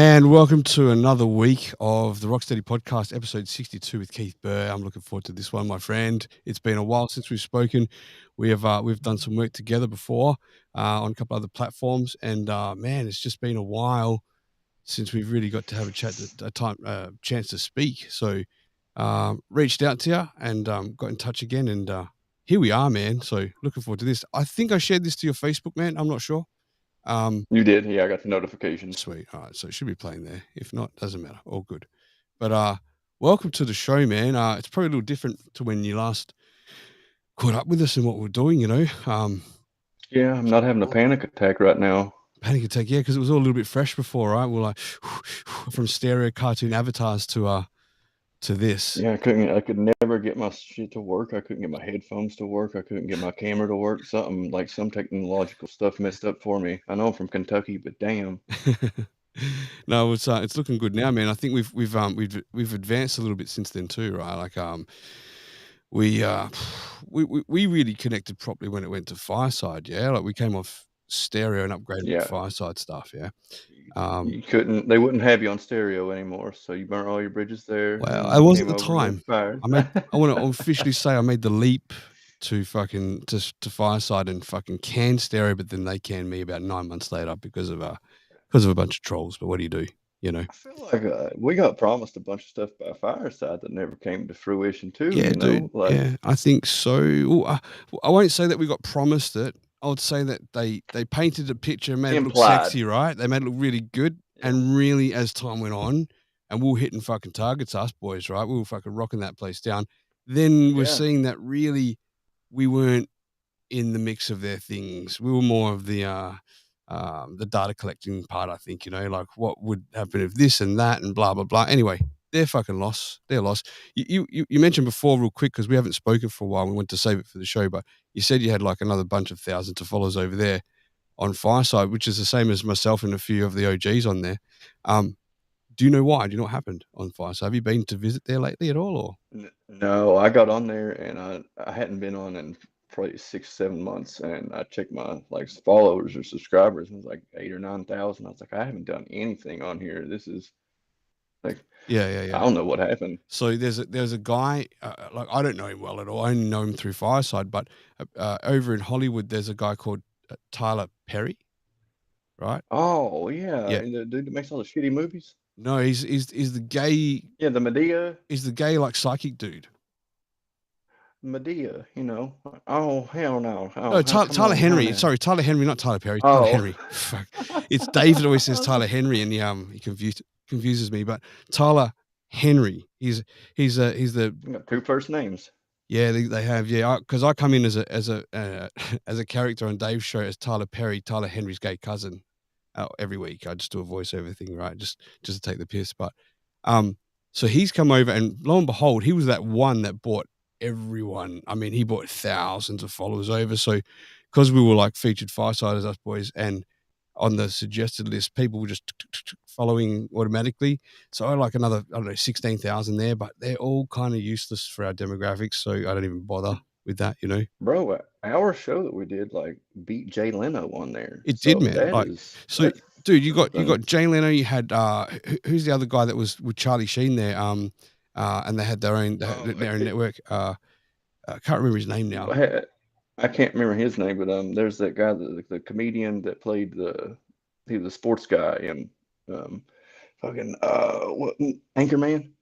And welcome to another week of the Rocstedi podcast, episode 62 with Keith Burr. I'm looking forward to this one, my friend. It's been a while since we've spoken. We've done some work together before on a couple other platforms, and man, it's just been a while since we've really got to have a chance to speak. So reached out to you and got in touch again, and here we are, man. So looking forward to this. I think I shared this to your Facebook, man. I'm not sure. You did, yeah. I got the notifications. Sweet. All right, so it should be playing there. If not, doesn't matter. All good. But welcome to the show, man. It's probably a little different to when you last caught up with us and what we're doing. Yeah, I'm not having a panic attack right now. Panic attack, yeah, because it was all a little bit fresh before, right? We're like from stereo cartoon avatars to this. Yeah, I could never get my shit to work. I couldn't get my headphones to work. I couldn't get my camera to work. Some technological stuff messed up for me. I know I'm from Kentucky, but damn. No, it's looking good now, man. I think we've advanced a little bit since then too, right? Like we really connected properly when it went to Fireside, yeah. Like we came off stereo and upgraded to Yeah, Fireside stuff, yeah. you couldn't. They wouldn't have you on stereo anymore, so you burnt all your bridges there, Well, and I you was at came the over to time. Fire. I want to officially say I made the leap to Fireside and fucking canned stereo, but then they canned me about 9 months later because of a bunch of trolls. But what do you do? I feel like we got promised a bunch of stuff by Fireside that never came to fruition, too. Yeah, dude. Like Yeah, I think so. Well, I won't say that we got promised it. I would say that they painted a picture and made it look implied. sexy, right? They made it look really good. Yeah. And really, as time went on, and we were hitting fucking targets, us boys, right? We were fucking rocking that place down. Then we're Yeah. seeing that really we weren't in the mix of their things. We were more of the data collecting part, I think, like what would happen if this and that and blah, blah, blah. Anyway, they're fucking lost. They're lost. You mentioned before real quick, because we haven't spoken for a while. We went to save it for the show, but you said you had like another bunch of thousands of followers over there on Fireside, which is the same as myself and a few of the OGs on there. Do you know why? Do you know what happened on Fireside? Have you been to visit there lately at all? Or No, I got on there and I hadn't been on in probably 6, 7 months, and I checked my like followers or subscribers, and it was like 8 or 9 thousand. I was like, I haven't done anything on here. This is like, I yeah. don't know what happened. So there's a guy, like I don't know him well at all. I only know him through Fireside, but over in Hollywood, there's a guy called Tyler Perry, right? Oh yeah, Yeah. the dude that makes all the shitty movies. No, he's the gay. Yeah, the Medea, He's the gay like psychic dude. Medea. Oh hell no. No, Oh, come Tyler on, Henry. honey. Sorry, Tyler Henry, not Tyler Perry. Tyler Oh, Henry. Fuck. It's Dave that always says Tyler Henry, and he confuses me. But Tyler Henry, he's the you got two first names. yeah, they have, yeah, because I come in as a as a character on Dave's show as Tyler Perry, Tyler Henry's gay cousin. Every week I just do a voiceover thing, right? Just to take the piss. But so he's come over, and lo and behold, he was that one that brought everyone. I mean, he brought thousands of followers over. So because we were like featured Fireside as us boys, and on the suggested list, people were just following automatically. So I had like another, I don't know, 16,000 there, but they're all kind of useless for our demographics. So I don't even bother with that, Bro, our show that we did like beat Jay Leno on there. It did, So man. Like, so, that's dude, you something. got Jay Leno. You had who's the other guy that was with Charlie Sheen there? And they had their own network. I can't remember his name now. I can't remember his name, but there's that guy, the comedian that played he was a sports guy and fucking what Anchorman?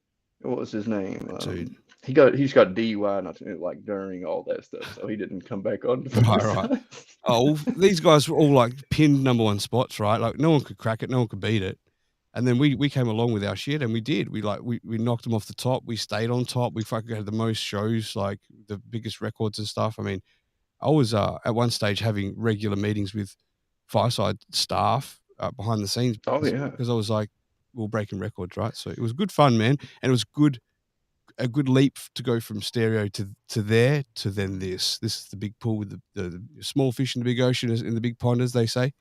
What was his name? Dude. He's got DUI, not like during all that stuff, so he didn't come back on the first Right. time. Oh, these guys were all like pinned number one spots, right? Like no one could crack it, no one could beat it. And then we came along with our shit, and we did. We knocked them off the top. We stayed on top. We fucking had the most shows, like the biggest records and stuff. I mean, I was at one stage having regular meetings with Fireside staff behind the scenes. Oh yeah, because I was like, we we're breaking records, right? So it was good fun, man, and it was a good leap to go from stereo to there to then this. This is the big pool with the small fish in the big ocean, in the big pond, as they say.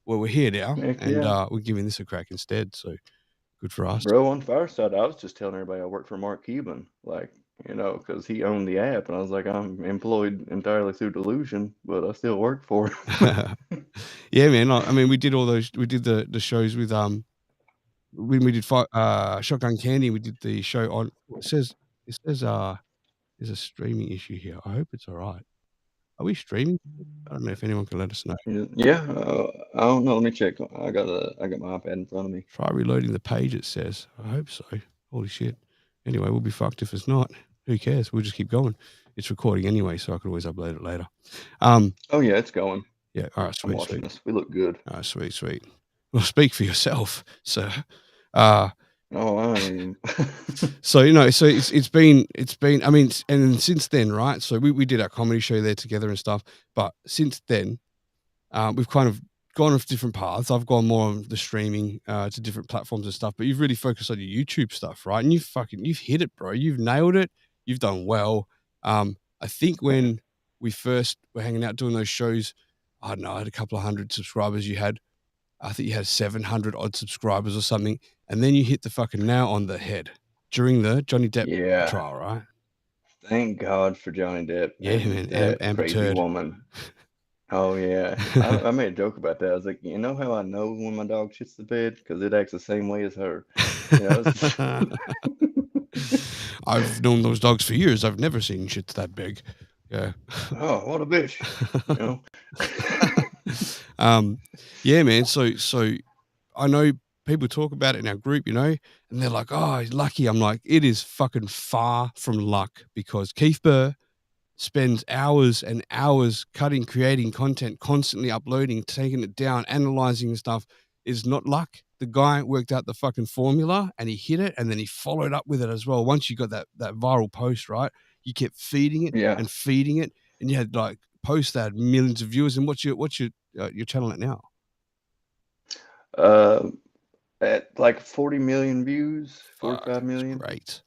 Well, we're here now, heck and yeah. we're giving this a crack instead. So good for us. Bro, on Fireside, I was just telling everybody I work for Mark Cuban, like, because he owned the app, and I was like, I'm employed entirely through delusion, but I still work for him. Yeah, man. I mean, we did all those. We did the shows with when we did Shotgun Candy, we did the show on. It says there's a streaming issue here. I hope it's all right. Are we streaming? I don't know if anyone can let us know. Yeah, I don't know. Let me check. I got my iPad in front of me. Try reloading the page, it says. I hope so. Holy shit. Anyway, we'll be fucked if it's not. Who cares? We'll just keep going. It's recording anyway, so I could always upload it later. Oh yeah, it's going. Yeah. All right. I'm Sweet. watching Sweet. this. We look good. All right. Sweet. Sweet. Well, speak for yourself, sir. Oh, I am. So so it's been. I mean, and since then, right? So we did our comedy show there together and stuff. But since then, we've kind of gone off different paths. I've gone more on the streaming to different platforms and stuff, but you've really focused on your YouTube stuff, right? And you've hit it, bro. You've nailed it. You've done well. I think when we first were hanging out doing those shows, I don't know, I had a couple of hundred subscribers. I think you had 700 odd subscribers or something, and then you hit the fucking nail on the head during the Johnny Depp Yeah. trial, right? Thank God for Johnny Depp Yeah, and man. that Amber crazy Turd. woman. Oh yeah, I made a joke about that. I was like, you know how I know when my dog shits the bed? Because it acts the same way as her. You know, I've known those dogs for years. I've never seen shit that big. Yeah. oh, what a bitch. You know? Yeah, man. So I know people talk about it in our group, and they're like, "Oh, he's lucky." I'm like, it is fucking far from luck because Keith Burr spends hours and hours cutting, creating content, constantly uploading, taking it down, analyzing and stuff. Is not luck. The guy worked out the fucking formula and he hit it, and then he followed up with it as well. Once you got that viral post, right? You kept feeding it Yeah. and feeding it, and you had like posts that had millions of viewers. And what's your channel at now? At like 40 million views, 45 That's million. great.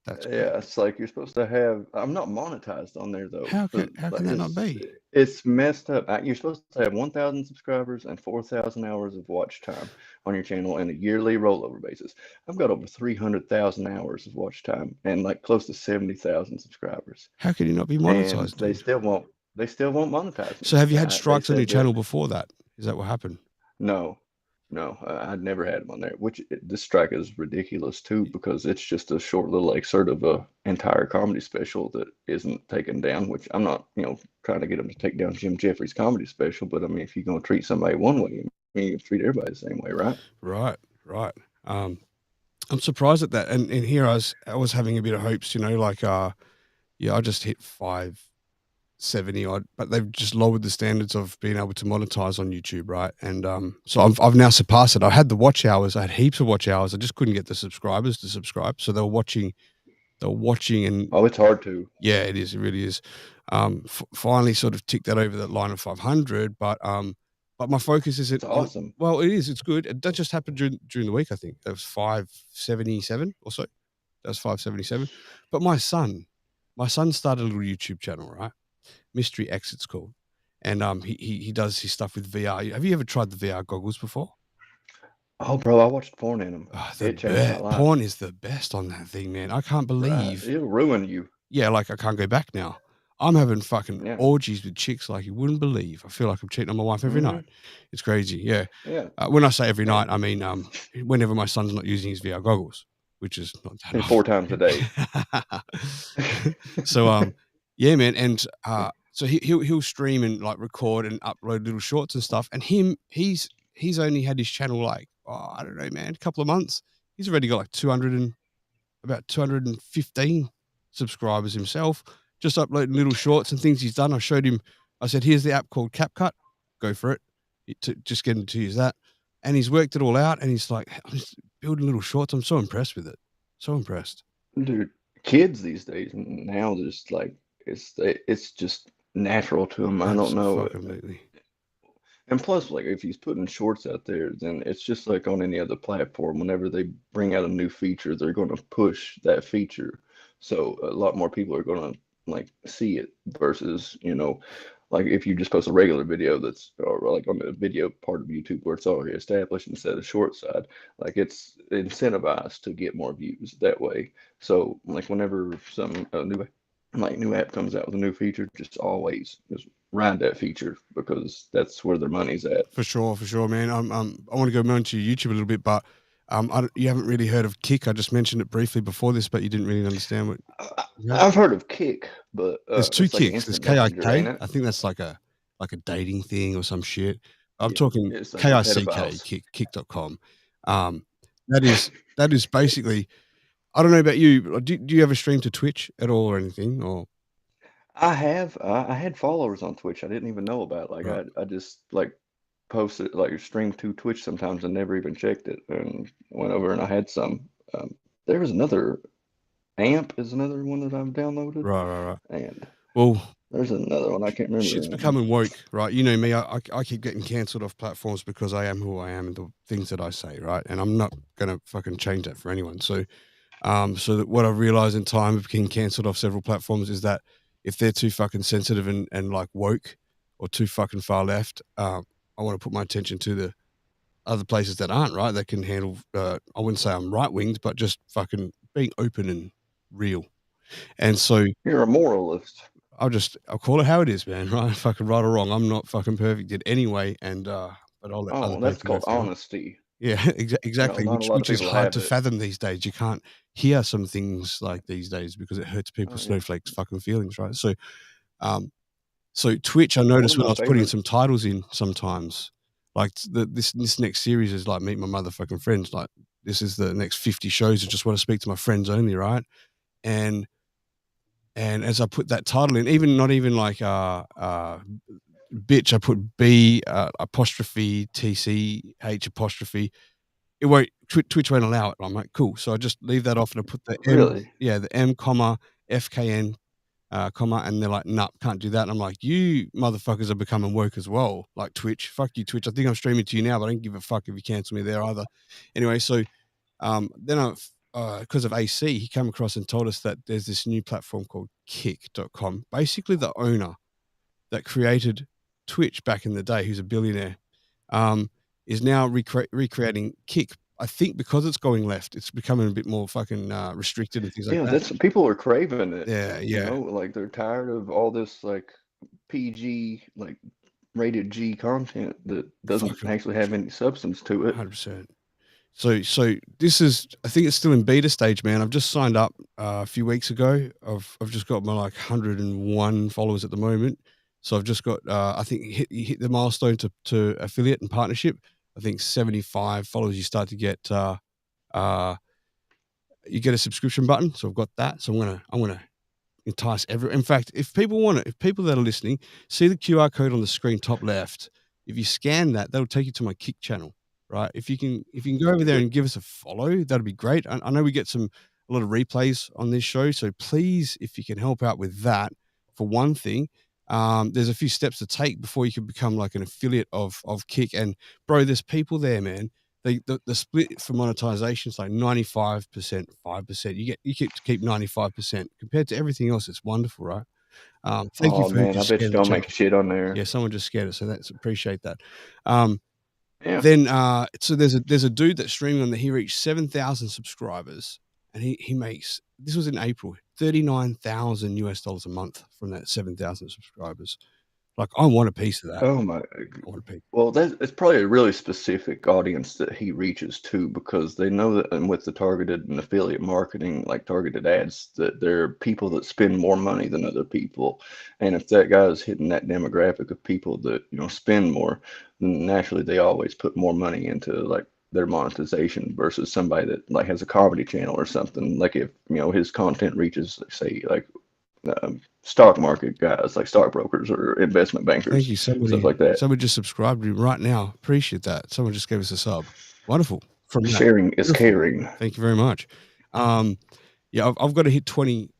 That's great. Yeah, it's like you're supposed to have. I'm not monetized on there though. How can that not be? It's messed up. You're supposed to have 1,000 subscribers and 4,000 hours of watch time on your channel on a yearly rollover basis. I've got over 300,000 hours of watch time and like close to 70,000 subscribers. How can you not be And monetized, they dude? still won't. They still won't monetize me. So have you had They strikes on your said that channel before that? Is that what happened? no, no, I'd never had them on there. This strike is ridiculous too because it's just a short little excerpt of a entire comedy special that isn't taken down. Which I'm not, trying to get them to take down Jim Jeffries' comedy special. But I mean, if you're gonna treat somebody one way, I mean, you treat everybody the same way, right? Right. I'm surprised at that. And here I was having a bit of hopes, I just hit 570 odd, but they've just lowered the standards of being able to monetize on YouTube, right? And so I've now surpassed it. I had the watch hours, I had heaps of watch hours. I just couldn't get the subscribers to subscribe. So they were watching and Oh, it's hard to. yeah, it is. It really is. Finally sort of ticked that over that line of 500, but my focus isn't It's awesome. well, it is. It's good. That just happened during the week. I think that was 577 or so. That was 577. But my son started a little YouTube channel, right? Mystery X, it's called, and he does his stuff with VR. Have you ever tried the VR goggles before? Oh, bro, I watched porn in them. Oh, It changed my life. porn is the best on that thing, man. I can't Right. believe. It'll ruin you. Yeah, like I can't go back now. I'm having fucking Yeah. orgies with chicks like you wouldn't believe. I feel like I'm cheating on my wife every night. It's crazy. Yeah. Yeah. When I say every night, I mean whenever my son's not using his VR goggles, which is not that often. 4 times a day. So yeah, man, and so he'll stream and like record and upload little shorts and stuff. And he's only had his channel like I don't know, man, a couple of months. He's already got like about 215 subscribers himself, just uploading little shorts and things he's done. I showed him. I said, "Here's the app called CapCut. Go for it. Just get him to use that." And he's worked it all out. And he's like, "I'm just building little shorts." I'm so impressed with it. So impressed. Dude, kids these days now just like it's just natural to them. I don't know. Absolutely. And plus, like if he's putting shorts out there, then it's just like on any other platform. Whenever they bring out a new feature, they're going to push that feature. So a lot more people are going to like see it versus, like if you just post a regular video that's or like on the video part of YouTube where it's already established instead of short side, like it's incentivized to get more views that way. So like whenever some new app comes out with a new feature, just always just ride that feature because that's where their money's at. For sure, man. I want to go more into YouTube a little bit, but You haven't really heard of Kick. I just mentioned it briefly before this, but you didn't really understand what. Yeah. I've heard of Kick, but There's 2 it's like an Kicks. There's instant messenger, ain't KIK. it? I think that's like a dating thing or some shit. I'm Yeah, talking it's like KICK, pedophiles. kick.com. Um, that is basically. I don't know about you. Do you ever stream to Twitch at all or anything? Or I had followers on Twitch I didn't even know about. Like right, I just like posted like stream to Twitch sometimes and never even checked it and went over and I had some. Um, there was another Amp is another one that I've downloaded right. and Well, there's another one I can't remember shit's the name. becoming woke, right? You know me. I keep getting cancelled off platforms because I am who I am and the things that I say, right? And I'm not gonna fucking change that for anyone. So that what I've realized in time of being cancelled off several platforms is that if they're too fucking sensitive and like woke or too fucking far left, I want to put my attention to the other places that aren't right. That can handle. I wouldn't say I'm right winged, but just fucking being open and real. And so You're a moralist. I'll call it how it is, man. Right, fucking right or wrong. I'm not fucking perfect in any way, and but I'll let other Oh, that's people go called for now. honesty. Yeah, You know, exactly, not a which lot of which is people hard have to it. fathom these days. You can't hear some things like these days because it hurts Oh people's yeah. snowflakes fucking feelings, right? Um, so Twitch, I One of noticed when my I was putting favorite. some titles in sometimes, like this next series is like Meet My Motherfucking Friends. Like this is the next 50 shows. I just want to speak to my friends only, right? And as I put that title in, even not even like bitch, I put B apostrophe TCH apostrophe. It won't Twitch won't allow it. I'm like, cool. So I just leave that off and I put the M, Really? yeah, the M comma FKN comma, and they're like, nah, can't do that. And I'm like, you motherfuckers are becoming woke as well. Like Twitch, fuck you, Twitch. I think I'm streaming to you now, but I don't give a fuck if you cancel me there either. Anyway, so then because of AC, he came across and told us that there's this new platform called Kick.com. Basically, the owner that created Twitch back in the day, who's a billionaire, um, is now recreating Kick. I think because it's going left, it's becoming a bit more fucking restricted and things like Yeah, that. that's people are craving it. Yeah, You yeah, know, like they're tired of all this like PG, like rated G content that doesn't fucking actually have any substance to it. 100%. So this is, I think it's still in beta stage, man. I've just signed up a few weeks ago. I've just got my like 101 followers at the moment. So I've just got I think you hit the milestone to affiliate and partnership. I think 75 followers you start to get uh you get a subscription button. So I've got that. So I'm gonna entice everyone. In fact, if people want it, if people that are listening see the QR code on the screen top left, if you scan that, that'll take you to my Kick channel, right? If you can go over there and give us a follow, that'd be great. I know we get a lot of replays on this show, so please, if you can help out with that, for one thing. There's a few steps to take before you can become like an affiliate of Kick. And bro, there's people there, man. The split for monetization is like 95%, 5%. You get to keep 95% compared to everything else. It's wonderful, right? Thank you Oh for who man, I just bet you scared the don't make channel. shit on there. Yeah, someone just scared it, so that's appreciate that. Um, Yeah. then so there's a dude that's streaming on there. He reached 7,000 subscribers, and he makes, this was in April, $39,000 a month from that 7,000 subscribers. Like I want a piece of that. Oh my. I want a piece. Well, that it's probably a really specific audience that he reaches too, because they know that, and with the targeted and affiliate marketing, like targeted ads, that there are people that spend more money than other people. And if that guy is hitting that demographic of people that, you know, spend more, then naturally they always put more money into like their monetization versus somebody that like has a comedy channel or something. Like if, you know, his content reaches, say, like stock market guys, like stockbrokers or investment Thank bankers, you. stuff Somebody like that. somebody just subscribed to me right now. Appreciate that. Someone just gave us a sub. Wonderful. From that. Sharing is Beautiful. caring. Thank you very much. Um, yeah, I've got to hit 20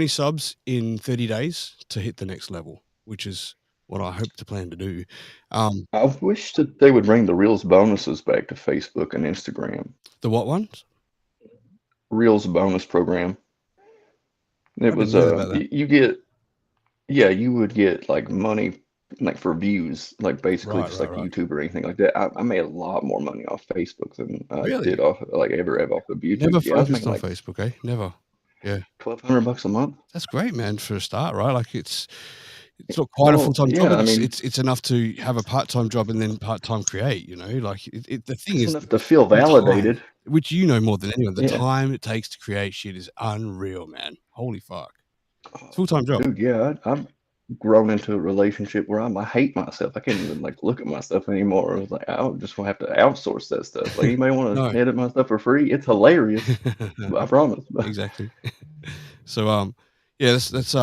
subs in 30 days to hit the next level, which is what I hope to plan to do. Um, I wish that they would bring the Reels bonuses back to Facebook and Instagram. the what ones? Reels bonus program. It I didn't was know about that. you get, yeah, you would get like money like for views, like basically Right, just right, like right. YouTube or anything like that. I made a lot more money off Facebook than I did Really? off like ever have off of YouTube. Never Yeah, I was focused making on like Facebook, eh? Never. Yeah. 1,200 bucks a month. That's great, man, for a start, right? Like it's not quite a Well, full-time job, yeah, but I mean, it's enough to have a part-time job and then part-time create, like, the thing it's is enough to feel the time, validated. which you know more than anyone, the Yeah. time it takes to create shit is unreal, man. Holy fuck. It's a Oh, full-time job. dude, yeah, I've grown into a relationship where I hate myself. I can't even like look at myself anymore. I was like, I just want to have to outsource that stuff. Like, anybody want No. to edit my stuff for free? It's hilarious. I promise. Exactly. So, yeah, that's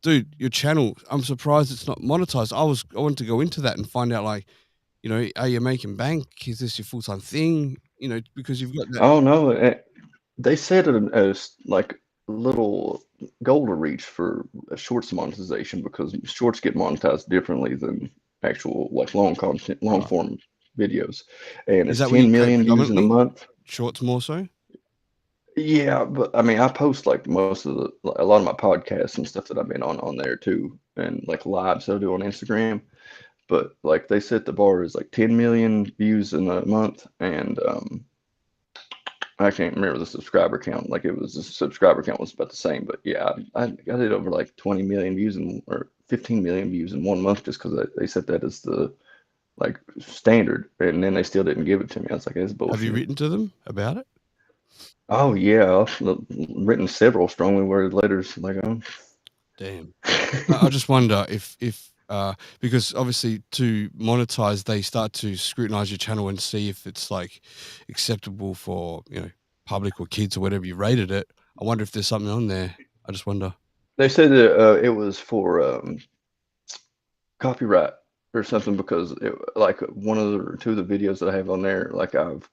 dude, your channel, I'm surprised it's not monetized. I wanted to go into that and find out, like, are you making bank? Is this your full-time thing? Because you've got that. Oh no, they said it as like a little goal to reach for shorts monetization because shorts get monetized differently than actual like long content, long Right. form videos, and Is it's that what you 10 create million views in a predominantly? month. Shorts more so? Yeah, but I mean, I post like most of a lot of my podcasts and stuff that I've been on there too, and like lives that I do on Instagram. But like they set the bar as like 10 million views in a month, and I can't remember the subscriber count. Like it was the subscriber count was about the same, but yeah, I got it over like 20 million views in or 15 million views in 1 month just because they set that as the like standard, and then they still didn't give it to me. I was like, it's Have you bullshit. written to them about it? Oh yeah, I've written several strongly worded letters. Like, Damn. I just wonder if because obviously to monetize, they start to scrutinize your channel and see if it's like acceptable for, public or kids or whatever you rated it. I wonder if there's something on there. I just wonder. they said that it was for copyright or something because like one of the or two of the videos that I have on there, like I've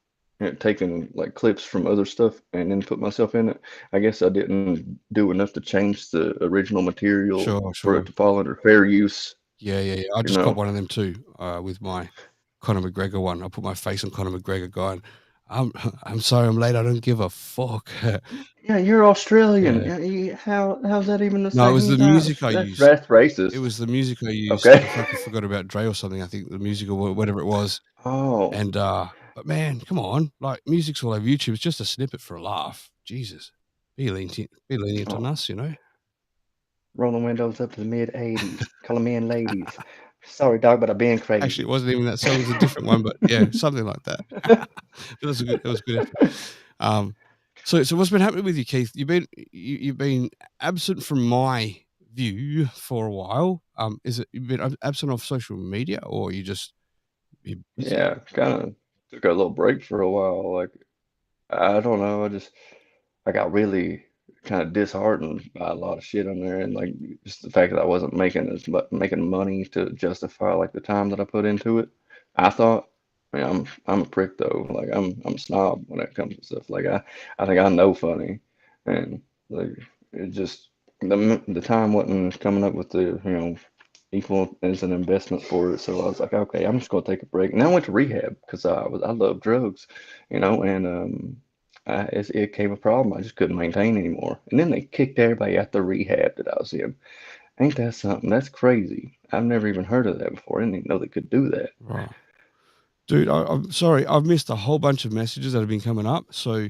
taken like clips from other stuff and then put myself in it. I guess I didn't do enough to change the original material Sure, for sure. it to fall under fair use, Yeah, yeah, yeah. I you just got know. one of them too, with my Conor McGregor one. I put my face on Conor McGregor going, I'm I'm sorry I'm late. I don't give a fuck. Yeah, you're Australian. Yeah. Yeah, how's that even the No, it same? was the music I That's used. that's It racist. was the music I used. Okay. I fucking forgot about Dre or something. I think the music or whatever it was. Oh, And, but man, come on, like, music's all over YouTube. It's just a snippet for a laugh. Jesus. Be lenient on oh, us. rolling windows up to the mid '80s, calling men ladies. Sorry, dog, but I've been Actually, it crazy. wasn't even that song, it was a different one, but yeah, something like that. It was a good effort. Um, so what's been happening with you, Keith? You've been absent from my view for a while. Is it you've been absent off social media or you're busy? Yeah, kind of took a little break for a while. Like, I don't know. I got really kind of disheartened by a lot of shit on there, and like just the fact that I wasn't making as much making money to justify like the time that I put into it. I thought, I mean, I'm a prick though. Like I'm a snob when it comes to stuff. Like I think I know funny, and like it just the time wasn't coming up with the equal as an investment for it. So I was like, okay, I'm just gonna take a break. And I went to rehab because I love drugs, and it came a problem. I just couldn't maintain anymore. And then they kicked everybody out the rehab that I was in. Ain't that something? That's crazy. I've never even heard of that before. I didn't even know they could do that. Right. Dude, I'm sorry. I've missed a whole bunch of messages that have been coming up. So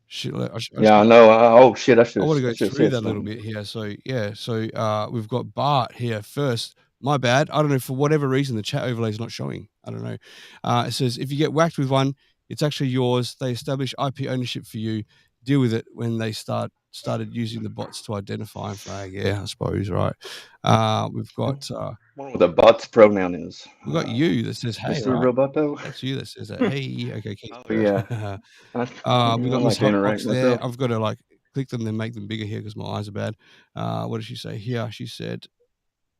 shit, I just Yeah, I know. Oh shit, I want to I go should have through said that a little something. bit here. So yeah, we've got Bart here first. My bad. I don't know for whatever reason the chat overlay is not showing. I don't know. It says if you get whacked with one, it's actually yours. They establish IP ownership for you. Deal with it when they started using the bots to identify and flag. Yeah, I suppose right. Uh, we've I got uh, wonder what the bot's pronoun is. we've got you that says hey, Mr. right? Roboto. That's you that says that. Hey, okay, Keith. Oh yeah. I, We I got Miss like to interact Hotbox there. myself. I've got to like click them, then make them bigger here because my eyes are bad. What did she say here? She said,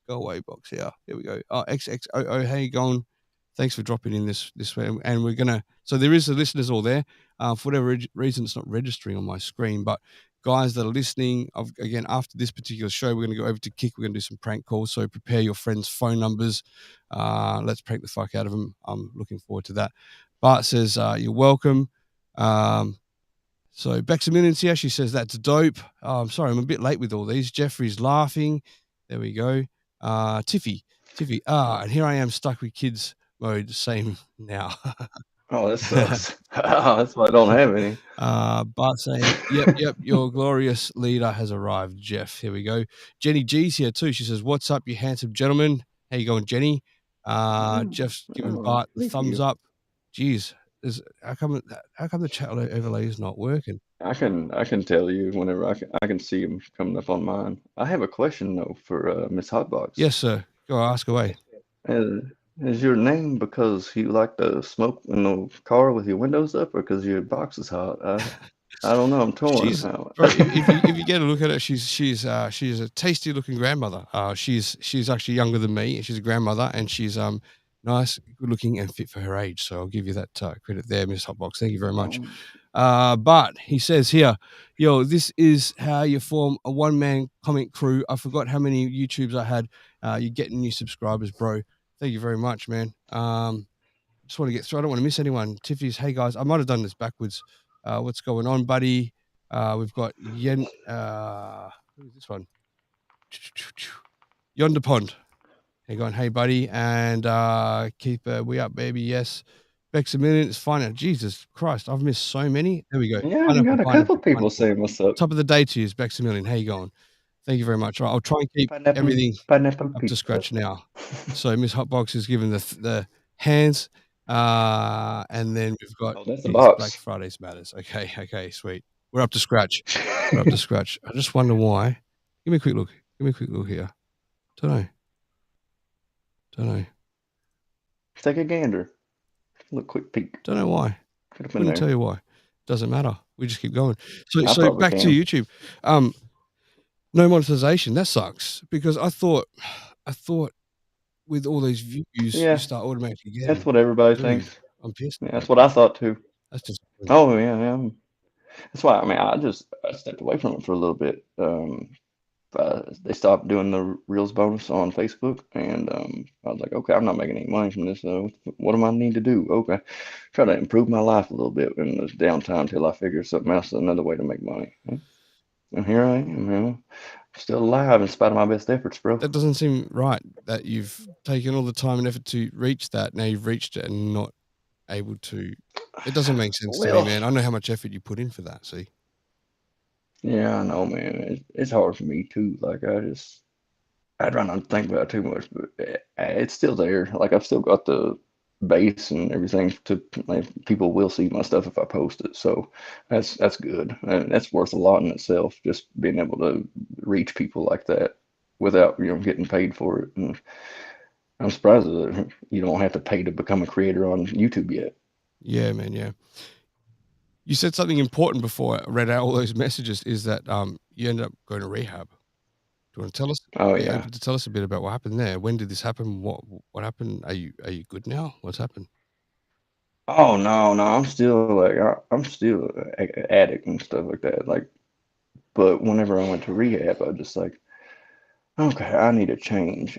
"Go away, box." Here, here we go. Oh, XXOO, how you going? Thanks for dropping in this way. And we're gonna. So there is the listeners all there. For whatever reason, it's not registering on my screen. But guys that are listening, again after this particular show, we're gonna go over to Kick. We're gonna do some prank calls. So prepare your friends' phone numbers. Let's prank the fuck out of them. I'm looking forward to that. Bart says, "You're welcome." Um, so Bexamillions here, she says that's dope. Oh, I'm sorry, I'm a bit late with all these. Jeffrey's laughing. There we go. Tiffy. And here I am stuck with kids mode. Same now. Oh, that sucks. That's why I don't have any. Bart saying, "Yep, yep, your glorious leader has arrived, Jeff." Here we go. Jenny G's here too. She says, "What's up, you handsome gentleman? How you going, Jenny?" Jeff's giving Oh, Bart the thank thumbs you. up. Jeez, how come the chat overlay is not working? I can tell you whenever I can see them coming up on mine. I have a question though for Miss Hotbox. Yes, sir. Go ask away. Uh, is your name because you like to smoke in the car with your windows up, or because your box is hot? I don't know. I'm torn. She's bro. If you get a look at her, she's a tasty looking grandmother. She's actually younger than me. She's a grandmother, and she's nice, good looking, and fit for her age. So I'll give you that credit there, Miss Hotbox. Thank you very much. Um, But he says here, yo, this is how you form a one man comic crew. I forgot how many YouTubes I had. You're getting new subscribers, bro. Thank you very much, man. Just want to get through. I don't want to miss anyone. Tiffy's, hey guys, I might have done this backwards. What's going on, buddy? We've got Yen. Who's this one? Yonder Pond. Hey, going, hey, buddy, and keep we up, baby. Yes, Bex a million. It's fine. Jesus Christ, I've missed so many. There we go. yeah, I Pineapple, got a couple pineapple, people pineapple. saying what's up. Top of the day to you, Bex a million. How you going? Thank you very much. Right, I'll try and keep Pineapple, everything pineapple up to pizza. scratch now. So Miss Hotbox is given the hands, and then we've got Oh, that's the geez, Black box. Fridays matters. Okay, okay, sweet. We're up to scratch. We're up to scratch. I just wonder why. Give me a quick look. Give me a quick look here. Don't know. Don't know. Take a gander. Look, quick peek. Don't know why. Could have been Couldn't tell there. you why. Doesn't matter. We just keep going. So I so probably back to can. YouTube. No monetization. That sucks because I thought with all these views you Yeah, start automatically that's getting. what everybody Dude, thinks. I'm pissed Yeah, about that's what I that. thought too. That's just Oh yeah, yeah. That's why I stepped away from it for a little bit. They stopped doing the Reels bonus on Facebook, and I was like, okay, I'm not making any money from this. So what do I need to do? Okay, try to improve my life a little bit in this downtime until I figure something else, another way to make money. And here I am, still alive in spite of my best efforts, bro. that doesn't seem right that you've taken all the time and effort to reach that. Now you've reached it and not able to. It doesn't make sense to me, Well, man. I know how much effort you put in for that. See, yeah, I know, man. It's hard for me too. Like I try not to think about it too much, but it's still there. Like I've still got the base and everything to like people will see my stuff if I post it. So that's good. And that's worth a lot in itself, just being able to reach people like that without, getting paid for it. And I'm surprised that you don't have to pay to become a creator on YouTube yet. yeah, man, yeah. You said something important before I read out all those messages. Is that you ended up going to rehab? Do you want to tell us? Oh Are you yeah. able to tell us a bit about what happened there? When did this happen? What happened? Are you good now? What's happened? Oh no, no, I'm still like I'm still a addict and stuff like that. Like, but whenever I went to rehab, I was just like, okay, I need a change.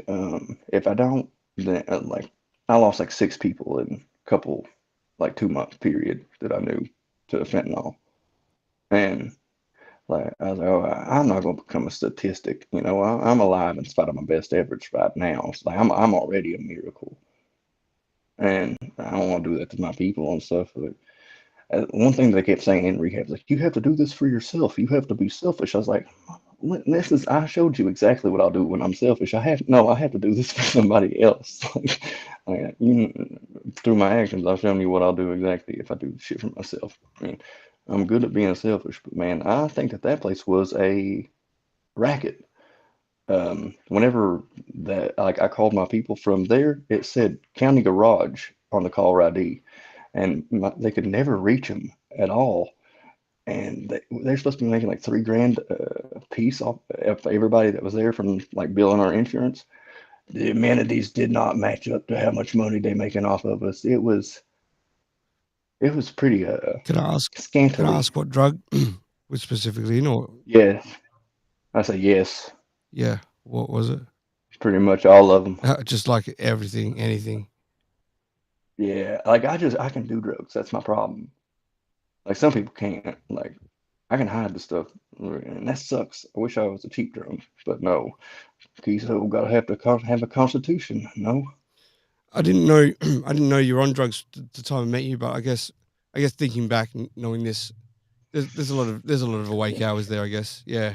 If I don't, then like I lost like 6 people in a couple, like 2 month period that I knew to fentanyl, and like I was like, oh, I'm not gonna become a statistic. I'm alive in spite of my best efforts right now. It's like I'm already a miracle, and I don't want to do that to my people and stuff. But one thing they kept saying in rehab is like, you have to do this for yourself. You have to be selfish. I was like, I showed you exactly what I'll do when I'm selfish. I have to do this for somebody else. Through my actions, I've shown you what I'll do exactly if I do shit for myself. I mean, I'm good at being selfish, but man, I think that place was a racket. Whenever that, like, I called my people from there, it said county garage on the caller ID, and they could never reach them at all. And they're supposed to be making like 3 grand a piece off of everybody that was there from like billing our insurance. The amenities did not match up to how much money they making off of us. It was pretty Can I ask? Can I scantily. ask what drug was specifically in, or Yes, I say yes, yeah, what was it? pretty much all of them. Just like everything, anything. Yeah, like I can do drugs. That's my problem. Like some people can't. Like I can hide the stuff, and that sucks. I wish I was a cheap drug, but no. Keto gotta have a constitution. No. I didn't know I didn't know you were on drugs the time I met you, but I guess thinking back and knowing this, there's a lot of awake hours there, I guess. Yeah,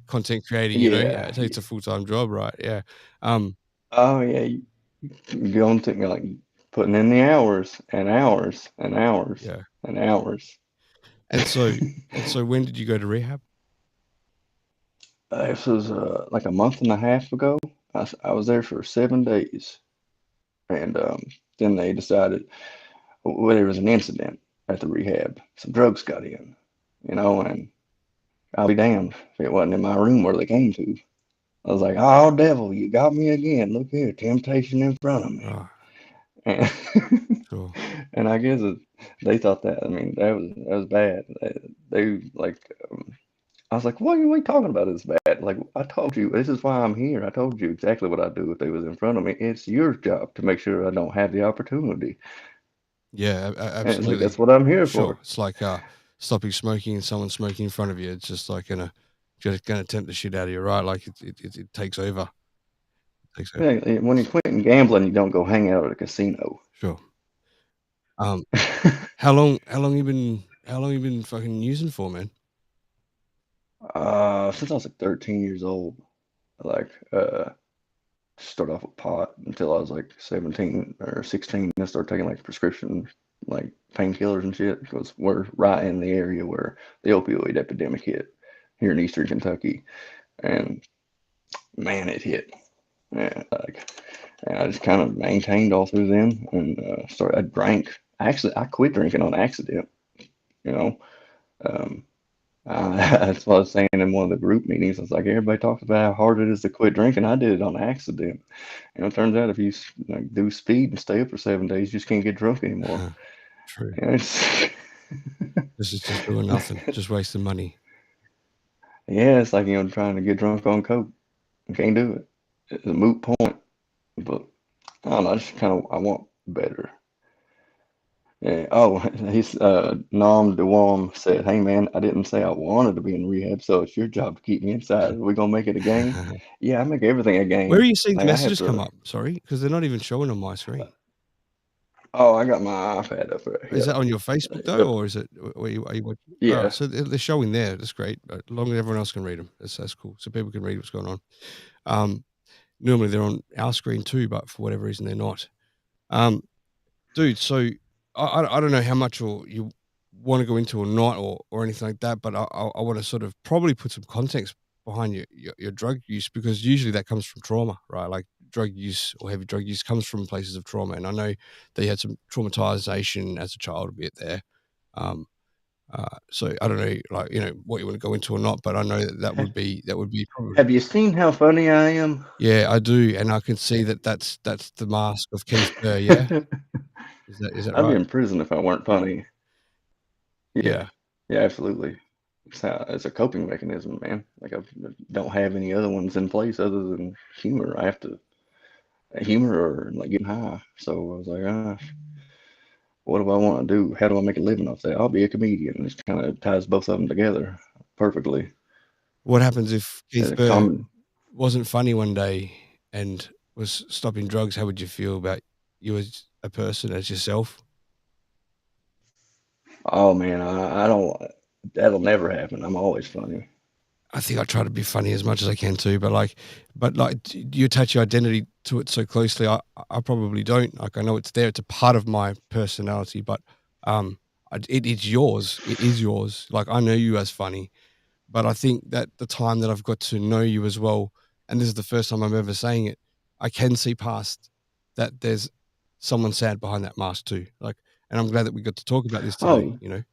content creating, Yeah. it's a full-time job, right? Yeah. Um, Oh yeah. You go on to like putting in the hours and hours and hours yeah. and hours. And so and so when did you go to rehab? This was like a month and a half ago. I was there for 7 days, and then they decided, well, there was an incident at the rehab. Some drugs got in, and I'll be damned if it wasn't in my room where they came to. I was like, oh, devil, you got me again. Look here, temptation in front of me. Right, And, sure. and I guess they thought that. I mean, that was bad. They like, I was like, what are we talking about? Is bad? Like, I told you, this is why I'm here. I told you exactly what I'd do if they was in front of me. It's your job to make sure I don't have the opportunity. Yeah, And it's like, absolutely. that's what I'm here Sure. for. It's like, stopping smoking and someone smoking in front of you. It's just gonna tempt the shit out of you, right? Like, it takes over. Takes over. Yeah, when you're quitting gambling, you don't go hang out at a casino. Sure. Um, how long you been fucking using for, man? Since I was like 13 years old, like, start off with pot until I was like 17 or 16. And start taking like prescription like painkillers and shit because we're right in the area where the opioid epidemic hit here in Eastern Kentucky, and man, it hit. Yeah, like, and I just kind of maintained all through then, and started. I drank. Actually, I quit drinking on accident. You know, um, that's what I was saying in one of the group meetings. I was like, everybody talks about how hard it is to quit drinking. I did it on accident. It turns out if you like do speed and stay up for 7 days, you just can't get drunk anymore. True. And it's This is just doing nothing, just wasting money. yeah, it's like trying to get drunk on coke. You can't do it. It's a moot point. But I don't know. I just kind of I want better. Yeah. Oh, he's Nom DeWom said, "Hey man, I didn't say I wanted to be in rehab, so it's your job to keep me inside. Are we gonna make it a game?" Yeah, I make everything a Where are game. you seeing the Like I have messages come to. up? Sorry, because 'Cause they're not even showing on my screen. Oh, I got my iPad up right Is here. that on your Facebook though, But or is it where you are you watching? Alright, yeah. so they're showing there, that's great, as long as everyone else can read them, that's cool, so people can read what's going on. Um, Normally they're on our screen too, but for whatever reason they're not. Um, Dude, so I don't know how much or you wanna go into or not or anything like that, but I wanna sort of probably put some context behind your drug use because usually that comes from trauma, right? Like, drug use or heavy drug use comes from places of trauma, and I know that you had some traumatization as a child a bit there. Um, so I don't know, like, what you wanna go into or not, but I know that that would be probably. Have you seen how funny I am? Yeah, I do, and I can see that that's the mask of Ken Burr, yeah? Is that I'd be right? in prison if I weren't funny. Yeah, Yeah. yeah, absolutely. It's a coping mechanism, man. Like I don't have any other ones in place other than humor. I have to humor or like getting high. So I was like, what do I want to do? How do I make a living off that? I'll be a comedian. It kind of ties both of them together perfectly. What happens if As Keith a Burr common, wasn't funny one day and was stopping drugs? How would you feel about you as a person, as yourself? oh man, I don't. That'll never happen. I'm always funny. I think I try to be funny as much as I can too, but do you attach your identity to it so closely? I probably don't. Like, I know it's there; it's a part of my personality, but um, it's yours. It is yours. Like, I know you as funny, but I think that the time that I've got to know you as well, and this is the first time I'm ever saying it, I can see past that there's someone sad behind that mask too. Like, and I'm glad that we got to talk about this today, Oh you know?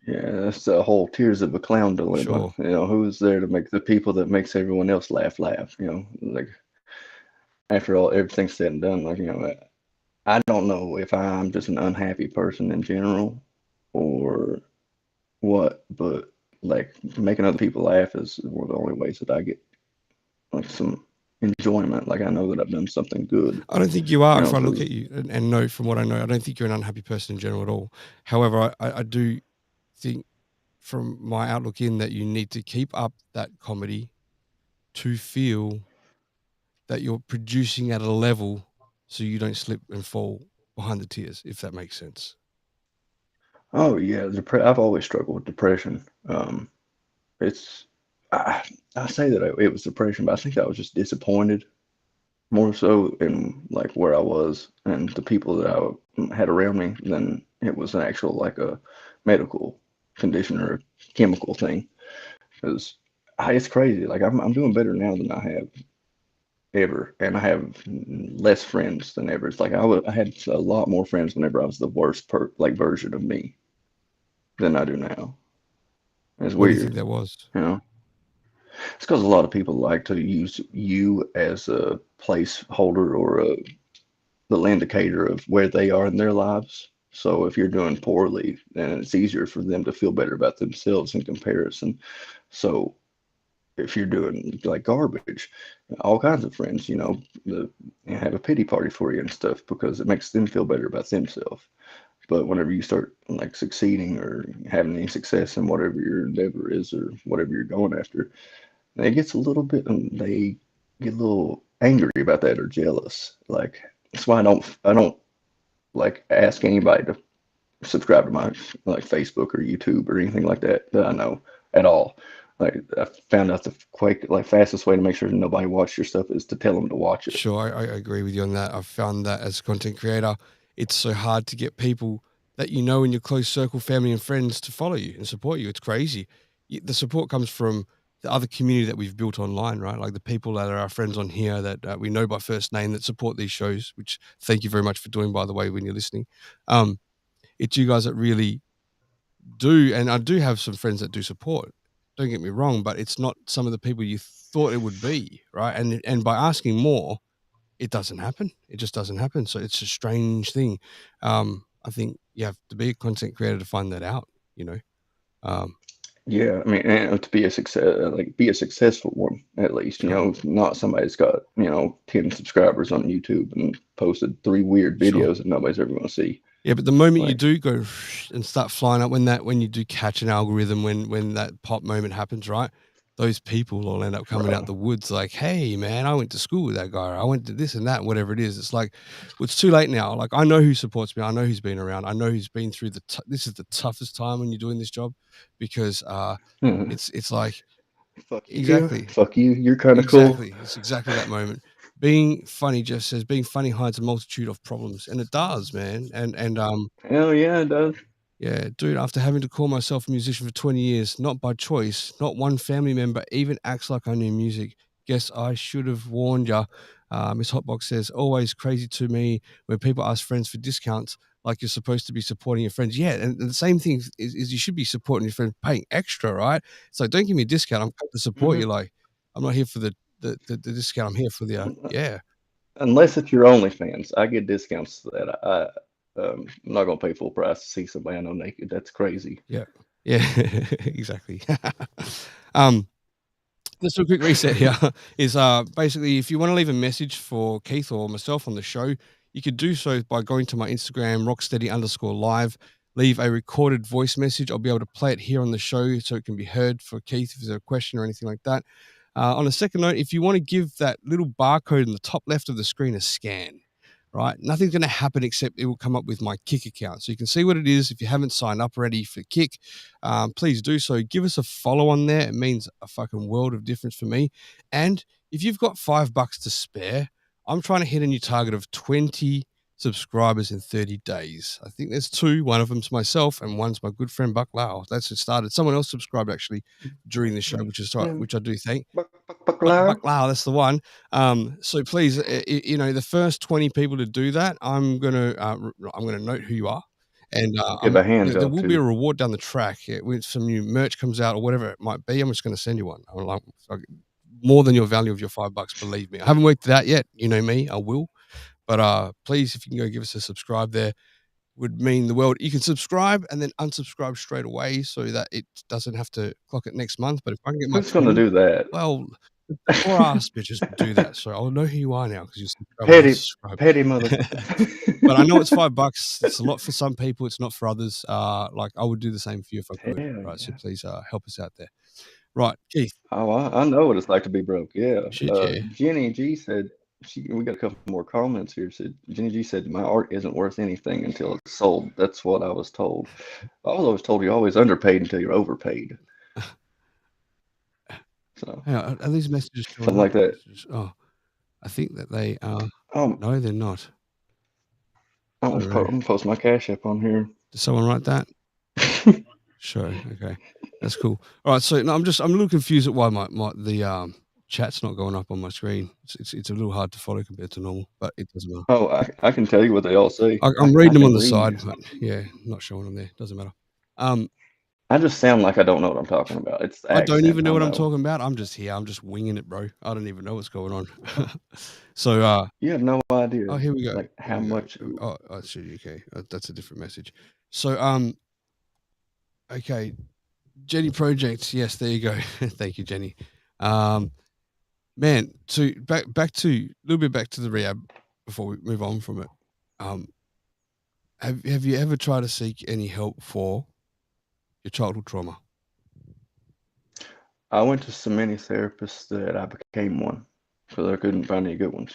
yeah, that's the whole tears of a clown dilemma. Sure. Who's there to make the people that makes everyone else laugh? Like after all everything's said and done, like I don't know if I'm just an unhappy person in general or what, but like making other people laugh is one of the only ways that I get like some enjoyment. Like I know that I've done something good, I don't think you are. If I look through. at you and know from what I know, I don't think you're an unhappy person in general at all. However, I do think from my outlook in that you need to keep up that comedy to feel that you're producing at a level. so you don't slip and fall behind the tears, if that makes sense. Oh yeah, I've always struggled with depression. It's I, I say that it was depression, but I think I was just disappointed more so in like where I was and the people that I had around me than it was an actual like a medical condition or a chemical thing. Because it's crazy. Like I'm doing better now than I have ever, and I have less friends than ever. It's like I had a lot more friends whenever I was the worst like version of me than I do now. It's Why do you think weird, that was? you know. It's because a lot of people like to use you as a placeholder or the indicator of where they are in their lives. So if you're doing poorly, then it's easier for them to feel better about themselves in comparison. So if you're doing like garbage, all kinds of friends, have a pity party for you and stuff because it makes them feel better about themselves. But whenever you start like succeeding or having any success in whatever your endeavor is or whatever you're going after, it gets a little bit, they get a little angry about that or jealous. Like that's why I don't like ask anybody to subscribe to my like Facebook or YouTube or anything like that I know at all. Like I found out the fastest way to make sure nobody watches your stuff is to tell them to watch it. Sure, I agree with you on that. I've found that as a content creator, it's so hard to get people that you know in your close circle, family and friends to follow you and support you. It's crazy. The support comes from the other community that we've built online, right? Like the people that are our friends on here that we know by first name that support these shows, which thank you very much for doing, by the way, when you're listening. Um, it's you guys that really do, and I do have some friends that do support. Don't get me wrong, but it's not some of the people you thought it would be, right? And by asking more, it doesn't happen. It just doesn't happen. So it's a strange thing. I think you have to be a content creator to find that out, you know? Um, Yeah, I mean, and to be a success, like be a successful one at least, sure, not somebody that's got, 10 subscribers on YouTube and posted three weird sure. videos that nobody's ever going to see. Yeah, but the moment you Like, do go and start flying up, when you do catch an algorithm, when that pop moment happens, right? Those people will end up coming out bro. the woods like, "Hey, man, I went to school with that guy. Or I went to this and that, whatever it is." It's like, well, it's too late now. Like, I know who supports me. I know who's been around. I know who's been through this is the toughest time when you're doing this job because it's like Fuck you. exactly, Fuck you. You're kind of cool. exactly. It's exactly that moment. Being funny, Jeff says, being funny hides a multitude of problems, and it does, man. And Hell yeah, it does. yeah, dude, after having to call myself a musician for 20 years, not by choice, not one family member even acts like I knew music. Guess I should have warned ya. Miss Hotbox says, always crazy to me when people ask friends for discounts like you're supposed to be supporting your friends. Yeah, and the same thing is you should be supporting your friends, paying extra, right? So don't give me a discount. I'm come to support you. Hmm. Like, I'm not here for the discount. I'm here for the, yeah, Unless it's your OnlyFans, I get discounts to that. I'm not gonna pay full price to see somebody I know naked. That's crazy. yeah, yeah, exactly. um, Just a quick reset here is basically if you want to leave a message for Keith or myself on the show, you could do so by going to my Instagram, Rocksteady_live, leave a recorded voice message. I'll be able to play it here on the show so it can be heard for Keith if there's a question or anything like that. On a second note, if you want to give that little barcode in the top left of the screen a scan, right? Nothing's going to happen except it will come up with my Kick account. So you can see what it is. If you haven't signed up already for Kick, please do so. Give us a follow on there. It means a fucking world of difference for me. And if you've got $5 to spare, I'm trying to hit a new target of 20 subscribers in 30 days. I think there's two. One of them's myself, and one's my good friend Buck Lau. That's it started. Someone else subscribed actually during the show, which I do thank. Bucklar. Wow, that's the one. So please, the first 20 people to do that, I'm gonna note who you are, and Give a hand there job will be a too. reward down the track when some new merch comes out or whatever it might be. I'm just gonna send you one. I'm like more than your value of your $5. Believe me, I haven't worked it out yet. You know me, I will. But please, if you can go give us a subscribe there, would mean the world. You can subscribe and then unsubscribe straight away so that it doesn't have to clock it next month. But if I can get my Who's gonna 20, do that? well, the poor ass bitches would do that. So I'll know who you are now because you subscribe and Petty, unsubscribe. petty motherfuckers. But I know it's $5. It's a lot for some people. It's not for others. Like I would do the same for you if I Hell could. Right. So yeah. please help us out there. Right, Keith. Oh, I know what it's like to be broke. Yeah. Shit, yeah. Jenny G said we got a couple more comments here. Said Jenny G said my art isn't worth anything until it's sold. That's what I was told. I was always told you're always underpaid until you're overpaid. So Hang on, are these messages showing something up? like that. Messages. Oh, I think that they are. Um, No, they're not. I'm I don't know. gonna post my cash app on here. Did someone write that? Sure. Okay, that's cool. All right. So no, I'm a little confused at why the chat's not going up on my screen. It's a little hard to follow compared to normal, but it doesn't matter. Oh, I can tell you what they all say. I'm I reading them on can the read. side, but yeah, not showing them there. Doesn't matter. Um, I just sound like I don't know what I'm talking about. It's the I don't accent. even know I what I'm know. talking about. I'm just here. I'm just winging it, bro. I don't even know what's going on. So, You have no oh, idea, here we go. like Here how we go. much. Oh, shit. Okay, that's a different message. So, okay, Jenny Project. Yes, there you go. Thank you, Jenny. Um, man. So back to a little bit back to the rehab before we move on from it. Um, have you ever tried to seek any help for your childhood trauma? I went to so many therapists that I became one because I couldn't find any good ones.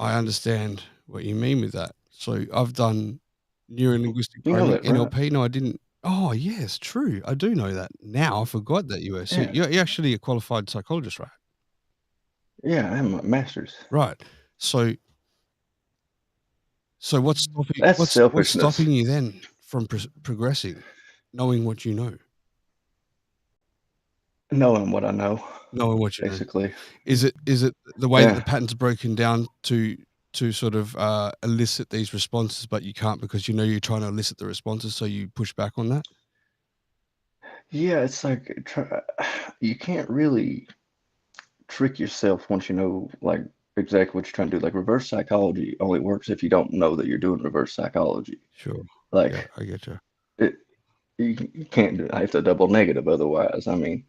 I understand what you mean with that. So I've done neuro-linguistic You know programming, that, right? NLP. No, I didn't. Oh, yes, true. I do know that now. I forgot that you were. So Yeah, you're actually a qualified psychologist, right? yeah. I have my master's. Right. So what's stopping That's what's selfishness. stopping you then from progressing, knowing what you know, Knowing what I know, knowing what you know? basically. Is it the way that Yeah. the pattern's broken down to sort of elicit these responses, but you can't because you know you're trying to elicit the responses, so you push back on that? Yeah, it's like you can't really trick yourself once you know like exactly what you're trying to do. Like reverse psychology only works if you don't know that you're doing reverse psychology. Sure. Yeah, Like I get you. it, you can't do. I have to double negative otherwise. I mean,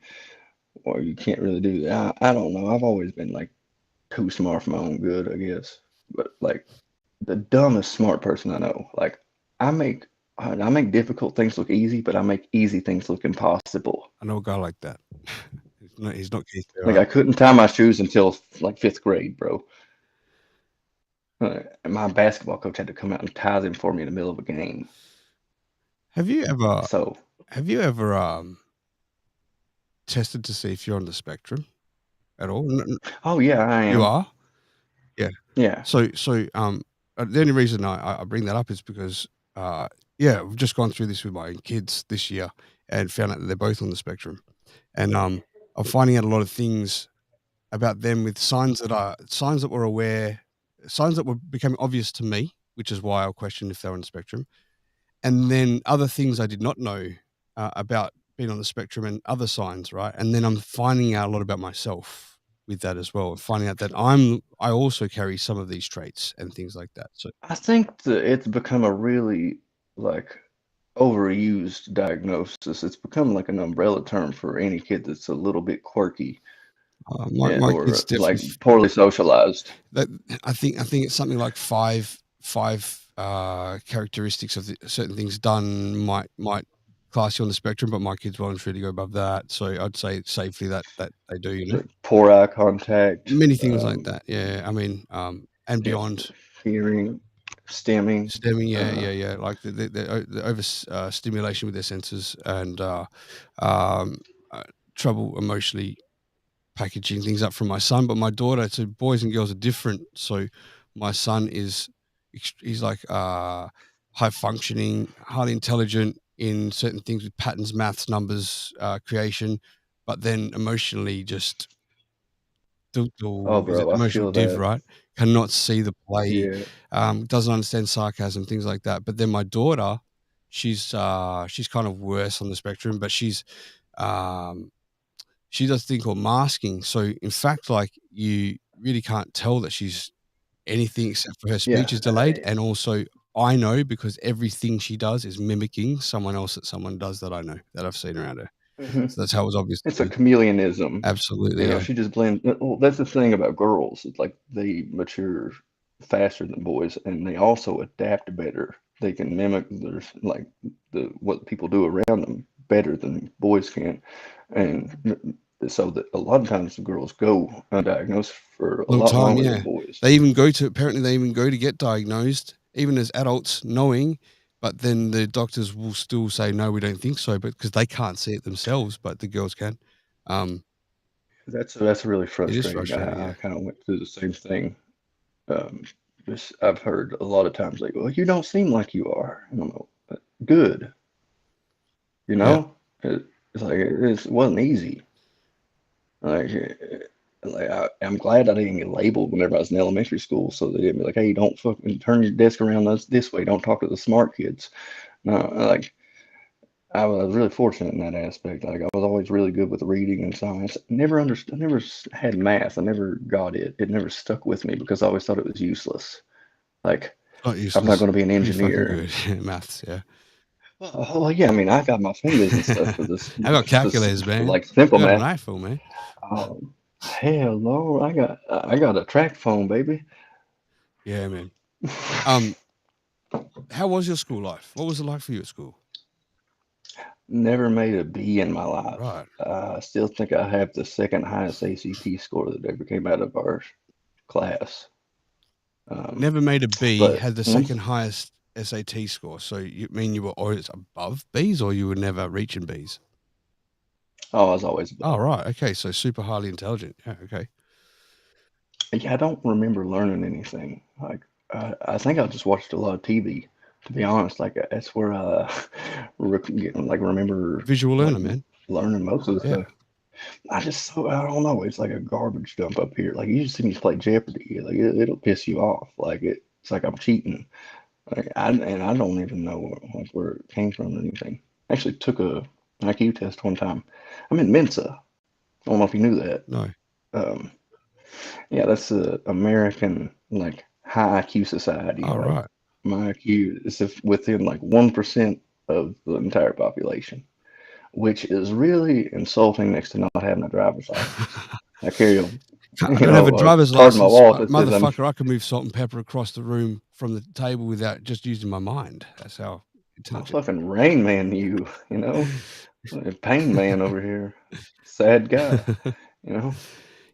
or you can't really do that. I don't know. I've always been like too smart for my own good, I guess. But like the dumbest smart person I know. Like I make I make difficult things look easy, but I make easy things look impossible. I know a guy like that. He's not Keith Like Jarrett. I couldn't tie my shoes until like fifth grade, bro. And my basketball coach had to come out and tie them for me in the middle of a game. Have you ever So, have you ever tested to see if you're on the spectrum at all? oh yeah, I You am. are? Yeah. Yeah, So the only reason I bring that up is because yeah, we've just gone through this with my kids this year and found out that they're both on the spectrum. And I'm finding out a lot of things about them with signs that were aware, signs that were becoming obvious to me, which is why I questioned if they were on the spectrum. And then other things I did not know about being on the spectrum and other signs, right? And then I'm finding out a lot about myself with that as well, finding out that I also carry some of these traits and things like that. So I think that it's become a really like overused diagnosis. It's become like an umbrella term for any kid that's a little bit quirky my kids or definitely like poorly socialized. that I think it's something like five characteristics of certain things done might class you on the spectrum, but my kids voluntarily go above that. So I'd say safely that they do, you know. Like poor eye contact, Many things like that. Yeah. I mean, and yeah, beyond. hearing, stimming. Stemming, yeah, Uh, yeah, yeah. Like the over stimulation with their senses and um, uh, trouble emotionally packaging things up from my son. But my daughter, so boys and girls are different. So my son is he's like high functioning, highly intelligent in certain things with patterns, maths, numbers, creation, but then emotionally just oh, is it bro, I emotional feel div, that. right? Cannot see the play, Yeah. doesn't understand sarcasm, things like that. But then my daughter, she's kind of worse on the spectrum, but um, she does a thing called masking. So in fact, like you really can't tell that she's anything except for her Yeah. speech is delayed. And also I know because everything she does is mimicking someone else that someone does that I know that I've seen around her. Hmm. So that's how it was obvious It's to a me. chameleonism. Absolutely, yeah. She just blends. Well, that's the thing about girls. It's like they mature faster than boys, and they also adapt better. They can mimic their what people do around them better than boys can. And so that a lot of times the girls go undiagnosed for a Long lot time, longer than yeah. boys. They even go to apparently they even go to get diagnosed, even as adults, knowing, but then the doctors will still say, "No, we don't think so," but because they can't see it themselves, but the girls can. Um, That's really it is frustrating. frustrating, I yeah. kind of went through the same thing. Um, just I've heard a lot of times like, well, you don't seem like you are. I don't know. Good, you Yeah. know. It's like it wasn't easy. Like, I'm glad I didn't get labeled whenever I was in elementary school, so they didn't be like, "Hey, don't fucking turn your desk around this way. Don't talk to the smart kids." No, like I was really fortunate in that aspect. Like I was always really good with reading and science. Never understood. Never had math. I never got it. It never stuck with me because I always thought it was useless. Like Not I'm not useless. going to be an Pretty fucking engineer. good. Maths, yeah. Well, yeah. I mean, I got my fingers and stuff for this, I got calculators, for man. like I simple got an math. iPhone, man. Hell no, I got a track phone, baby. Yeah, man. Um, how was your school life? What was it like for you at school? Never made a B in my life. Right. I still think I have the second highest ACT score that ever came out of our class. Um, Never made a B, but had the once, second highest SAT score. So you mean you were always above Bs or you were never reaching Bs? oh, I was always Oh, above. right. Okay. So super highly intelligent. Yeah. Okay. Yeah, I don't remember learning anything. Like, I think I just watched a lot of TV. To be honest, like that's where I remember Visual like learner, man. learning most of the Yeah. stuff. I don't know. It's like a garbage dump up here. Like you just see me play Jeopardy. Like it'll piss you off. Like it's like I'm cheating. Like I don't even know like where it came from or anything. I actually took a IQ test one time. I'm in Mensa. I don't know if you knew that. No. Um, yeah, that's the American like high IQ society. All Like right. my IQ is within like 1% of the entire population, which is really insulting next to not having a driver's license. I carry a, I don't have a driver's card in my license, wallet but that says I'm motherfucker, I can move salt and pepper across the room from the table without just using my mind. That's how I intelligent. fucking Rain Man Pain Man over here, sad guy, you know.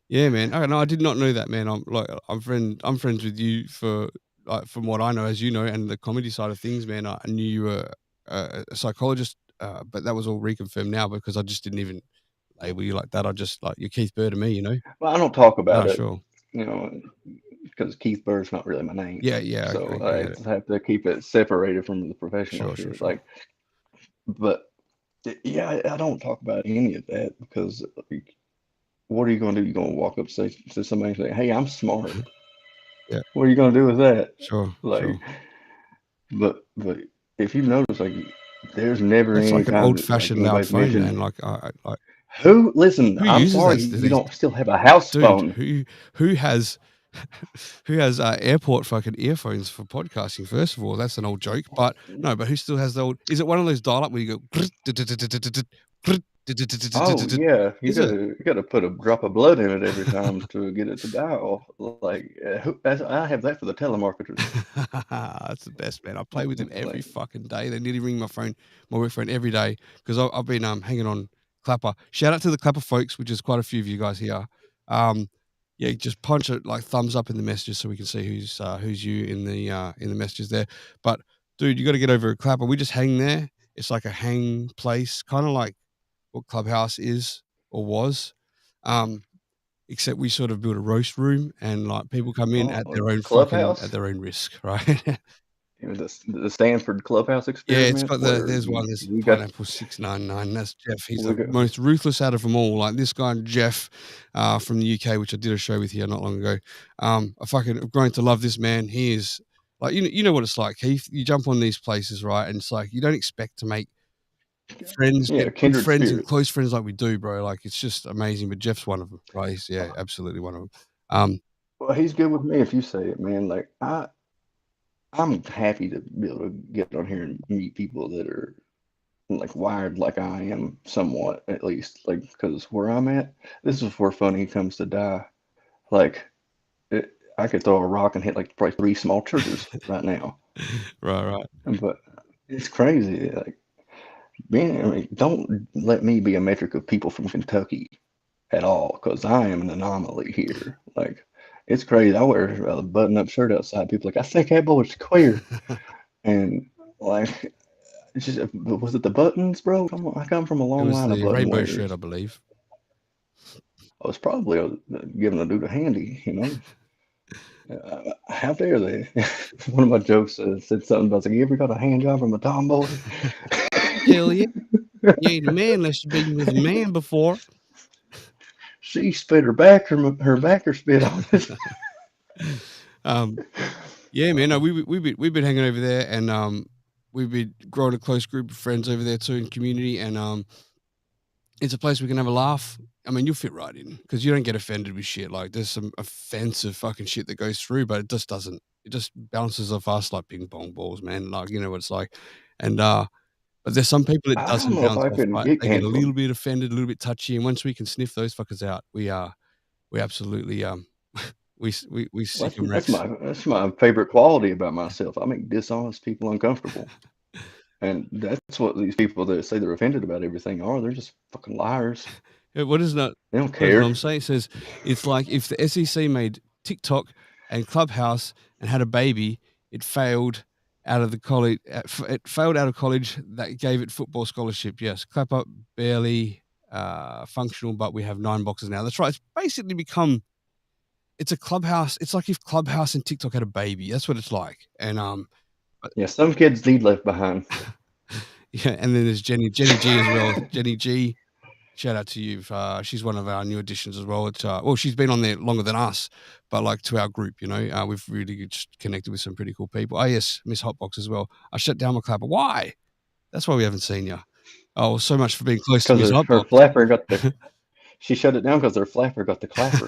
Yeah, man. Oh, no, I did not know that, man. I'm friends with you for like from what I know, as you know, and the comedy side of things, man. I knew you were a psychologist, but that was all reconfirmed now because I just didn't even label you like that. I just like you're Keith Burr to me, you know. Well, I don't talk Oh, about it, sure, you know, because Keith Burr's not really my name, yeah, yeah, so okay, I I get it. have to keep it separated from the professional Sure, sure, shit. sure. Like, but yeah, I don't talk about any of that because like, what are you going to do? You're going to walk up say to somebody and say, "Hey, I'm smart." Yeah, What are you going to do with that? sure, Like, sure. but if you notice, like, there's never That's any like an time that like old-fashioned loud anybody's phone, mentioned man. Like who. Listen, who I'm uses that sorry, you these don't still have a house dude? phone. Who has who has airport fucking earphones for podcasting? First of all, that's an old joke. But no, but who still has the old? Is it one of those dial-up where you go? Oh yeah, Is it? you gotta put a drop of blood in it every time to get it to dial. Like I have that for the telemarketers. That's the best, man. I play with them every Like, fucking day. They nearly ring my work phone every day because I've been hanging on Clapper. Shout out to the Clapper folks, which is quite a few of you guys here. Um, yeah, just punch it like thumbs up in the messages so we can see who's you in the messages there. But dude, you got to get over at Clapper. We just hang there. It's like a hang place, kind of like what Clubhouse is or was. Um, except we sort of built a roast room and like people come in oh, at their own fucking at Clubhouse, their own risk, right? the Stanford Clubhouse Yeah, it's experiment, got where there's we got Pineapple 699. That's Jeff. He's we the got. most ruthless out of them all. Like this guy Jeff, from the UK, which I did a show with here not long ago. I fucking have grown to love this man. He is like you know what it's like, Keith. You jump on these places, right? And it's like you don't expect to make friends, Yeah, get good kindred friends and spirits. close friends like we do, bro. Like it's just amazing. But Jeff's one of them, right? He's yeah, absolutely one of them. Um, Well, he's good with me if you say it, man. Like I'm happy to be able to get on here and meet people that are like wired like I am, somewhat at least. Like because where I'm at, this is where funny comes to die. Like I could throw a rock and hit like probably three small churches right now. right, right. But it's crazy. Like I mean, don't let me be a metric of people from Kentucky. at all because I am an anomaly here. Like, it's crazy. I wear a button-up shirt outside. People are like, I think that boy's queer, and like, it's just, was it the buttons, bro? I come from a It long was line of the button rainbow shirt, I wearers. believe. I was probably giving a dude a handy, you know. How dare they? One of my jokes said something about, like, you ever got a hand job from a tomboy? Hell yeah. You ain't a man unless you've been with a man before. She spit her back, her backer spit on it. um, yeah, man. No, we've been hanging over there, and we've been growing a close group of friends over there too in community, and it's a place we can have a laugh. I mean, you'll fit right in because you don't get offended with shit. Like, there's some offensive fucking shit that goes through, but it just doesn't. It just bounces off us like ping pong balls, man. Like, you know what it's like. And but there's some people it I don't doesn't know if bounce I off, could right? get They get a canceled little bit offended, a little bit touchy, and once we can sniff those fuckers out, we absolutely we Well, sick 'em Rex. that's my favorite quality about myself. I make dishonest people uncomfortable, and that's what these people that say they're offended about everything are. They're just fucking liars. What is that? They don't What is what care. I'm saying? It says it's like if the SEC made TikTok and Clubhouse and had a baby, it failed out of the college. It failed out of college. That gave it football scholarship. Yes, clap up, barely functional, but we have 9 boxes now. That's right. It's basically become. It's a Clubhouse. It's like if Clubhouse and TikTok had a baby. That's what it's like. And but Yeah, some kids need left behind. yeah, and then there's Jenny G as well. Jenny G, shout out to you. She's one of our new additions as well. It's well, she's been on there longer than us, but like to our group, you know, we've really just connected with some pretty cool people. Oh yes, Miss Hotbox as well. I shut down my clapper. Why? That's why we haven't seen you. Oh, so much for being close to Because Miss her Hotbox. flapper got the. She shut it down because her flapper got the clapper.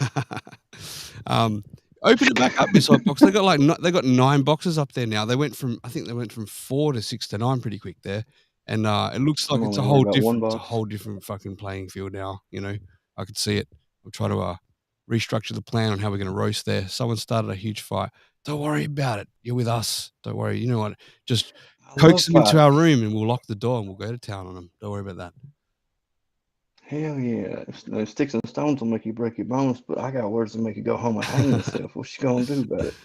um, open it back up, Miss Hotbox. They got like they got 9 boxes up there now. They went from I think they went from 4 to 6 to 9 pretty quick there, and it looks like I'm only worried about one it's a box. whole different fucking playing field now. You know, I could see it. I'm trying to restructure the plan on how we're going to roast there. Someone started a huge fight. Don't worry about it. You're with us. Don't worry. You know what? Just I coax love them into our fighting. room and we'll lock the door and we'll go to town on them. Don't worry about that. Hell yeah. Sticks and stones will make you break your bones, but I got words to make you go home and hang yourself. What you gonna do about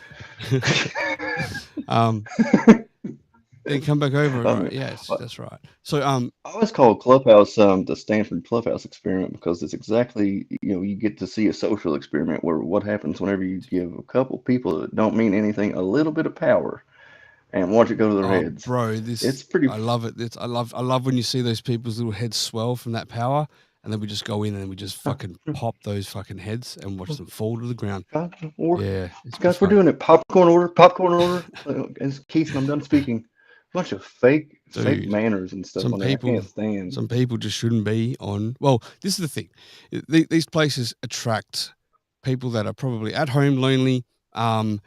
um, it? then come back over. I Right? mean, Yes, I that's right. So I always call Clubhouse the Stanford Clubhouse experiment because it's exactly, you get to see a social experiment where what happens whenever you give a couple people that don't mean anything a little bit of power and watch it go to their oh, heads. bro, It's this pretty. I love it. I love when you see those people's little heads swell from that power, and then we just go in and we just fucking pop those fucking heads and watch them fall to the ground. Guys, we're, Yeah, it's good guys, we're fun. doing it. Popcorn order, popcorn order. As Keith and I'm done speaking. Bunch of fake Dude, manners and stuff some on there. I can't people stand. some people just shouldn't be on. Well, this is the thing. These places attract people that are probably at home lonely. Um,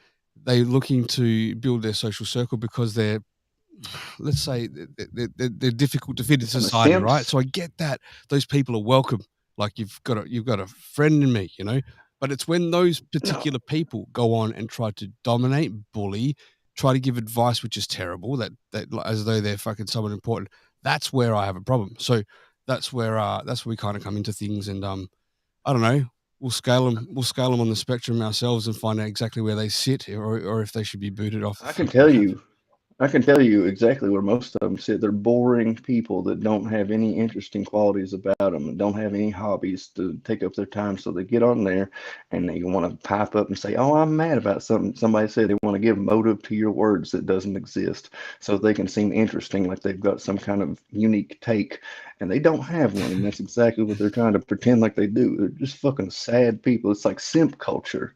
they're looking to build their social circle because they're, let's say, they're difficult to fit in Some society, right? simps. So I get that those people are welcome. Like you've got a friend in me, you know. But it's when those No, particular people go on and try to dominate, bully, try to give advice, which is terrible. That as though they're fucking someone important. That's where I have a problem. So that's where we kind of come into things, and I don't know. We'll scale them on the spectrum ourselves and find out exactly where they sit, or if they should be booted off the I can fucking tell app. you. I can tell you exactly where most of them sit. They're boring people that don't have any interesting qualities about them and don't have any hobbies to take up their time. So they get on there and they want to pipe up and say, "Oh, I'm mad about something." Somebody said they want to give motive to your words that doesn't exist so they can seem interesting, like they've got some kind of unique take. And they don't have one. And that's exactly what they're trying to pretend like they do. They're just fucking sad people. It's like simp culture.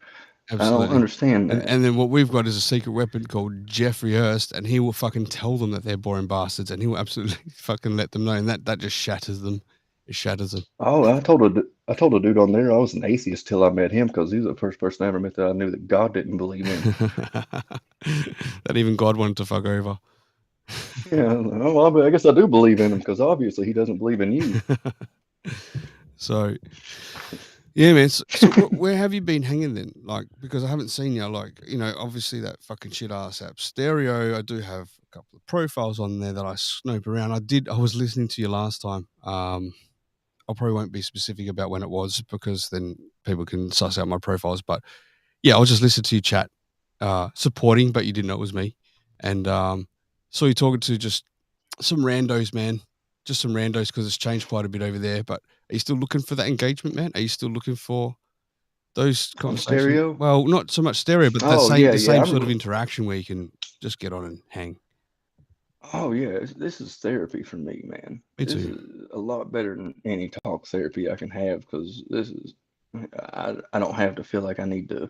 I don't Absolutely. understand that. And then what we've got is a secret weapon called Jeffrey Hurst, and he will fucking tell them that they're boring bastards, and he will absolutely fucking let them know, and that just shatters them. It shatters them. Oh, I told a dude on there I was an atheist till I met him because he was the first person I ever met that I knew that God didn't believe in. That even God wanted to fuck over. Yeah, well, I guess I do believe in him because obviously he doesn't believe in you. So yeah, man. So where have you been hanging then? Like, because I haven't seen you. Like, you know, obviously that fucking shit ass app Stereo. I do have a couple of profiles on there that I snoop around. I was listening to you last time. probably won't be specific about when it was because then people can suss out my profiles. But yeah, I'll just listen to you chat, supporting, but you didn't know it was me. And saw you talking to just some randos, man. Just some randos because it's changed quite a bit over there. But are you still looking for that engagement, man? Are you still looking for those On conversations? stereo? Well, not so much stereo, but the Oh same yeah, the yeah. same sort of interaction where you can just get on and hang. Oh yeah, this is therapy for me, man. Me This too. is a lot better than any talk therapy I can have because this is I don't have to feel like I need to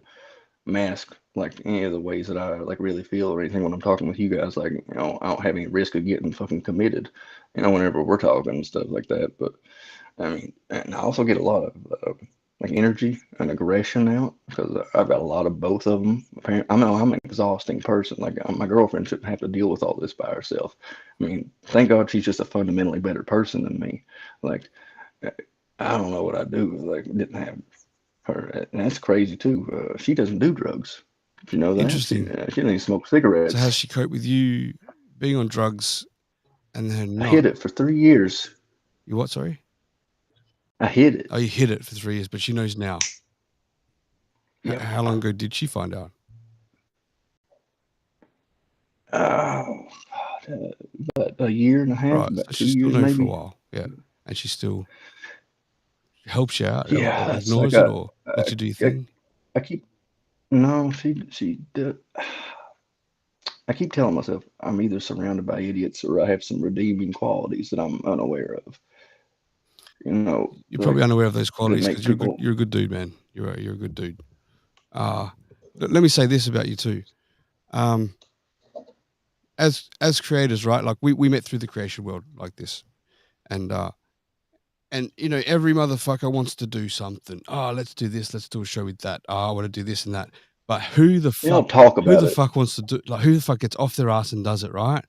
mask like any of the ways that I like really feel or anything when I'm talking with you guys. Like, I don't have any risk of getting fucking committed, whenever we're talking and stuff like that. But I mean, and I also get a lot of like energy and aggression out because I've got a lot of both of them. Apparently, I know I'm an exhausting person. Like my girlfriend shouldn't have to deal with all this by herself. I mean, thank God she's just a fundamentally better person than me. Like, I don't know what I'd do if like didn't have her. And that's crazy too. She doesn't do drugs. Did you know that? She Interesting. she doesn't even smoke So how does cigarettes. she cope with you being on drugs and then I not? hid it for 3 years. You what? Sorry. I hid it. Oh, you hid it for 3 years, but she knows now. Yep. How long ago did she find out? Oh, God, about a year and a half, Right. about So two she still years known for a maybe. while. Yeah. And she still helps you out Yeah, or that's ignores like it or lets you do your I, thing. I keep no, she did. I keep telling myself I'm either surrounded by idiots or I have some redeeming qualities that I'm unaware of. You're Like probably unaware of those that qualities make because people. you're a good dude, man. You're a good dude. Uh, let me say this about you too. Um, as creators, right? Like we met through the creation world like this, and every motherfucker wants to do something. Oh, let's do this. Let's do a show with that. Oh, I want to do this and that. But They don't talk who about the it. fuck wants to do, like, who the fuck gets off their ass and does it, right?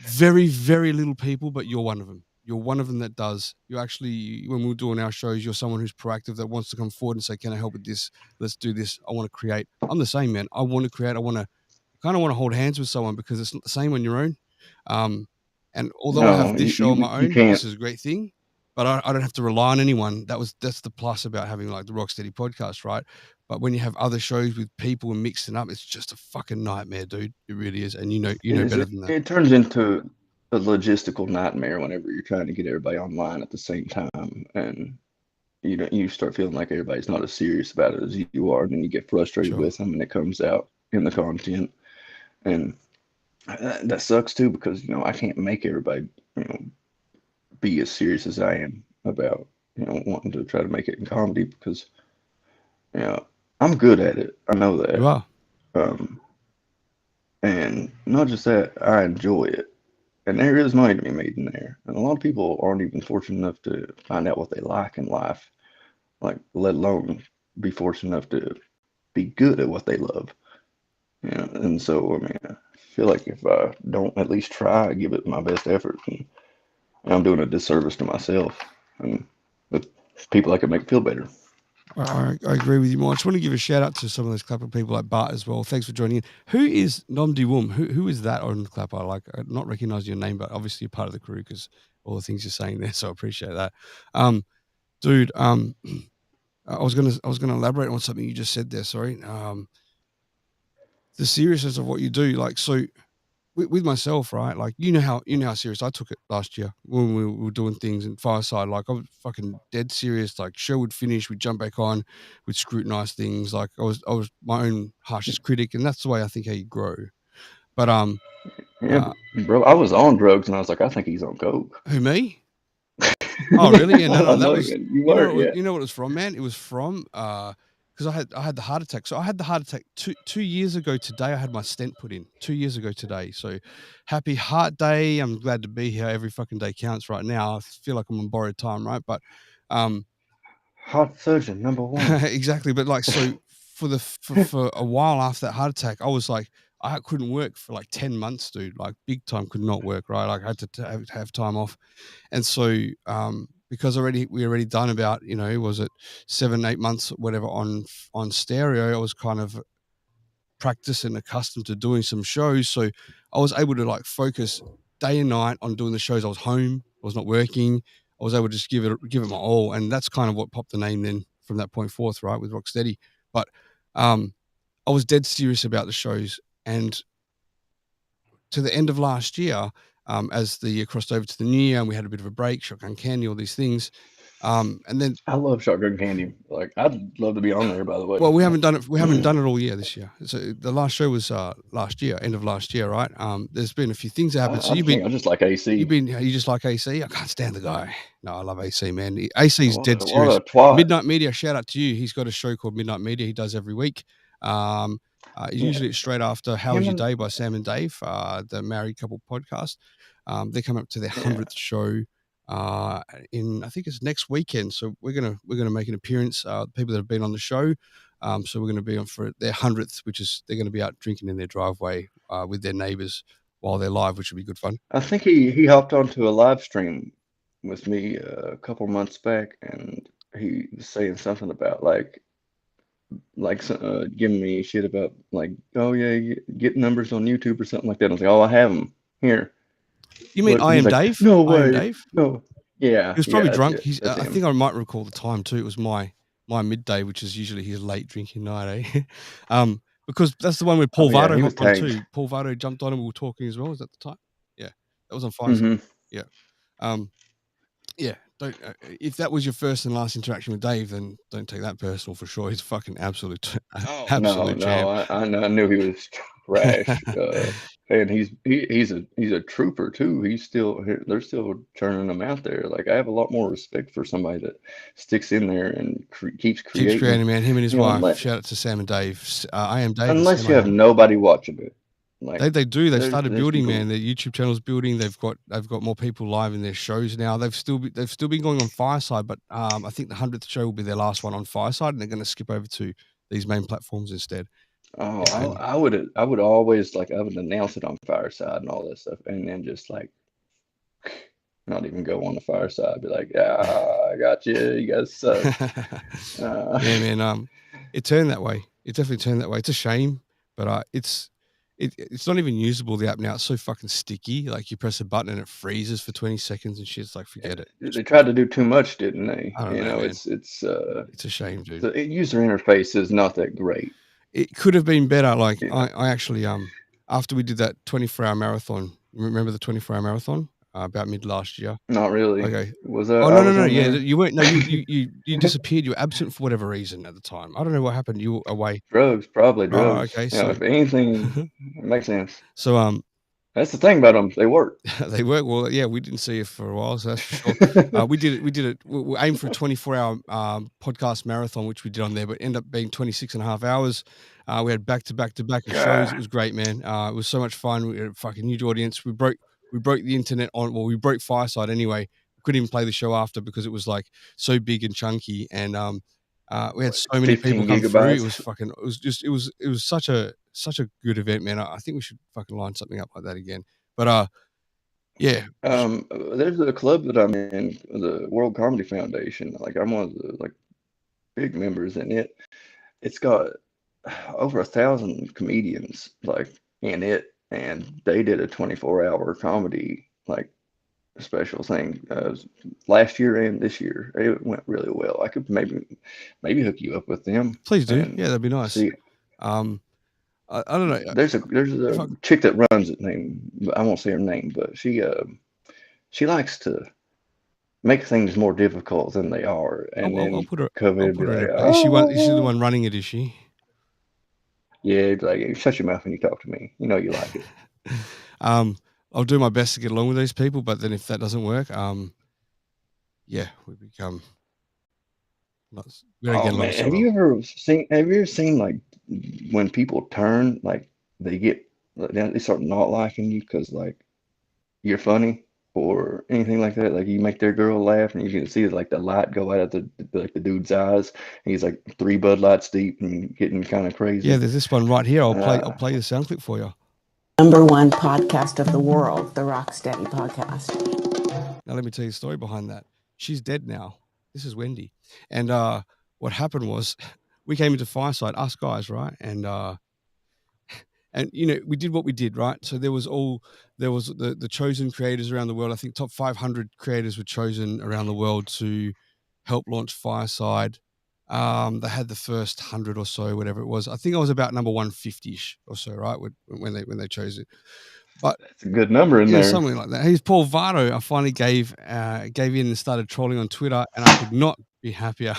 Very, very little people, but you're one of them. You're one of them that does. You actually, when we're doing our shows, you're someone who's proactive that wants to come forward and say, "Can I help with this? Let's do this. I want to create." I'm the same, man. I want to create. I want to kind of want to hold hands with someone because it's not the same on your own. Um, and although I No, have this you show on you, my you own, can't. this is a great thing. But I don't have to rely on anyone. That's the plus about having like the Rocksteady podcast, right? But when you have other shows with people and mixing up, it's just a fucking nightmare, dude. It really is, and you It know is. better than that. It turns into a logistical nightmare whenever you're trying to get everybody online at the same time, and you start feeling like everybody's not as serious about it as you are, and then you get frustrated Sure. with them, and it comes out in the content, and that sucks too because I can't make everybody you know be as serious as I am about wanting to try to make it in comedy because you know I'm good at it. I know You that, are. um, and not just that, I enjoy it. And there is money to be made in there. And a lot of people aren't even fortunate enough to find out what they like in life, like let alone be fortunate enough to be good at what they love. And so I mean, I feel like if I don't at least try, give it my best effort, and I'm doing a disservice to myself and the people I can make feel better. I agree with you, Mike. I just want to give a shout out to some of those Clapper people like Bart as well. Thanks for joining in. Who is Nom De Woom? Who is that on Clapper? Like, I not recognize your name, but obviously you're part of the crew because all the things you're saying there. So I appreciate that. Dude, I was gonna elaborate on something you just said there. Sorry. The seriousness of what you do, like, so with myself, right? Like, you know how serious I took it last year when we were doing things in Fireside. Like, I was fucking dead serious. Like, show would finish, we'd jump back on, we'd scrutinize things. Like, I was my own harshest critic, and that's the way I think how you grow. But Yeah, uh, bro, I was on drugs and I was like, I think he's on coke. who me? Oh, really? Yeah, no, I no, that know was you weren't yet. you know what it was from, man? It was from because I had the heart attack. So I had the heart attack 2 years ago today. I had my stent put in 2 years ago today. So happy heart day. I'm glad to be here. Every fucking day counts right now. I feel like I'm on borrowed time, right? But um Heart surgeon number one. exactly. But like, so for a while after that heart attack, I was like, I couldn't work for like 10 months, dude. Like, big time could not work, right? Like, I had to have time off. And so, because we already done about, was it 7, 8 months, whatever, on stereo, I was kind of practiced and accustomed to doing some shows. So I was able to like focus day and night on doing the shows. I was home, I was not working. I was able to just give it my all, and that's kind of what popped the name then from that point forth, right, with Rocstedi. But I was dead serious about the shows, and to the end of last year, as the year crossed over to the new year, and we had a bit of a break, Shotgun Candy, all these things, and then I love Shotgun Candy. Like, I'd love to be on there, by the way. well, we haven't done it. We haven't done it all year this year. So the last show was last year, end of last year, right? There's been a few things that happened. So I think I just like AC. you just like AC. I can't stand the guy. No, I love AC, man. AC's dead What serious. a twat. Midnight Media, shout out to you. He's got a show called Midnight Media. He does every week. Yeah, Usually it's straight after How Was him Your and Day by Sam and Dave, the married couple podcast. They come up to their yeah. 100th show in, I think it's next weekend. So we're gonna make an appearance. People that have been on the show. So we're going to be on for their 100th, which is they're going to be out drinking in their driveway with their neighbors while they're live, which will be good fun. I think he hopped onto a live stream with me a couple months back, and he was saying something about giving me shit about like, oh yeah, you get numbers on YouTube or something like that. I was like, oh, I have them here. You mean But I he's Am like, Dave? no I Am way, Dave? no. Yeah, He was yeah, probably drunk. that's I him. think I might recall the time too. It was my midday, which is usually his late drinking night, eh? Because that's the one where Oh Paul yeah, Vardo he was hopped on tanked. too. Paul Vardo jumped on and we were talking as well. Was that the time? Yeah, that was on Fireside. Hmm. Yeah. Um, yeah, don't. If that was your first and last interaction with Dave, then don't take that personal for sure. He's a fucking absolute, Oh no, absolute no, champ. I knew he was trash. And he's a trooper too. They're still churning him out there. Like I have a lot more respect for somebody that sticks in there and keeps Keeps creating. creating, man. Him and his You know, wife. Shout out to Sam and Dave. I Am Dave and Sam unless you I have Am. nobody watching it. Like They do. They've started there's building, people. man. Their YouTube channel's building. They've got more people live in their shows now. They've still been going on Fireside, but I think the 100th show will be their last one on Fireside, and they're going to skip over to these main platforms instead. Oh, Yeah, and I would always like I would announce it on Fireside and all that stuff, and then just like not even go on the Fireside. Be like, ah, I got you. You guys suck. yeah, man. It turned that way. It definitely turned that way. It's a shame, but it's not even usable, the app now. It's so fucking sticky. Like you press a button and it freezes for 20 seconds and shit. It's like forget it. Just They tried to do too much, didn't they? I don't You know, know, man. it's It's a shame, dude. the user interface is not that great. It could have been better. Like Yeah, I actually after we did that 24-hour marathon, remember the 24-hour marathon about mid last year? not really. Okay. Was that Oh I no, no, was no. on Yeah, there? you weren't. No, you disappeared. You were absent for whatever reason at the time. I don't know what happened. You were away. Drugs, probably Oh, drugs. okay. You know, So if anything, it makes sense. so That's the thing about them; they work. they work well. Yeah, we didn't see it for a while, so that's for sure. We did it. We did it. We aimed for a 24-hour podcast marathon, which we did on there, but ended up being 26 and a half hours. We had back to back to back of shows. It God. was great, man. It was so much fun. We had a fucking huge audience. We broke the internet on. Well, we broke Fireside anyway. We couldn't even play the show after because it was like so big and chunky, and we had What, so many people 15 come through. It was gigabytes? fucking. It was just. It was such a good event, man. I think we should fucking line something up like that again. But yeah. There's a club that I'm in, the World Comedy Foundation. Like I'm one of the like big members in it. It's got over 1,000 comedians like in it, and they did a 24-hour comedy like special thing last year and this year. It went really well. I could maybe hook you up with them Please do. and Yeah, that'd be nice. see. Um, I don't know. There's a Fuck, chick that runs it name, but I won't say her name, but she likes to make things more difficult than they are, and I'll then put her. come in I'll and be put her in like, a. Is she one? Is she the oh, one running it? Is she? yeah, like shut your mouth when you talk to me. You know you like it. um, I'll do my best to get along with these people, but then if that doesn't work, yeah, we become. We don't Oh get along man, so well. have you ever seen like when people turn like they start not liking you because like you're funny or anything like that? Like you make their girl laugh and you can see like the light go out of the dude's eyes. And he's like 3 Bud Lights deep and getting kind of Yeah, crazy. there's this one right here. I'll Uh, play the sound clip for you. #1 podcast of the world, the Rocstedi podcast. Now let me tell you the story behind that. She's dead now. This is Wendy, and what happened was we came into Fireside, us guys, right, and And we did what we did, right? So there was the chosen creators around the world. I think top 500 creators were chosen around the world to help launch Fireside. They had the first 100 or so, whatever it was. I think I was about number 150ish or so, right? When they chose it. But That's a good number in yeah, there. something like that. He's Paul Vardo. I finally gave in and started trolling on Twitter, and I could not be happier.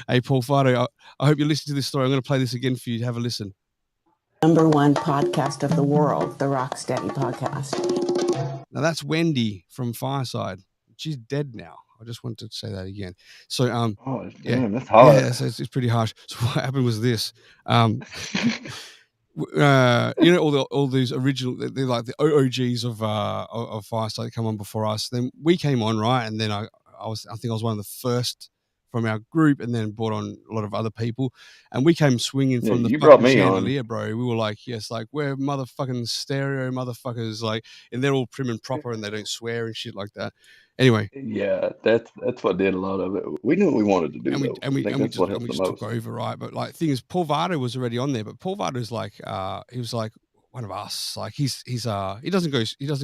Hey, Paul Vardo, I hope you listen to this story. I'm going to play this again for you to have a listen. #1 podcast of the world, the Rocstedi podcast. Now that's Wendy from Fireside. She's dead now. I just wanted to say that again. So Oh yeah, damn, that's hot. yeah. So it's pretty harsh. So what happened was this. All these original, they're like the OGs of Fireside come on before us. Then we came on, right, and then I think I was one of the first from our group, and then brought on a lot of other people, and we came swinging Yeah, from the you brought fucking me on. chandelier, bro. We were like, yes, like we're motherfucking stereo motherfuckers, like, and they're all prim and proper, and they don't swear and shit like that. Anyway, Yeah, that's what did a lot of it. We knew what we wanted to do, and we though. and I we think and we that's what just helped the took most. over, right? But like, thing is, Paul Vardo was already on there, but Paul Vardo's like, he was like one of us. Like he doesn't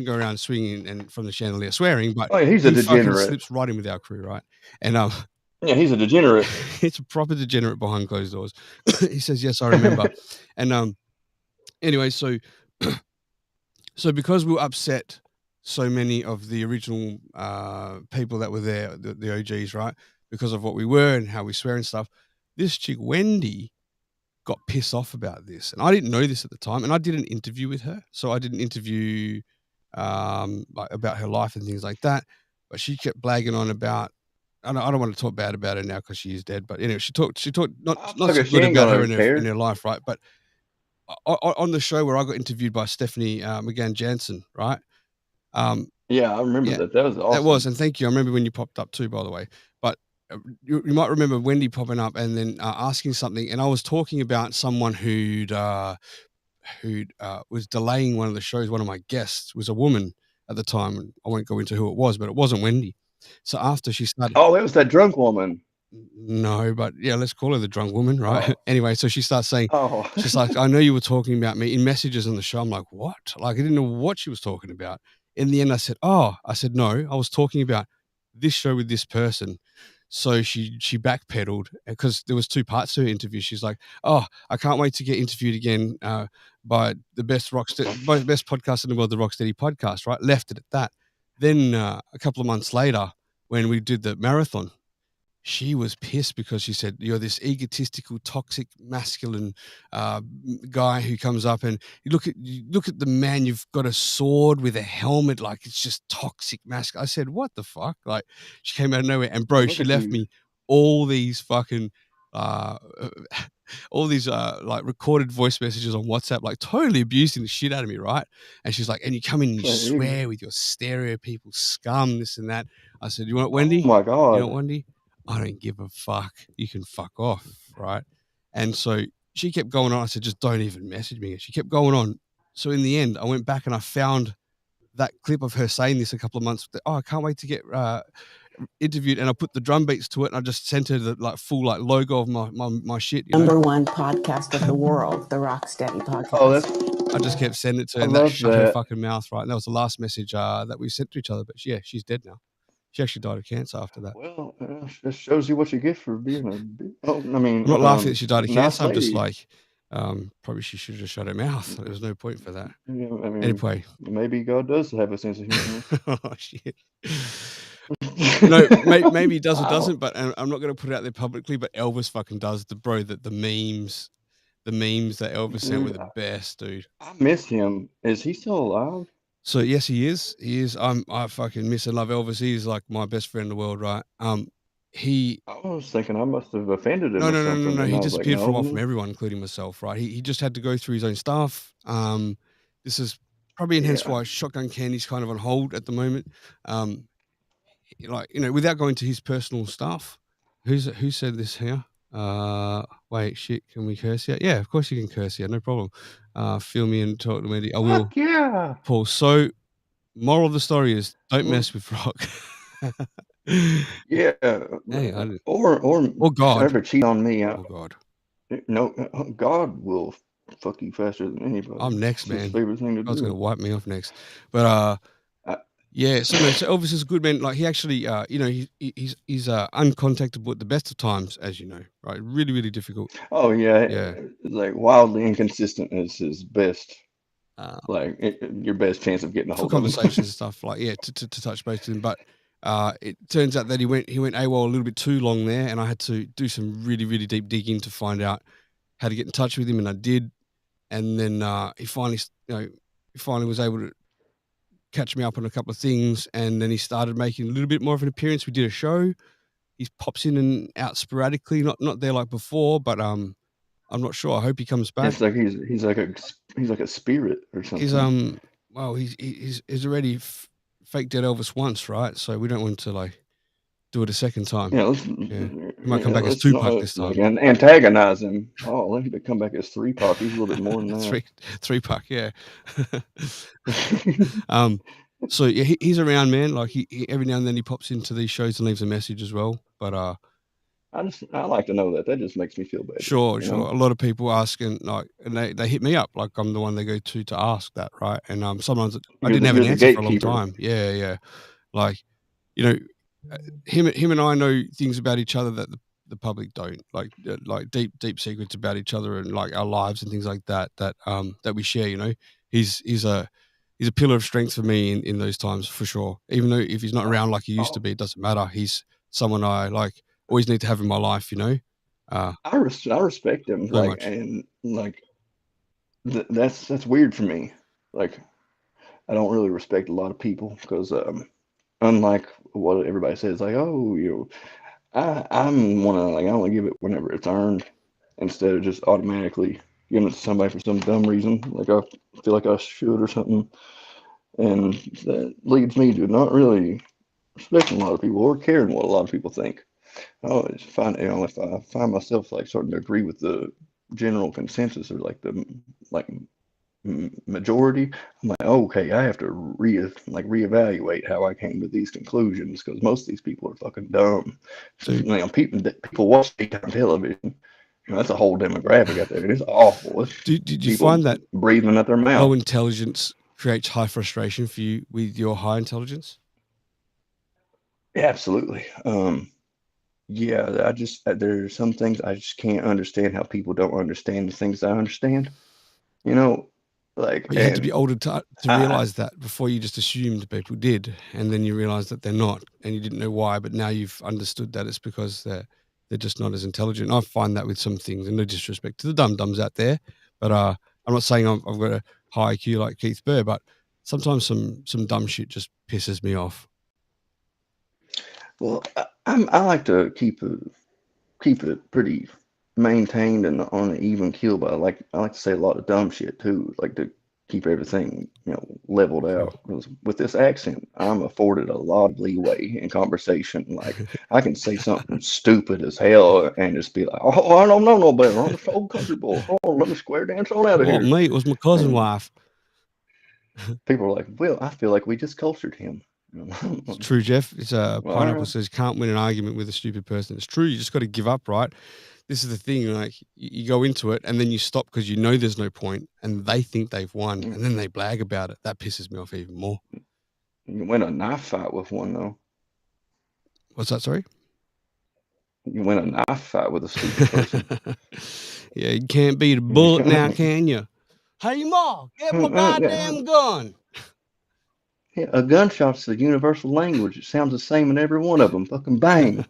go around swinging and from the chandelier swearing, but Oh, yeah, he's a he fucking degenerate. slips right in with our crew, right? And Yeah, he's a degenerate. it's a proper degenerate behind closed doors. He says, "Yes, I remember." And anyway, so because we were upset so many of the original people that were there, the OGs, right? Because of what we were and how we swear and stuff. This chick, Wendy, got pissed off about this. And I didn't know this at the time. And I did an interview with her. So I did an interview like about her life and things like that. But she kept blagging on about, I don't want to talk bad about her now because she is dead. But anyway, she talked not Fuck so it, she good ain't about her gonna in care. her life, right? But on the show where I got interviewed by Stephanie McGann Jansen, right? Yeah, I remember Yeah, that. That was that awesome. was, and thank you. I remember when you popped up too, by the way. But you might remember Wendy popping up and then asking something, and I was talking about someone who'd was delaying one of the shows. One of my guests was a woman at the time, and I won't go into who it was, but it wasn't Wendy. So after she started, Oh, it was that drunk woman. no, but yeah, let's call her the drunk woman, right? Oh. Anyway, so she starts saying, Oh. she's like, I know you were talking about me in messages on the show. I'm like, what? Like, I didn't know what she was talking about. In the end, I said, no, I was talking about this show with this person. So she backpedaled because there was two parts to her interview. She's like, oh, I can't wait to get interviewed again by the best best podcast in the world, the Rocstedi podcast, right? Left it at that. Then a couple of months later, when we did the marathon, she was pissed because she said, you're this egotistical, toxic, masculine guy who comes up and you look at the man, you've got a sword with a helmet, like it's just toxic masculine. I said, what the fuck? Like, she came out of nowhere, and bro, Look she at left you. me all these fucking all these like recorded voice messages on WhatsApp, like totally abusing the shit out of me, right? And she's like, and you come in and you swear with your stereo people, scum, this and that. I said, you want Wendy? Oh my You God. know what, Wendy? I don't give a fuck. You can fuck off, right? And so she kept going on. I said, just don't even message me. She kept going on. So in the end, I went back and I found that clip of her saying this a couple of months. Oh, I can't wait to get interviewed. And I put the drum beats to it, and I just sent her the like full like logo of my shit. You know? #1 podcast of the world, the Rocstedi podcast. Oh, that's. I just kept sending it to her, I and that love shut her that. fucking mouth, right? And that was the last message that we sent to each other. But yeah, she's dead now. She actually died of cancer after that. Well, just shows you what you get for being I mean, I'm not laughing that she died of nice cancer. I'm just lady. like, probably she should have just shut her mouth. There was no point for that. Yeah, I mean, Anyway. maybe God does have a sense of humor. Oh, shit. No, maybe he does or doesn't, but I'm not going to put it out there publicly, but Elvis fucking does. The memes that Elvis sent were the best, dude. I miss him. Is he still alive? So yes, he is. He is. I fucking miss and love Elvis. He's like my best friend in the world, right? I was thinking I must have offended him or something. No. And He I was like, disappeared no. from everyone, including myself, right? He just had to go through his own stuff. This is probably hence why Shotgun Candy's kind of on hold at the moment. Like, without going to his personal stuff. Who said this here? Wait, shit, can we curse here? Yeah, of course you can curse here, no problem. Feel me and talk to me. I will. Fuck yeah. Paul, so moral of the story is don't mess with Rock. Yeah. Hey, or God. ever cheat on me. Oh God. No, God will fuck you faster than anybody. I'm next, It's his man. favorite thing to God's gonna do. wipe me off next. But yeah. So no. So Elvis is good, man. Like he actually, he's uncontactable at the best of times, as you know, right? Really, really difficult. Oh yeah, Yeah. like wildly inconsistent is his best, Uh, your best chance of getting a for hold of him. conversations and stuff, like to touch base with him. But it turns out that he went AWOL a little bit too long there, and I had to do some really, really deep digging to find out how to get in touch with him, and I did. And then he finally was able to catch me up on a couple of things, and then he started making a little bit more of an appearance. We did a show. He pops in and out sporadically, not there like before, but I'm not sure. I hope he comes back. It's like he's like a spirit or He's something. well, he's already faked dead Elvis once, right? So we don't want to like do it a second time. Yeah, He might come back as let's Tupac not this time. like antagonize him. Oh, let him come back as 3-Pac. He's a little bit more than that. three Pac, yeah. So yeah, he's around, man. Like he every now and then he pops into these shows and leaves a message as well. But I like to know that. That just makes me feel better. sure. You know? A lot of people ask and they hit me up like I'm the one they go to ask that, right? And sometimes I didn't have an answer for a long time. Yeah. Like, him and I know things about each other that the public don't, like deep secrets about each other and like our lives and things like that that we share. He's a pillar of strength for me in those times, for sure. Even though if he's not around like he used to be, it doesn't matter. He's someone I like always need to have in my life. I respect him, so much. and like that's weird for me. Like I don't really respect a lot of people because unlike what everybody says, like, oh, I want to give it whenever it's earned instead of just automatically giving it to somebody for some dumb reason. Like I feel like I should or something, and that leads me to not really respecting a lot of people or caring what a lot of people think. I always find, if I find myself like starting to agree with the general consensus or like the like majority, I'm like, okay, I have to reevaluate how I came to these conclusions because most of these people are fucking dumb. People watch daytime television. That's a whole demographic out there. It's awful. Did you find that breathing at their mouth? Low intelligence creates high frustration for you with your high intelligence? Yeah, absolutely. Yeah, there's some things I just can't understand how people don't understand the things I understand. Like, But you had to be older to realize that before you just assumed people did, and then you realize that they're not, and you didn't know why. But now you've understood that it's because they're just not as intelligent. I find that with some things, and no disrespect to the dum-dums out there, but I'm not saying I've got a high IQ like Keith Burr, but sometimes some dumb shit just pisses me off. Well, I like to keep it pretty maintained and on an even keel, but I like to say a lot of dumb shit too, like to keep everything leveled out. Because with this accent, I'm afforded a lot of leeway in conversation. Like I can say something stupid as hell and just be like, "Oh, I don't know no better. I'm a old country boy. Oh, let me square dance on out of here." Mate, it was my cousin wife. People are like, "Well, I feel like we just cultured him." It's true, Jeff. It's Pineapple says can't win an argument with a stupid person. It's true. You just got to give up, right? This is the thing. Like you go into it and then you stop because you know there's no point, and they think they've won, and then they blag about it. That pisses me off even more. You win a knife fight with one though. What's that? Sorry. You win a knife fight with a stupid person. Yeah, you can't beat a bullet now, can you? Hey, Ma, get my goddamn gun. Yeah, a gunshot's the universal language. It sounds the same in every one of them. Fucking bang.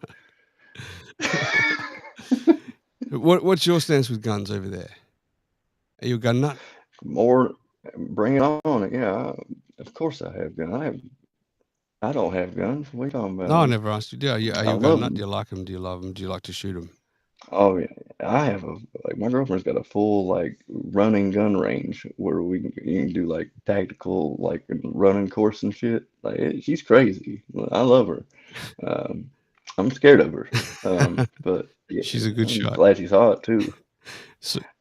What's your stance with guns over there? Are you a gun nut? More, bring it on. Yeah, of course I have guns. I don't have guns. What are you talking about? No, I never asked you. Are you a gun nut? Do you like them? Do you love them? Do you like to shoot them? Oh yeah, I have my girlfriend's got a full running gun range where you can do tactical running course and shit. She's crazy. I love her. I'm scared of her. But yeah, she's a good shot. Glad she's hot too.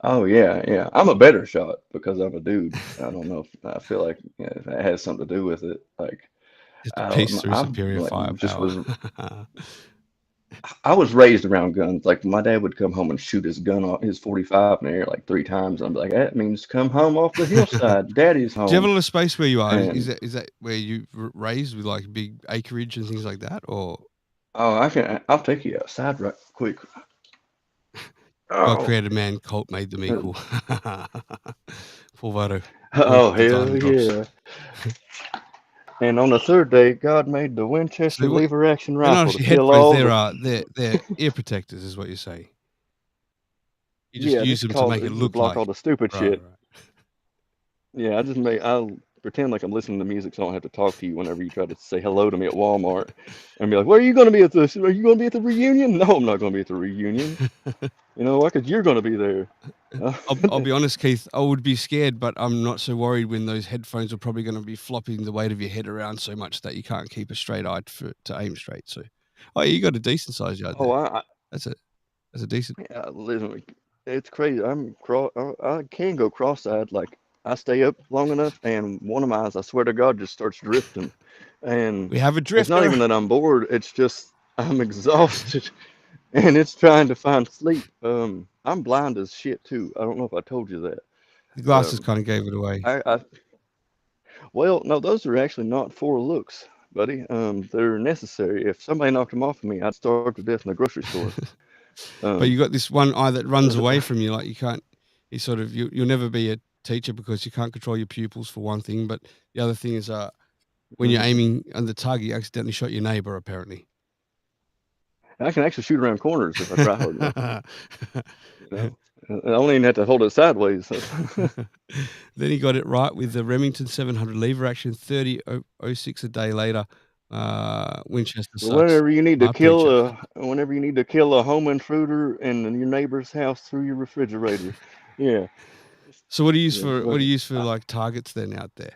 Oh yeah. I'm a better shot because I'm a dude. I don't know. I feel like that has something to do with it. Just to piece through superior firepower. I was raised around guns. Like my dad would come home and shoot his gun off his 45 in the air like 3 times. I'd be like, that means come home off the hillside. Daddy's Do you have a home. lot of space where you are? Is And that where you raised with like big acreage and things like that, or I'll take you outside right quick. God Oh, created man, cult made them equal? Paul Votto, oh the hell diamond drops. yeah. And on the third day, God made the Winchester So what? lever action They're not rifle to actually kill headphones. all They're ear protectors, is what you're saying. You just Yeah, use this them to make it this is to look block like all the stupid right. shit. Yeah, I'll pretend like I'm listening to music so I don't have to talk to you whenever you try to say hello to me at Walmart and be like, "Where are you going to be at this? Are you going to be at the reunion?" No, I'm not going to be at the reunion. You know why? Because you're going to be there. I'll be honest, Keith. I would be scared, but I'm not so worried when those headphones are probably going to be flopping the weight of your head around so much that you can't keep a straight eye to aim straight. So, oh, yeah, you got a decent size yard Oh, there. That's a decent. yeah, listen, it's crazy. I can go cross-eyed. Like I stay up long enough, and one of my eyes, I swear to God, just starts drifting. And We have a it's not drifter. even that I'm bored. It's just I'm exhausted. And it's trying to find sleep. I'm blind as shit too. I don't know if I told you that. The glasses Um, kind of gave it away. well, no, those are actually not for looks, buddy. They're necessary. If somebody knocked them off of me, I'd starve to death in the grocery store. But you got this one eye that runs Uh, away from you. Like you can't. You sort of you'll never be a teacher because you can't control your pupils for one thing. But the other thing is when you're aiming on the target, you accidentally shot your neighbor. Apparently. I can actually shoot around corners if I try hard enough. You know, I don't even have to hold it sideways. Then he got it right with the Remington 700 lever action. 30.06 a day later. Winchester But sucks. Preacher. whenever you need to kill a home intruder in your neighbor's house through your refrigerator, yeah. So what do you use Yeah, for fucking, like targets then out there?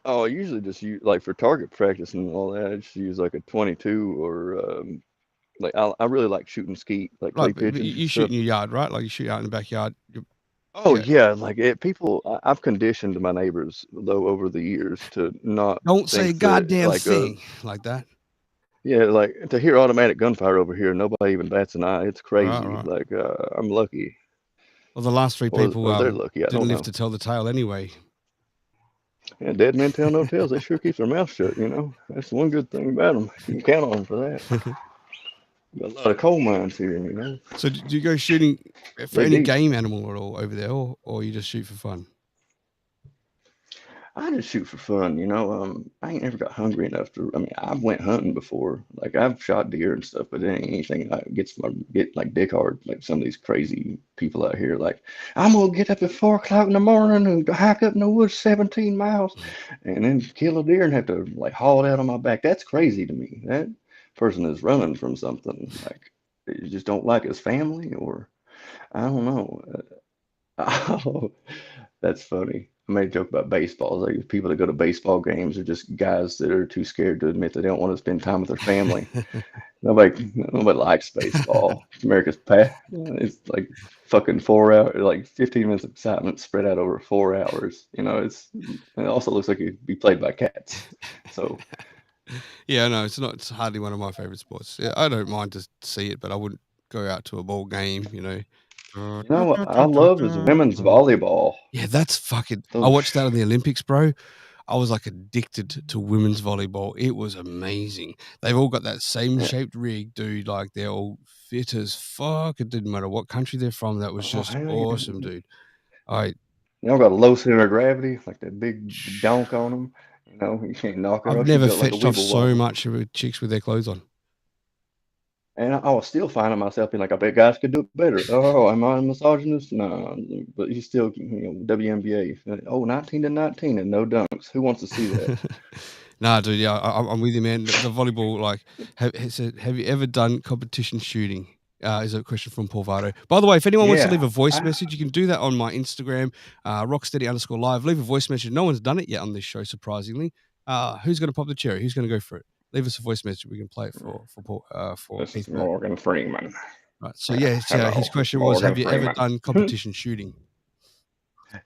oh, I usually just use like for target practice and all that. I just use like a 22 or like I really like shooting skeet, like clay Like but pigeons and you shoot stuff. in your yard, right? Like you shoot out in the backyard. Oh Yeah. yeah, like I've conditioned my neighbors though over the years to not Don't say a think that goddamn thing like that. yeah, like to hear automatic gunfire over here, nobody even bats an eye. It's Right, crazy. right. Like I'm lucky, Well, the last three people or they're lucky. I didn't don't live know. to tell the tale anyway. Yeah, dead men tell no tales. They sure keep their mouth shut. You know, that's the one good thing about them. You can count on them for that. Got a lot of coal mines here. You know, So do you go shooting for they any deep. game animal at all over there, or you just shoot for fun? I just shoot for fun, you know. I ain't never got hungry enough to. I mean, I've went hunting before, like I've shot deer and stuff, but it ain't anything that get like dick hard, like some of these crazy people out here. Like, I'm gonna get up at 4 o'clock in the morning and hike up in the woods 17 miles, and then kill a deer and have to like haul it out on my back. That's crazy to me. That person is running from something. Like, they just don't like his family, or I don't know. Oh, that's funny. I made a joke about baseball. Like people that go to baseball games are just guys that are too scared to admit they don't want to spend time with their family. Nobody likes baseball. It's America's past. It's like fucking 4 hours, like 15 minutes of excitement spread out over 4 hours. You know, it also looks like it'd be played by cats. So Yeah, no, it's hardly one of my favorite sports. Yeah, I don't mind to see it, but I wouldn't go out to a ball game. you know what I love is women's volleyball. Yeah, that's fucking. I Those watched that on the Olympics, bro. I was like addicted to women's volleyball. It was amazing. They've all got that same yeah. shaped rig, dude. Like they're all fit as fuck. It didn't matter what country they're from. That was Oh just hell yeah. awesome, dude. I They all got a low center of gravity, like that big donk on them. You know, you can't knock her I've off. She never built like a fetched off weeble so wobble. much with chicks with their clothes on. And I was still finding myself being like, I bet guys could do it better. Oh, am I a misogynist? No, but you still, WNBA. Oh, 19 to 19 and no dunks. Who wants to see that? Nah, dude. Yeah, I'm with you, man. The volleyball, like, have you ever done competition shooting? Is a question from Paul Vado. By the way, if anyone wants to leave Yeah. a voice message, you can do that on my Instagram, Rocstedi_live. Leave a voice message. No one's done it yet on this show, surprisingly. Who's going to pop the cherry? Who's going to go for it? Leave us a voice message. We can play it for Paul, for This is Keith Burr. Morgan Freeman. Right. So yeah, his Hello, question was, Morgan have you ever Freeman. done competition shooting?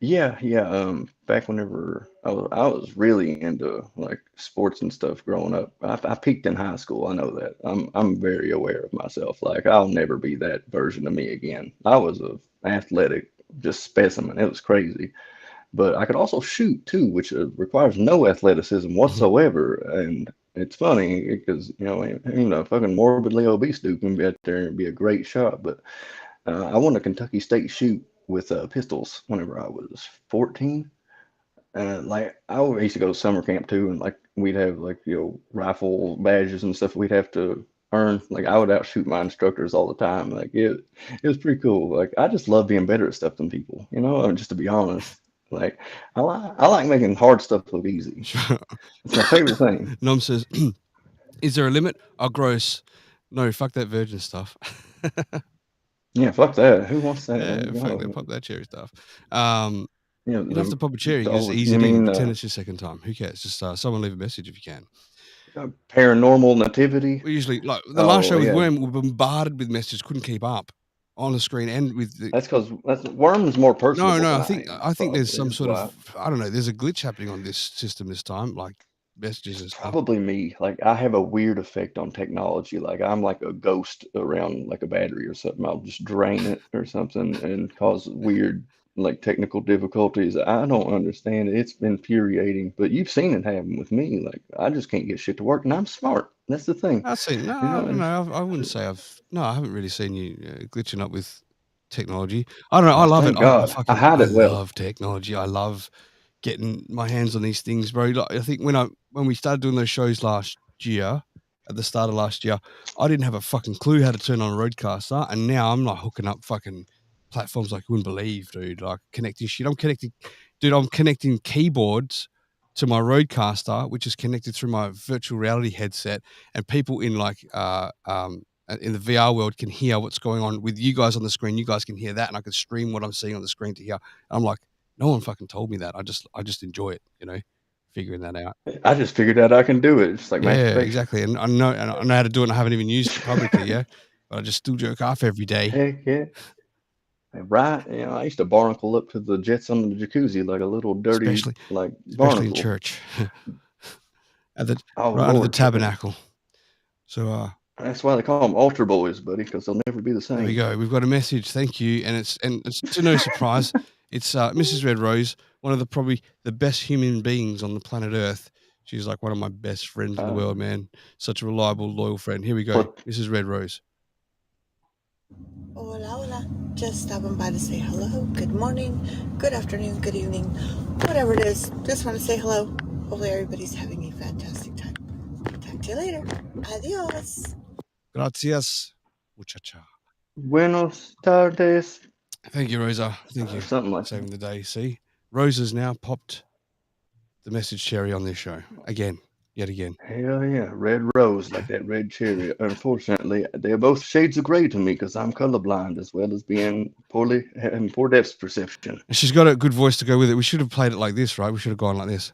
Yeah, yeah. Back whenever I was really into like sports and stuff growing up. I peaked in high school. I know that. I'm very aware of myself. Like I'll never be that version of me again. I was a athletic just specimen. It was crazy. But I could also shoot too, which requires no athleticism whatsoever. And it's funny because even a fucking morbidly obese dude can be out there and be a great shot. But I won a Kentucky State shoot with pistols whenever I was 14. Like I used to go to summer camp too, and like we'd have like rifle badges and stuff we'd have to earn. Like I would outshoot my instructors all the time. Like it was pretty cool. Like I just love being better at stuff than people. Just to be honest. Like I like making hard stuff look easy. Sure. It's my favorite thing. Nom says, "Is there a limit? Oh, gross. No, fuck that virgin stuff." Yeah, fuck that. Who wants that? Yeah, Like, fuck that. no. Pop that cherry stuff. You know You don't have to pop a cherry. the You just old, ease you it in. mean Pretend it's your second time. Who cares? Just someone leave a message if you can. paranormal nativity? We usually like the last Oh show with yeah. Worm. We were bombarded with messages. Couldn't keep up on the screen and with the. That's because Worm's more personable No. than I I think am. I think there's Probably some is sort why. of I don't know. There's a glitch happening on this system this time, like messages It's and stuff. probably me. Like I have a weird effect on technology. Like I'm like a ghost around like a battery or something. I'll just drain it or something and cause weird like technical difficulties. I don't understand it. It's infuriating. But you've seen it happen with me. Like I just can't get shit to work, and I'm smart. That's the thing. I've seen no, You I know, don't it's, know. I wouldn't say I've no. I haven't really seen you glitching up with technology. I don't know. I oh, love it. thank God. I hide I it well. love technology. I love getting my hands on these things, bro. Like, I think when we started doing those shows last year, at the start of last year, I didn't have a fucking clue how to turn on a roadcaster, and now I'm like hooking up fucking platforms like you wouldn't believe, dude. Like connecting shit. I'm connecting keyboards to my roadcaster, which is connected through my virtual reality headset, and people in in the VR world can hear what's going on with you guys on the screen. You guys can hear that, and I can stream what I'm seeing on the screen to hear. I'm like, no one fucking told me that. I just enjoy it, figuring that out. I just figured out I can do it. It's like Yeah, masturbation. exactly. And I know how to do it. And I haven't even used it publicly, yeah. But I just still jerk off every day, Heck yeah. Right. I used to barnacle up to the jets on the jacuzzi like a little dirty especially like especially in barnacle. church, at the Oh right under the Lord, fucking. tabernacle. So That's why they call them altar boys, buddy, because they'll never be the there we same. go. We've got a message. Thank you. And it's to no surprise. It's Mrs. Red Rose, one of probably the best human beings on the planet Earth. She's like one of my best friends in the world, man. Such a reliable, loyal friend. Here we go. Well, Mrs. Red Rose. Hola, hola. Just stopping by to say hello. Good morning, good afternoon, good evening, whatever it is. Just want to say hello. Hopefully, everybody's having a fantastic time. Talk to you later. Adios. Gracias, muchacha. buenos tardes, Thank you, Rosa. Thank or you. something like Saving that. the day. See, Rosa's now popped the message cherry on this show again, yet again. Hell yeah, red rose like that red cherry. Unfortunately, they're both shades of gray to me because I'm colorblind as well as being having poor depth perception. And she's got a good voice to go with it. We should have played it like this, right? We should have gone like this.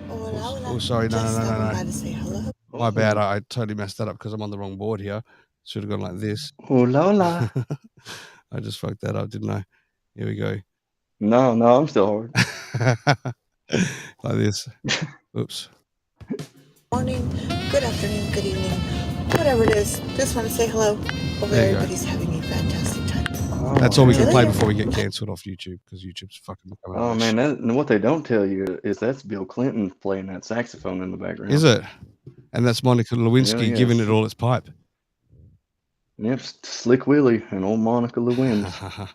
Hola, hola. Oh, sorry. Just stopping No. by to say hello. My bad. I totally messed that up because I'm on the wrong board here. Should have gone like this. Hola, hola. I just fucked that up, didn't I? Here we go. No, I'm still hard. Like this. Oops. Morning, good afternoon, good evening, whatever it is. Just want to say hello. Hopefully, There you go. everybody's having a fantastic time. That's all we hell can play yeah. before we get cancelled off YouTube because YouTube's fucking becoming Oh a man, and what they don't tell you is that's Bill Clinton playing that saxophone in the background. Is it? And that's Monica Lewinsky Hell giving yes. it all its pipe. Yep, Slick Willie and old Monica Lewinsky.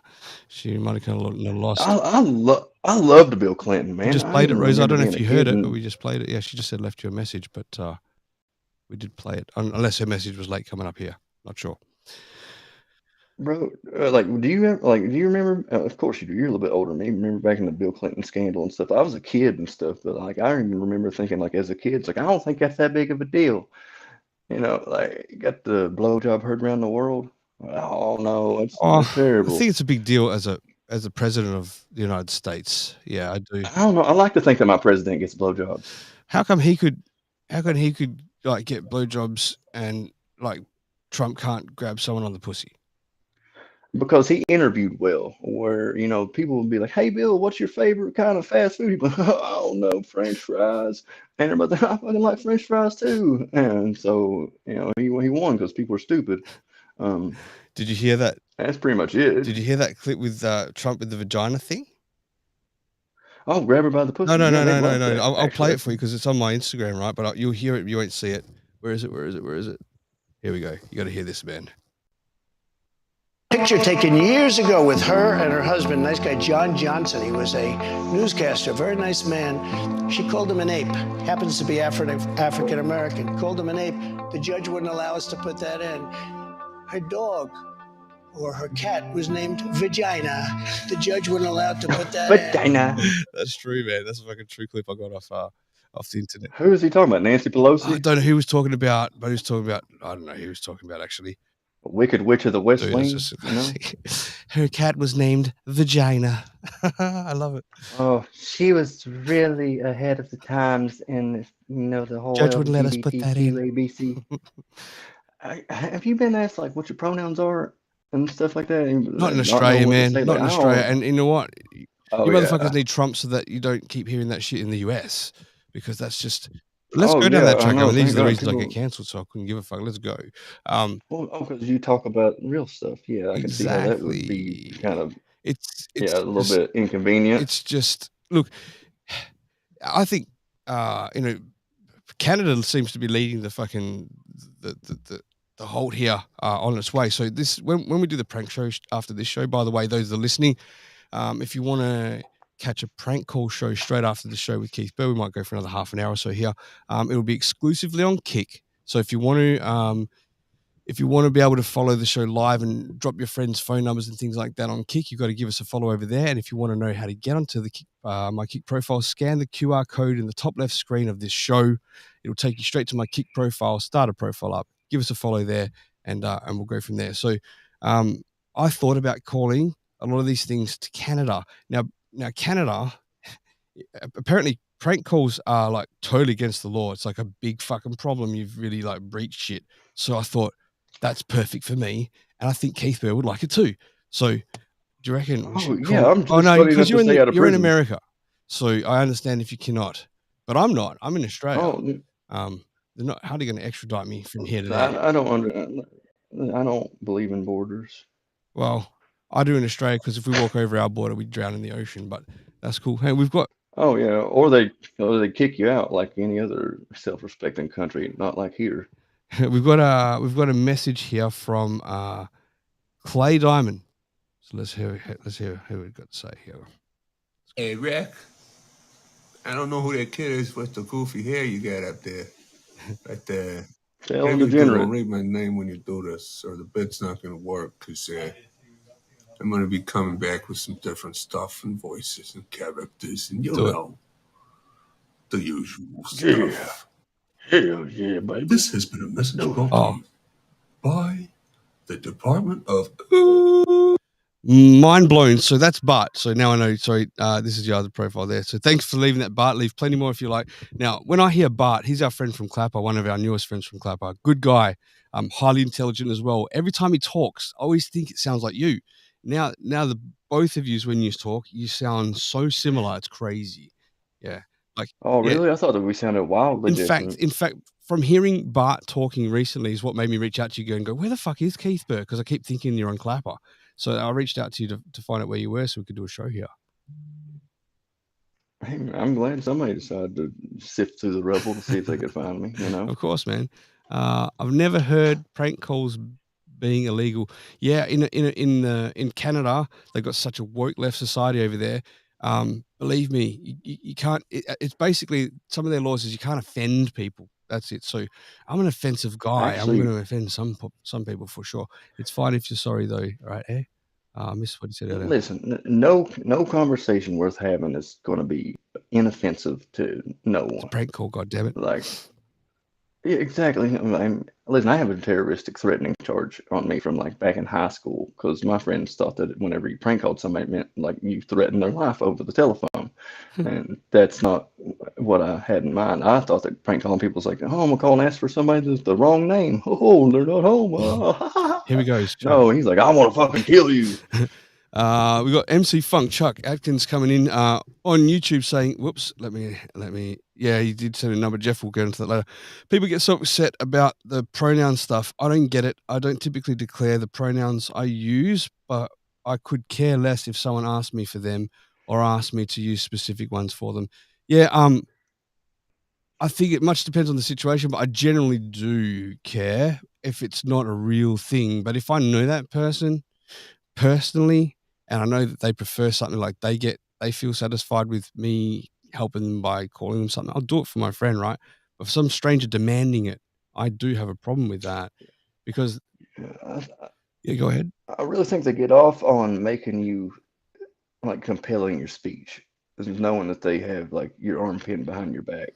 Monica lost. I loved Bill Clinton, We man. just I played it, even Rose. I remember don't know being if a you heard kid it, but and we just played it. Yeah, she just said left you a message, but we did play it. Unless her message was late coming up here. Not sure. bro, do you remember? Of course you do. You're a little bit older than me. Remember back in the Bill Clinton scandal and stuff. I was a kid and stuff, but like I even remember thinking like as a kid, it's like I don't think that's that big of a deal. Like you got the blowjob heard around the world. Oh no, it's Oh, I terrible. think it's a big deal as a president of the United States. Yeah, I do. I don't know. I like to think that my president gets blowjobs. How come he could like get blowjobs and like Trump can't grab someone on the pussy? because he interviewed well, where people would be like, "Hey, Bill, what's your favorite kind of fast food?" He'd be like, "I don't know, French fries," and everybody, "I fucking like French fries too." And so he won because people are stupid. Did you hear that? That's pretty much it. Did you hear that clip with Trump with the vagina thing? Oh, grab her by the pussy. No. Yeah, they love that, I'll play actually. it for you because it's on my Instagram, right? But you'll hear it. You won't see it. Where is it? Here we go. You got to hear this, man. Picture taken years ago with her and her husband, nice guy John Johnson. He was a newscaster, very nice man. She called him an ape. Happens to be African American. Called him an ape. The judge wouldn't allow us to put that in. Her dog or her cat was named Vagina. The judge wouldn't allow to put that Vagina. That's true, man. That's a fucking true clip I got off the internet. Who is he talking about? Nancy Pelosi? I don't know who he was talking about, but he was talking about, I don't know who he was talking about actually. Wicked Witch of the West Dude, Wing. Her cat was named Vagina. I love it. Oh, she was really ahead of the times in the whole Judge wouldn't let us put that in. ABC. Have you been asked like what your pronouns are and stuff like that? Not in Australia, man. Not in Australia. And you know what? You motherfuckers need Trump so that you don't keep hearing that shit in the US, because that's just. Let's go down that track. These are the reasons I get cancelled, so I couldn't give a fuck. Let's go. Because you talk about real stuff. Yeah, I can see how that would be kind of. It's a little bit inconvenient. It's just, look, I think Canada seems to be leading the fucking the halt here on its way. So this when we do the prank show after this show, by the way, those that are listening, if you want to catch a prank call show straight after the show with Keith Burr, we might go for another half an hour or so here. It'll be exclusively on Kick. So if you want to be able to follow the show live and drop your friends' phone numbers and things like that on Kick, you've got to give us a follow over there. And if you want to know how to get onto the Kick, my Kick profile, scan the QR code in the top left screen of this show. It'll take you straight to my Kick profile, start a profile up, give us a follow there, and we'll go from there. So I thought about calling a lot of these things to Canada. Now Canada, apparently prank calls are like totally against the law. It's like a big fucking problem. You've really like breached shit. So I thought, that's perfect for me, and I think Keith Burr would like it too. So, do you reckon? I'm just because you're in America, so I understand if you cannot, but I'm not. I'm in Australia. They're not. How are they going to extradite me from here to there? I don't believe in borders. Well, I do in Australia, because if we walk over our border, we drown in the ocean. But that's cool. Hey, we've got. Oh yeah, or they kick you out like any other self-respecting country, not like here. We've got a message here from Clay Diamond. So let's hear who we've got to say here. Hey Rick, I don't know who that kid is with the goofy hair you got up there. Right there. Ellen DeGenerate. Don't read my name when you do this, or the bit's not going to work, because I'm going to be coming back with some different stuff and voices and characters, and the usual stuff. Hell yeah, baby. This has been a message brought to you by the Department of Mind blown. So that's Bart. So now I know. Sorry, this is your other profile there. So thanks for leaving that, Bart. Leave plenty more if you like. Now, when I hear Bart, he's our friend from Clapper, one of our newest friends from Clapper. Good guy, highly intelligent as well. Every time he talks, I always think it sounds like you. Now the both of you, when you talk, you sound so similar. It's crazy. Yeah. Like. Oh really? I thought that we sounded wildly different. In fact, from hearing Bart talking recently is what made me reach out to you and go, where the fuck is Keith Burr? Because I keep thinking you're on Clapper. So I reached out to you to find out where you were so we could do a show here. Hey, I'm glad somebody decided to sift through the rubble to see if they could find me, Of course, man. I've never heard prank calls being illegal. Yeah, in Canada, they've got such a woke left society over there. Believe me, you can't. It's basically, some of their laws is you can't offend people. That's it. So I'm an offensive guy. Actually, I'm going to offend some people for sure. It's fine if you're sorry though, right? I missed what you said earlier. Listen, no conversation worth having is going to be inoffensive to no one. It's a prank call, goddammit. Like, Yeah, exactly. Listen, I have a terroristic threatening charge on me from like back in high school because my friends thought that whenever you prank called somebody, it meant like you threatened their life over the telephone, and that's not what I had in mind. I thought that prank calling people was like, oh, I'm gonna call and ask for somebody that's the wrong name. Oh, they're not home. Here we go, Chuck. No, he's like, I want to fucking kill you. We got MC Funk Chuck Atkins coming in on YouTube saying, whoops, let me, yeah, he did send a number. Jeff will get into that later. People get so upset about the pronoun stuff. I don't get it. I don't typically declare the pronouns I use, but I could care less if someone asked me for them or asked me to use specific ones for them. Yeah, I think it much depends on the situation, but I generally do care if it's not a real thing. But if I know that person personally, and I know that they prefer something like they feel satisfied with me helping them by calling them something, I'll do it for my friend, right? But for some stranger demanding it, I do have a problem with that because I, yeah, go ahead. I really think they get off on making you like compelling your speech, is knowing that they have like your arm pinned behind your back,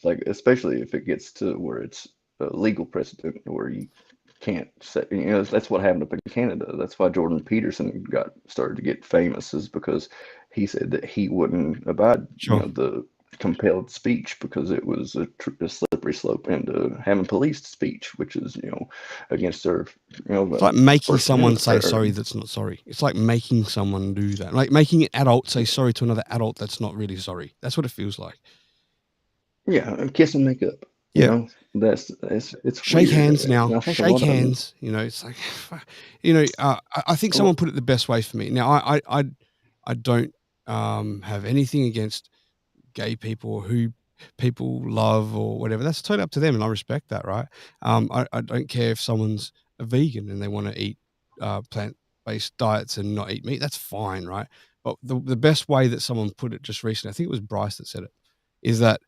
like especially if it gets to where it's a legal precedent where you can't say, that's what happened up in Canada. That's why Jordan Peterson got started to get famous, is because he said that he wouldn't abide, Sure. the compelled speech because it was a slippery slope into having policed speech, which is, against their, It's like making First someone Amendment say sorry that's not sorry. It's like making someone do that. Like making an adult say sorry to another adult that's not really sorry. That's what it feels like. Yeah, and kiss and make up. Yeah. It's Shake weird. hands now. And I think a Shake lot of them, hands. It's like, I think someone well, put it the best way for me. Now, I don't have anything against gay people or who people love or whatever. That's totally up to them, and I respect that, right? I don't care if someone's a vegan and they want to eat plant-based diets and not eat meat. That's fine, right? But the best way that someone put it just recently, I think it was Bryce that said it, is that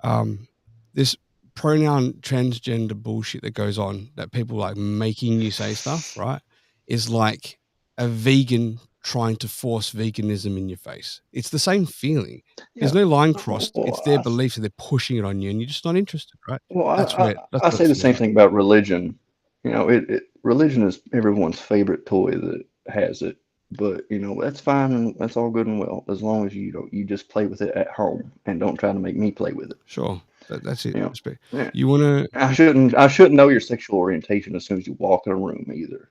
um, this pronoun transgender bullshit that goes on, that people like making you say stuff, right, is like a vegan trying to force veganism in your face. It's the same feeling. There's yeah. no line Well, crossed. It's their belief that they're pushing it on you, and you're just not interested, right? well, That's I, where I, that's I what it say the feels same like. thing about religion. Religion is everyone's favorite toy that has it. But that's fine and that's all good and well as long as you just play with it at home and don't try to make me play with it. Sure, that's it. You know, Respect. yeah. You want to? I shouldn't know your sexual orientation as soon as you walk in a room either.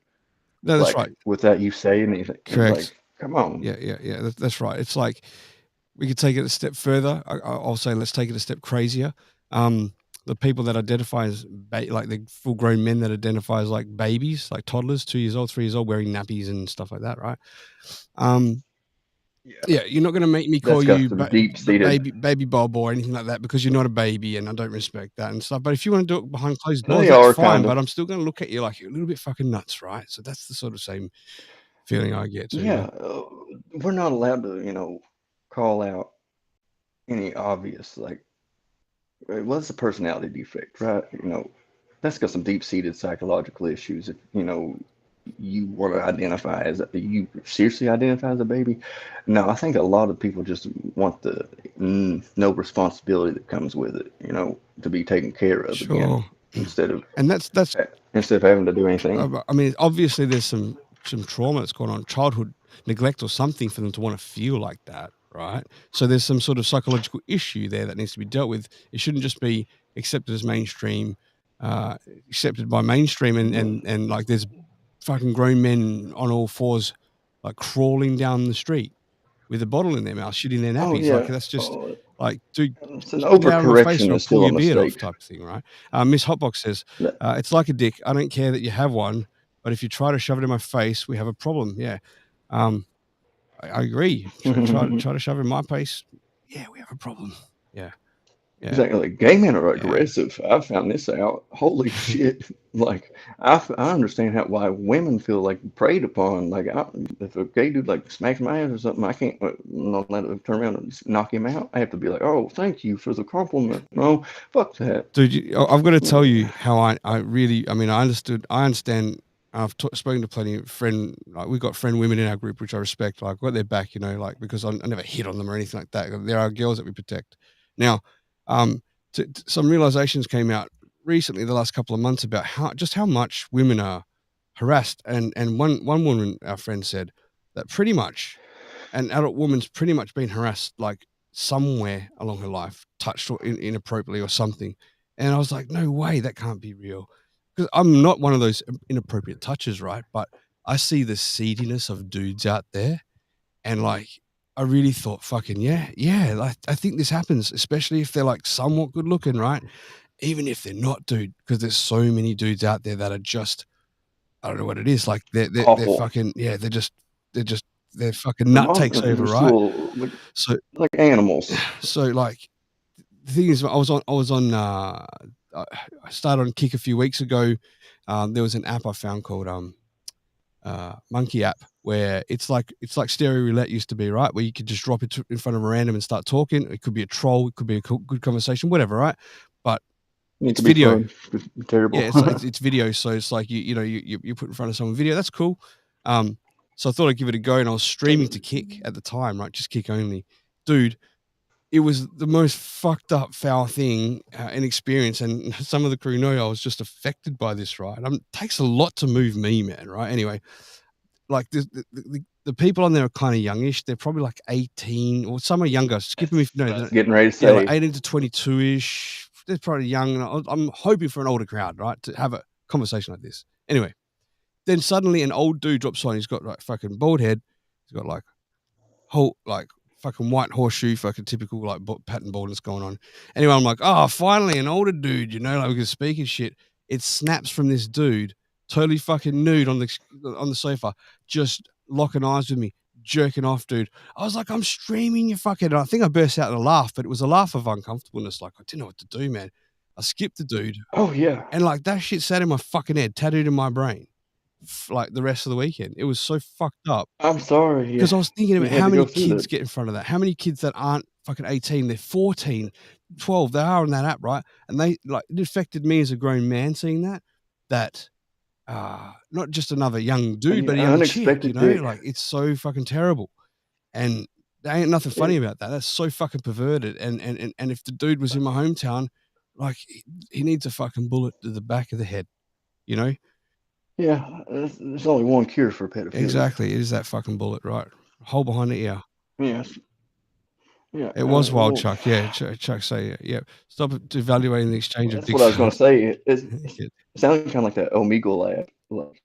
No, that's right. Like without you saying anything. It's like, Correct. come on. Yeah. That's right. It's like we could take it a step further. I'll say let's take it a step crazier. The people that identify as like the full-grown men that identify as like babies, like toddlers, 2 years old, 3 years old, wearing nappies and stuff like that, right? Yeah, Yeah, you're not going to make me call that's got you some deep-seated. baby Bob or anything like that because you're not a baby, and I don't respect that and stuff. But if you want to do it behind closed doors, They that's are fine. kind But of. I'm still going to look at you like you're a little bit fucking nuts, right? So that's the sort of same feeling I get too. Yeah, we're not allowed to, call out any obvious, like, what's a personality defect, right? That's got some deep-seated psychological issues. If, you want to identify as you seriously identify as a baby. No, I think a lot of people just want the no responsibility that comes with it, to be taken care of again Sure, instead of and that's instead of having to do anything. I mean, obviously there's some trauma that's gone on, childhood neglect or something for them to want to feel like that, right? So there's some sort of psychological issue there that needs to be dealt with. It shouldn't just be accepted as mainstream, uh, accepted by mainstream, and like there's fucking grown men on all fours, like crawling down the street with a bottle in their mouth, shitting their Oh nappies. Like yeah, that's just oh, like, dude, it's an get out of my face overcorrection or I'll is pull still a your beard off, mistake. type of thing, right? Miss Hotbox says, That- it's like a dick. I don't care that you have one, but if you try to shove it in my face, we have a problem. Yeah. Um, I agree. Try to shove it in my face. Yeah, we have a problem. Yeah. Yeah. Exactly. Like, gay men are Yeah. aggressive. I've found this out. Holy shit. Like, I understand why women feel like preyed upon. Like, if a gay dude like smacks my ass or something, I can't not let him turn around and just knock him out. I have to be like, oh, thank you for the compliment. No, fuck that. Dude, I've got to tell Mm. you how I really, I mean, I understand. I've spoken to plenty of we've got friend women in our group, which I respect. Like, got their back, like, because I never hit on them or anything like that. There are girls that we protect. Now, some realizations came out recently, the last couple of months, about how much women are harassed, and one woman, our friend, said that pretty much an adult woman's pretty much been harassed like somewhere along her life, touched or inappropriately or something. And I was like, no way, that can't be real. Because I'm not one of those inappropriate touches, right? But I see the seediness of dudes out there, and like I really thought, fucking yeah, like I think this happens, especially if they're like somewhat good looking, right? Even if they're not, dude, because there's so many dudes out there that are just, I don't know what it is, like they're Awful. fucking, yeah, they're fucking They're nut takes over, just right? little, So like animals. like the thing is, I started on Kick a few weeks ago. There was an app I found called Monkey App, where it's like Stereo Roulette used to be, right? Where you could just drop it in front of a random and start talking. It could be a troll, it could be a good conversation, whatever, right? But It it's could be video. fun. It's terrible. Yeah, it's video, so it's like you put in front of someone video. That's cool. So I thought I'd give it a go, and I was streaming to Kick at the time, right? Just Kick only, dude. It was the most fucked up, foul thing and experience, and some of the crew know I was just affected by this, right? It takes a lot to move me, man, right? Anyway, like the people on there are kind of youngish. They're probably like 18, or some are younger. Skip them if you know. I was getting ready to Yeah, say. like 18 to 22-ish. They're probably young. And I'm hoping for an older crowd, right, to have a conversation like this. Anyway, then suddenly an old dude drops on. He's got like fucking bald head. He's got like whole like fucking white horseshoe, fucking typical like pattern baldness going on. Anyway, I'm like, oh, finally an older dude, like we can speak and shit. It snaps from this dude, totally fucking nude on the sofa, just locking eyes with me, jerking off, dude. I was like, I'm streaming, you fucking. And I think I burst out in a laugh, but it was a laugh of uncomfortableness. Like I didn't know what to do, man. I skipped the dude. Oh yeah. And like that shit sat in my fucking head, tattooed in my brain, like the rest of the weekend. It was so fucked up. I'm sorry. Because I was thinking about how many kids that. get in front of that. How many kids that aren't fucking 18, they're 14, 12, they are on that app, right? And they like it affected me as a grown man seeing that not just another young dude, but a young chick, like it's so fucking terrible. And there ain't nothing funny about that. That's so fucking perverted. And if the dude was in my hometown, like he needs a fucking bullet to the back of the head, Yeah, there's only one cure for pedophilia. Exactly. It is that fucking bullet, right? Hole behind the ear. Yes. Yeah. It was wild, Chuck. Yeah, Chuck say, yeah. Stop evaluating the exchange of That's what I was going to say. It sounds kind of like that Omegle app, like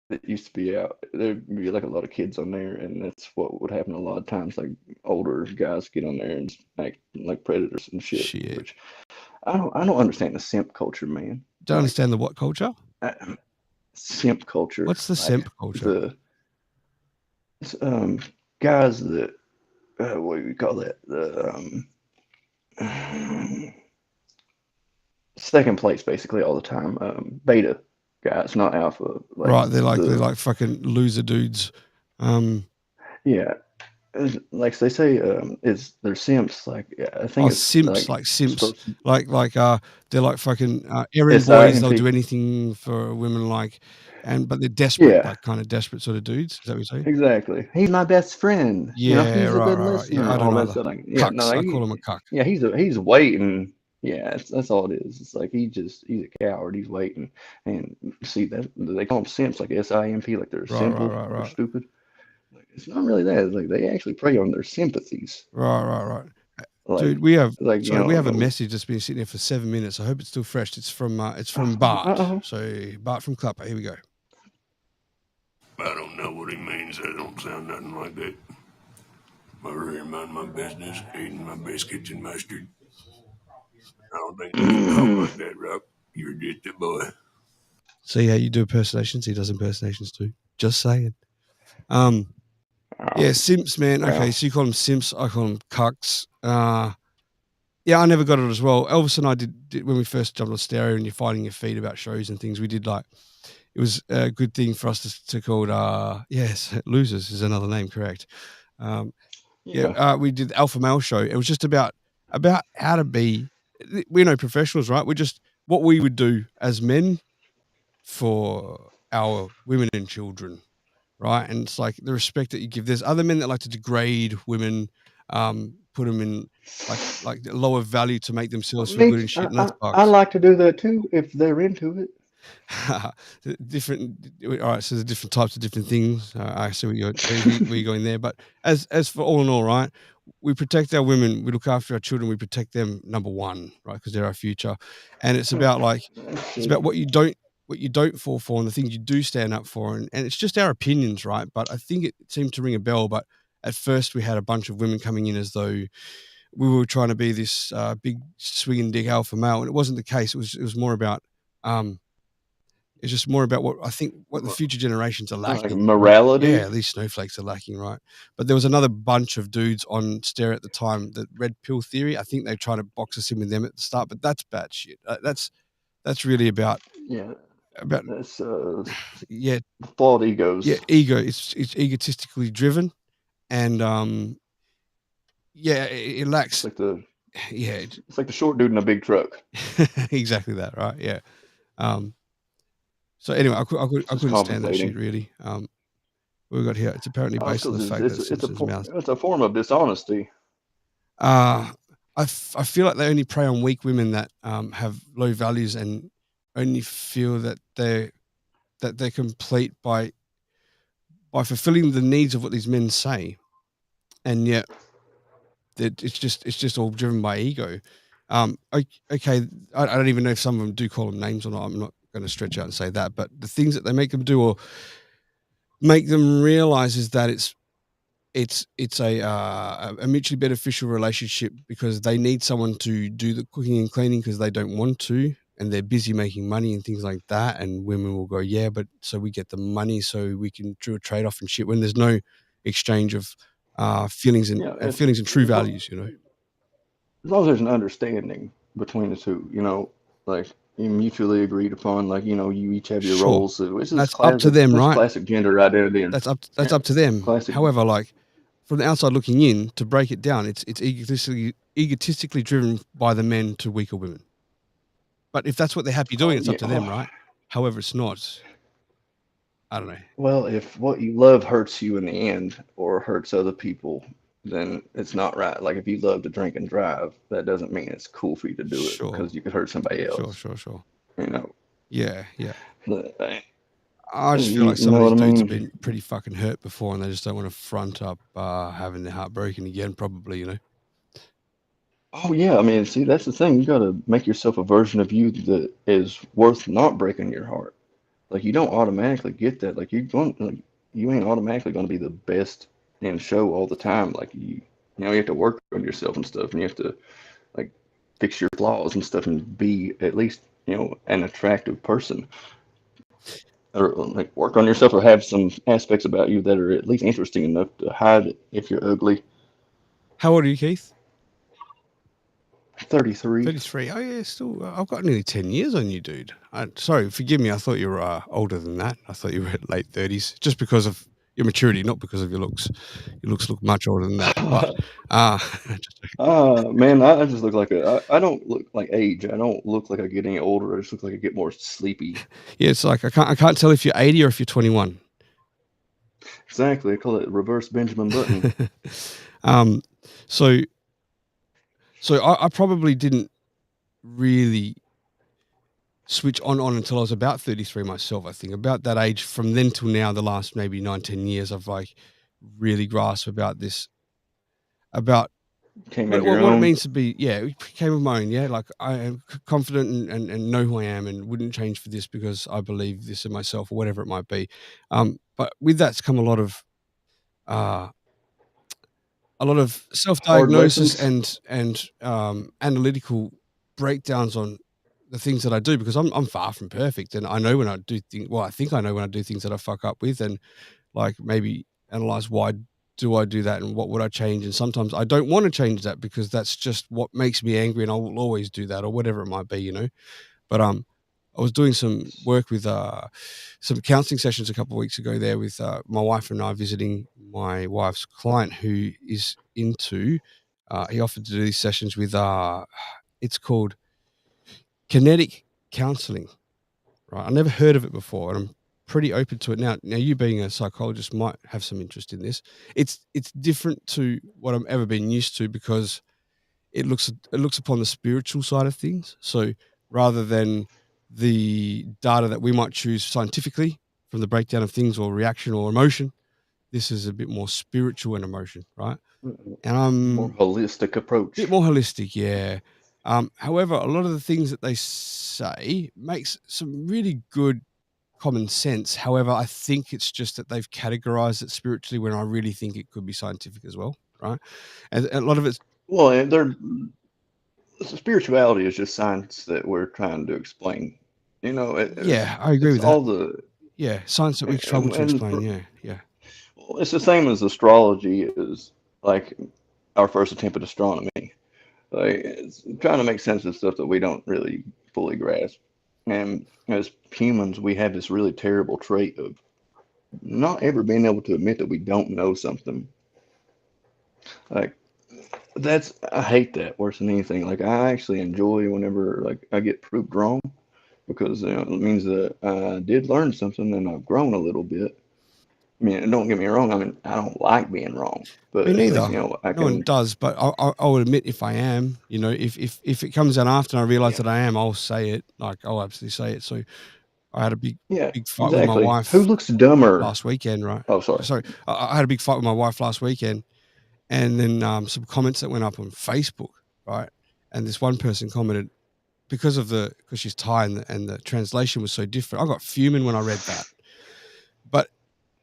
that used to be out. There'd be like a lot of kids on there, and that's what would happen a lot of times. Like older guys get on there and act like predators and shit. Which I don't understand the simp culture, man. Don't understand the what culture? Simp culture. What's the simp culture? Guys that what do we call that? Second place basically all the time. Beta guys, not alpha. Like right, they're like fucking loser dudes. Yeah. Like they say, they're simps. Like I think it's simps, like simps, like they're like fucking errand boys. They'll do anything for women, but they're desperate, like kind of desperate sort of dudes. Is that what you say? Exactly. He's my best friend. Yeah, he's a good listener. Yeah, I don't know. I call him a cuck. Yeah, he's waiting. Yeah, that's all it is. It's like he's a coward. He's waiting, and see that they call them simps, like SIMP, like they're simple or stupid. It's not really that. It's like they actually prey on their sympathies. Right. Like, dude, we have we have a message that's been sitting there for 7 minutes. I hope it's still fresh. It's from Bart. So Bart from Clapper. Here we go. I don't know what he means. That don't sound nothing like that. I really mind my business, eating my biscuits and mustard. I don't think you can talk like that, Rock. You're just a boy. See how you do impersonations? He does impersonations too. Just saying. Yeah, simps, man. Okay, so you call them simps. I call them cucks. Yeah, I never got it as well. Elvis and I did when we first jumped on Stereo and you're finding your feet about shows and things. We did it was a good thing for us to call yes, Losers is another name, correct? We did the Alpha Male show. It was just about how to be. We're no professionals, right? We're just what we would do as men for our women and children. Right. And it's like the respect that you give. There's other men that like to degrade women, put them in like lower value to make themselves feel good Me, and shit, and I, that I sucks. like to do that too if they're into it. Different. All right, so there's different types of different things. I see where you're going there. But as for all in all, right, we protect our women, we look after our children, we protect them number one, right, because they're our future. And it's about it's about what you don't fall for and the things you do stand up for, and it's just our opinions, right? But I think it seemed to ring a bell. But at first, we had a bunch of women coming in as though we were trying to be this big swinging dick alpha male, and it wasn't the case. It was more about um, it's just more about what the future generations are Like lacking, right? morality. Yeah, these snowflakes are lacking, right? But there was another bunch of dudes on Stare at the time, the red pill theory. I think they tried to box us in with them at the start, but that's bad shit. That's really about Yeah, about that's yeah flawed egos. ego. It's egotistically driven, and yeah, it It's lacks like the yeah it's like the short dude in a big truck. exactly that, right? Yeah. Um, so anyway, It's I just couldn't stand that shit compensating. really. What we got here? It's apparently Oh, it's based on the because fact that Simpson's mouth. it's a form of dishonesty. Uh, I feel like they only prey on weak women that have low values and only feel that they're complete by fulfilling the needs of what these men say, and yet it's just all driven by ego. Okay, I don't even know if some of them do call them names or not. I'm not going to stretch out and say that, but the things that they make them do or make them realize is that it's a mutually beneficial relationship because they need someone to do the cooking and cleaning because they don't want to and they're busy making money and things like that, and women will go, yeah, but so we get the money so we can do a trade-off and shit when there's no exchange of feelings and, Yeah, and feelings and true values, as long as there's an understanding between the two, like you mutually agreed upon, like you each have your Sure, roles. So this is that's up to classic. them, That's right? classic gender identity, and That's yeah, up to them. classic. However, like from the outside looking in, to break it down, it's egotistically driven by the men to weaker women. But if that's what they're happy doing, Oh it's up yeah. to them, right? However, it's not. I don't know. Well, if what you love hurts you in the end or hurts other people, then it's not right. Like if you love to drink and drive, that doesn't mean it's cool for you to do it Sure, because you could hurt somebody sure, else. sure, sure. You know, Yeah, yeah. But, I just feel you, like you some of know what these I dudes have mean? been pretty fucking hurt before, and they just don't want to front up having their heart broken again. Probably. Oh yeah, I mean, see, that's the thing. You got to make yourself a version of you that is worth not breaking your heart. Like you don't automatically get that. Like you ain't automatically going to be the best in show all the time. Like you have to work on yourself and stuff, and you have to like fix your flaws and stuff, and be at least an attractive person, or like work on yourself, or have some aspects about you that are at least interesting enough to hide it if you're ugly. How old are you, Keith? 33. 33. Oh yeah, still. I've got nearly 10 years on you, dude. Sorry, forgive me. I thought you were older than that. I thought you were late 30s, just because of your maturity, not because of your looks. Your looks look much older than that. But just Man, I just look like I don't look like age. I don't look like I get any older. I just look like I get more sleepy. yeah, it's like I can't tell if you're 80 or if you're 21. Exactly. I call it reverse Benjamin Button. um, so I probably didn't really switch on until I was about 33 myself. I think about that age from then till now, the last maybe 9-10 years, I've like really grasped about this, about Came what, into what, your what it own. means to be, yeah, it became of my own. Yeah. Like I am confident and know who I am and wouldn't change for this because I believe this in myself or whatever it might be. But with that's come uh, a lot of Hard self-diagnosis lessons and analytical breakdowns on the things that I do because I'm far from perfect, and I know when I do things. Well, I think I know when I do things that I fuck up with, and like maybe analyze why do I do that and what would I change. And sometimes I don't want to change that because that's just what makes me angry, and I will always do that or whatever it might be. But I was doing some work with some counseling sessions a couple of weeks ago there with my wife and I visiting my wife's client who is into. He offered to do these sessions with it's called kinetic counseling. Right, I never heard of it before, and I'm pretty open to it now. Now, you being a psychologist might have some interest in this. It's different to what I've ever been used to because it looks upon the spiritual side of things. So rather than the data that we might choose scientifically from the breakdown of things or reaction or emotion, this is a bit more spiritual and emotion, right? And I'm More holistic approach. bit more holistic, yeah. However, a lot of the things that they say makes some really good common sense. However, I think it's just that they've categorized it spiritually when I really think it could be scientific as well, right? And a lot of it's Well, and spirituality is just science that we're trying to explain. You know, yeah, I agree it's with that. all the Yeah, science that we struggle to and explain. Yeah. well, it's the same as astrology is like our first attempt at astronomy. Like it's trying to make sense of stuff that we don't really fully grasp. And as humans, we have this really terrible trait of not ever being able to admit that we don't know something. Like I hate that worse than anything. Like I actually enjoy whenever like I get proved wrong because it means that I did learn something and I've grown a little bit. I mean, don't get me wrong. I mean, I don't like being wrong, but Me at neither. least I No one can. does, but I will admit if I am, if it comes out after and I realize Yeah, that I am, I'll say it. Like I'll absolutely say it. So I had a yeah, big fight with my exactly. Who wife looks dumber? last weekend, right? Oh, sorry. Sorry, I had a big fight with my wife last weekend, and then some comments that went up on Facebook, right? And this one person commented because she's Thai and the translation was so different. I got fuming when I read that, but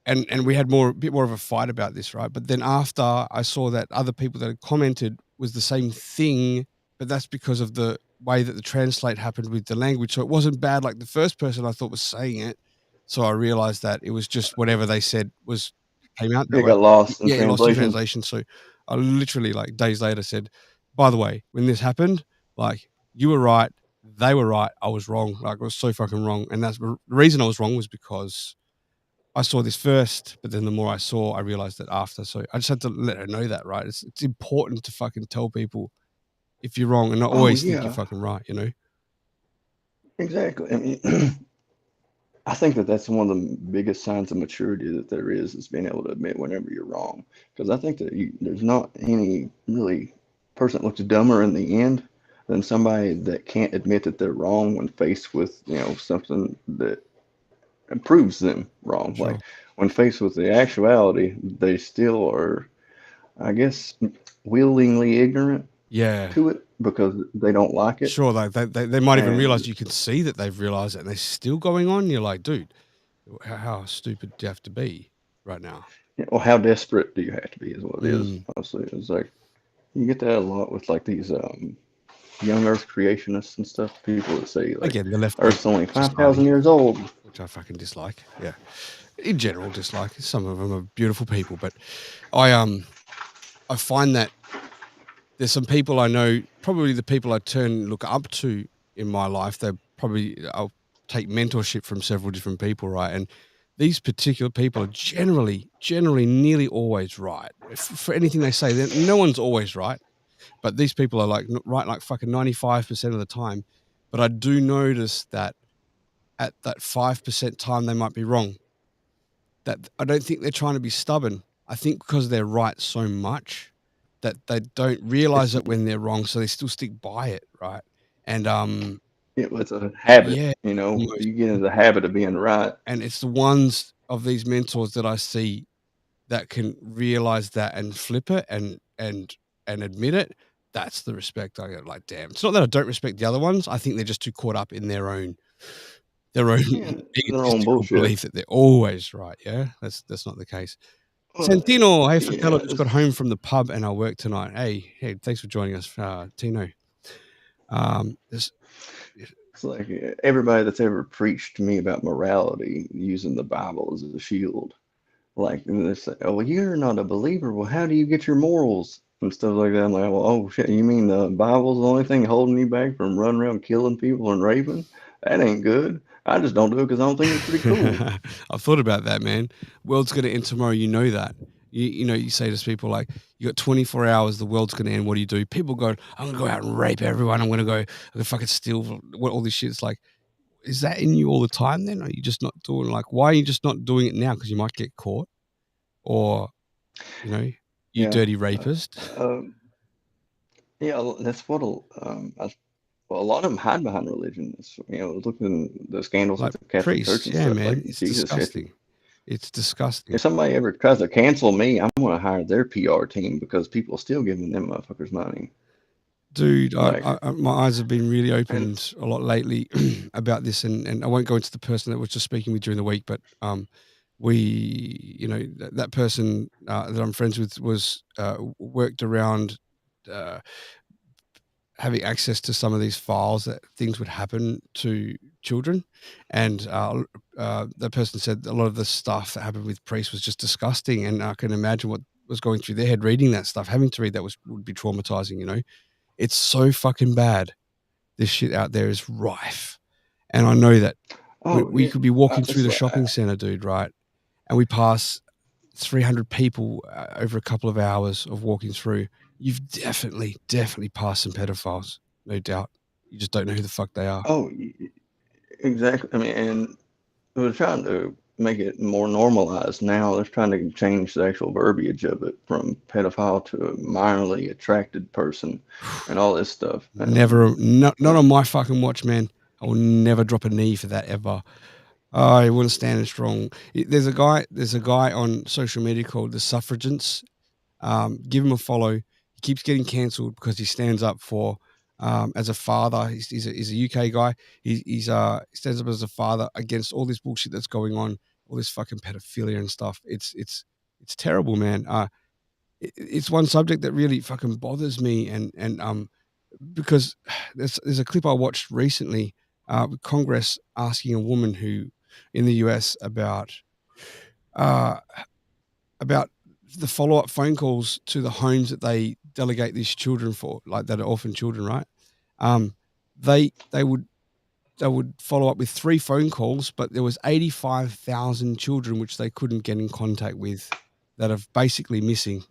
and we had a bit more of a fight about this, right? But then after I saw that other people that had commented was the same thing, but that's because of the way that the translate happened with the language. So it wasn't bad like the first person I thought was saying it. So I realized that it was just whatever they said came out that It way. got lost in Yeah, lost in translation. translation. So I literally like days later said, by the way, when this happened, like you were right, they were right, I was wrong. Like I was so fucking wrong. And that's the reason I was wrong was because I saw this first, but then the more I saw, I realized that after. So I just had to let her know that, right? It's important to fucking tell people if you're wrong and not Oh always think you're yeah, fucking right, you know? exactly. I mean, I think that that's one of the biggest signs of maturity that there is being able to admit whenever you're wrong. Because I think that there's not any really person that looks dumber in the end than somebody that can't admit that they're wrong when faced with, something that proves them wrong. Like Sure. when faced with the actuality, they still are, I guess, willingly ignorant Yeah. to it because they don't like it. Sure. Like they might even And realize you can see that they've realized it and they're still going on. You're like, dude, how stupid do you have to be right now? how desperate do you have to be is what it is, Mm. honestly. It's like you get that a lot with like these young Earth creationists and stuff. People that say like Again, the left wing Earth's only society, 5,000 years old. which I fucking dislike. Yeah. In general, dislike. Some of them are beautiful people, but I I find that there's some people I know, probably the people I look up to in my life. I'll take mentorship from several different people, right? And these particular people are generally, nearly always right for anything they say. No one's always right, but these people are like right like fucking 95% of the time. But I do notice that at that 5% time they might be wrong. That I don't think they're trying to be stubborn. I think because they're right so much that they don't realize It's it when they're wrong, so they still stick by it, right? And it's a habit, yeah, almost. You get into the habit of being right. And it's the ones of these mentors that I see that can realize that and flip it and admit it. That's the respect I get. Like, damn. It's not that I don't respect the other ones. I think they're just too caught up in their own Yeah, their own egotistical bullshit. belief that they're always right. Yeah, that's not the case. Well, Santino, hey Fratello, yeah, just got home from the pub and I work tonight. Hey, thanks for joining us, Tino. This, it's like everybody that's ever preached to me about morality using the Bible as a shield. Like, and they say, "Oh, well, you're not a believer. Well, how do you get your morals and stuff like that?" I'm like, "Well, oh shit, you mean the Bible's the only thing holding you back from running around killing people and raping? That ain't good. I just don't do it because I don't think it's pretty cool." I've thought about that, man. World's gonna end tomorrow. You know that. You say to people like, you got 24 hours. The world's gonna end. What do? People go, I'm gonna go out and rape everyone. I'm gonna fucking steal what all this shit. It's like, is that in you all the time? Then, or are you just not doing like? Why are you just not doing it now? Because you might get caught, or you Yeah. dirty rapist. Um, Yeah, that's what well, a lot of them hide behind religion. Look at the scandals with Like the Catholic Church priests, and yeah, stuff. Like man, it's Jesus, disgusting. It's disgusting. if somebody ever tries to cancel me, I'm gonna hire their PR team because people are still giving them motherfuckers money. Dude, Like, my eyes have been really and opened a lot lately about this, and I won't go into the person that was just speaking with during the week, but we, that person that I'm friends with was worked around uh, having access to some of these files that things would happen to children, and the person said a lot of the stuff that happened with priests was just disgusting, and I can imagine what was going through their head reading that stuff. Having to read that would be traumatizing, It's so fucking bad. This shit out there is rife. And I know that oh we yeah, could be walking through it's the like, shopping center, dude, right? And we pass 300 people over a couple of hours of walking through. You've definitely passed some pedophiles, no doubt. You just don't know who the fuck they are. oh, exactly. I mean, and we're trying to make it more normalized now. They're trying to change the actual verbiage of it from pedophile to a minorly attracted person and all this stuff. Never, not on my fucking watch, man. I will never drop a knee for that ever. I wouldn't stand it strong. There's a guy on social media called the Suffragants. Give him a follow. He keeps getting cancelled because he stands up for, as a father. He's a UK guy. He stands up as a father against all this bullshit that's going on, all this fucking pedophilia and stuff. It's terrible, man. It's one subject that really fucking bothers me, and because there's a clip I watched recently with Congress asking a woman who in the US uh, about the follow-up phone calls to the homes that they delegate these children for, like that are orphan children, right? Um, they would follow up with 3 phone calls, but there was 85,000 children which they couldn't get in contact with that are basically missing.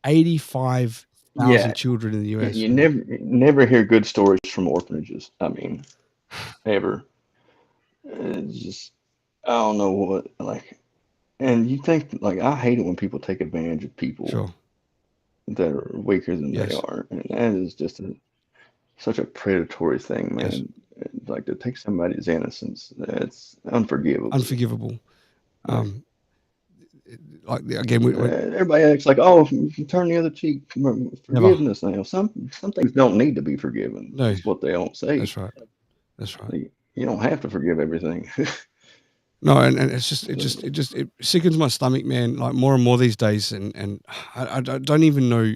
85,000 Yeah, children in the US, you man. never hear good stories from orphanages. I mean, ever. It's just I don't know what like. And you think like I hate it when people take advantage of people Sure. that are weaker than they Yes. are, and that is just such a predatory thing, Yes. man. Like to take somebody's innocence, it's unforgivable. Unforgivable. Like Um, like again, we everybody acts like, oh, turn the other cheek, never. forgiveness now. Some things don't need to be forgiven. No, Is what they don't say. that's right. That's right. Like, you don't have to forgive everything. No, and it sickens my stomach, man. Like more and more these days, and I don't even know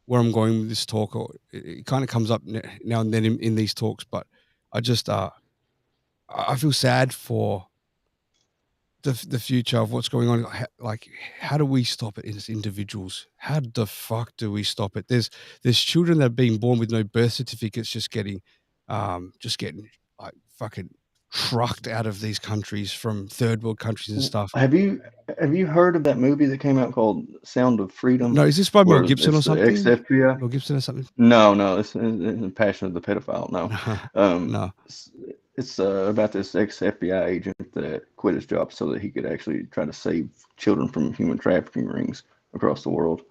where I'm going with this talk, or it kind of comes up now and then in these talks. But I just I feel sad for the future of what's going on. Like, how do we stop it as individuals? How the fuck do we stop it? There's children that are being born with no birth certificates, just getting like fucking trucked out of these countries from third world countries and stuff. Have you heard of that movie that came out called Sound of Freedom, No, is this by Mel where Gibson or it's the something? ex-FBI? Mel Gibson or something? No, no, it's Passion of the Pedophile. No, No, um, no. it's about this ex-FBI agent that quit his job so that he could actually try to save children from human trafficking rings across the world.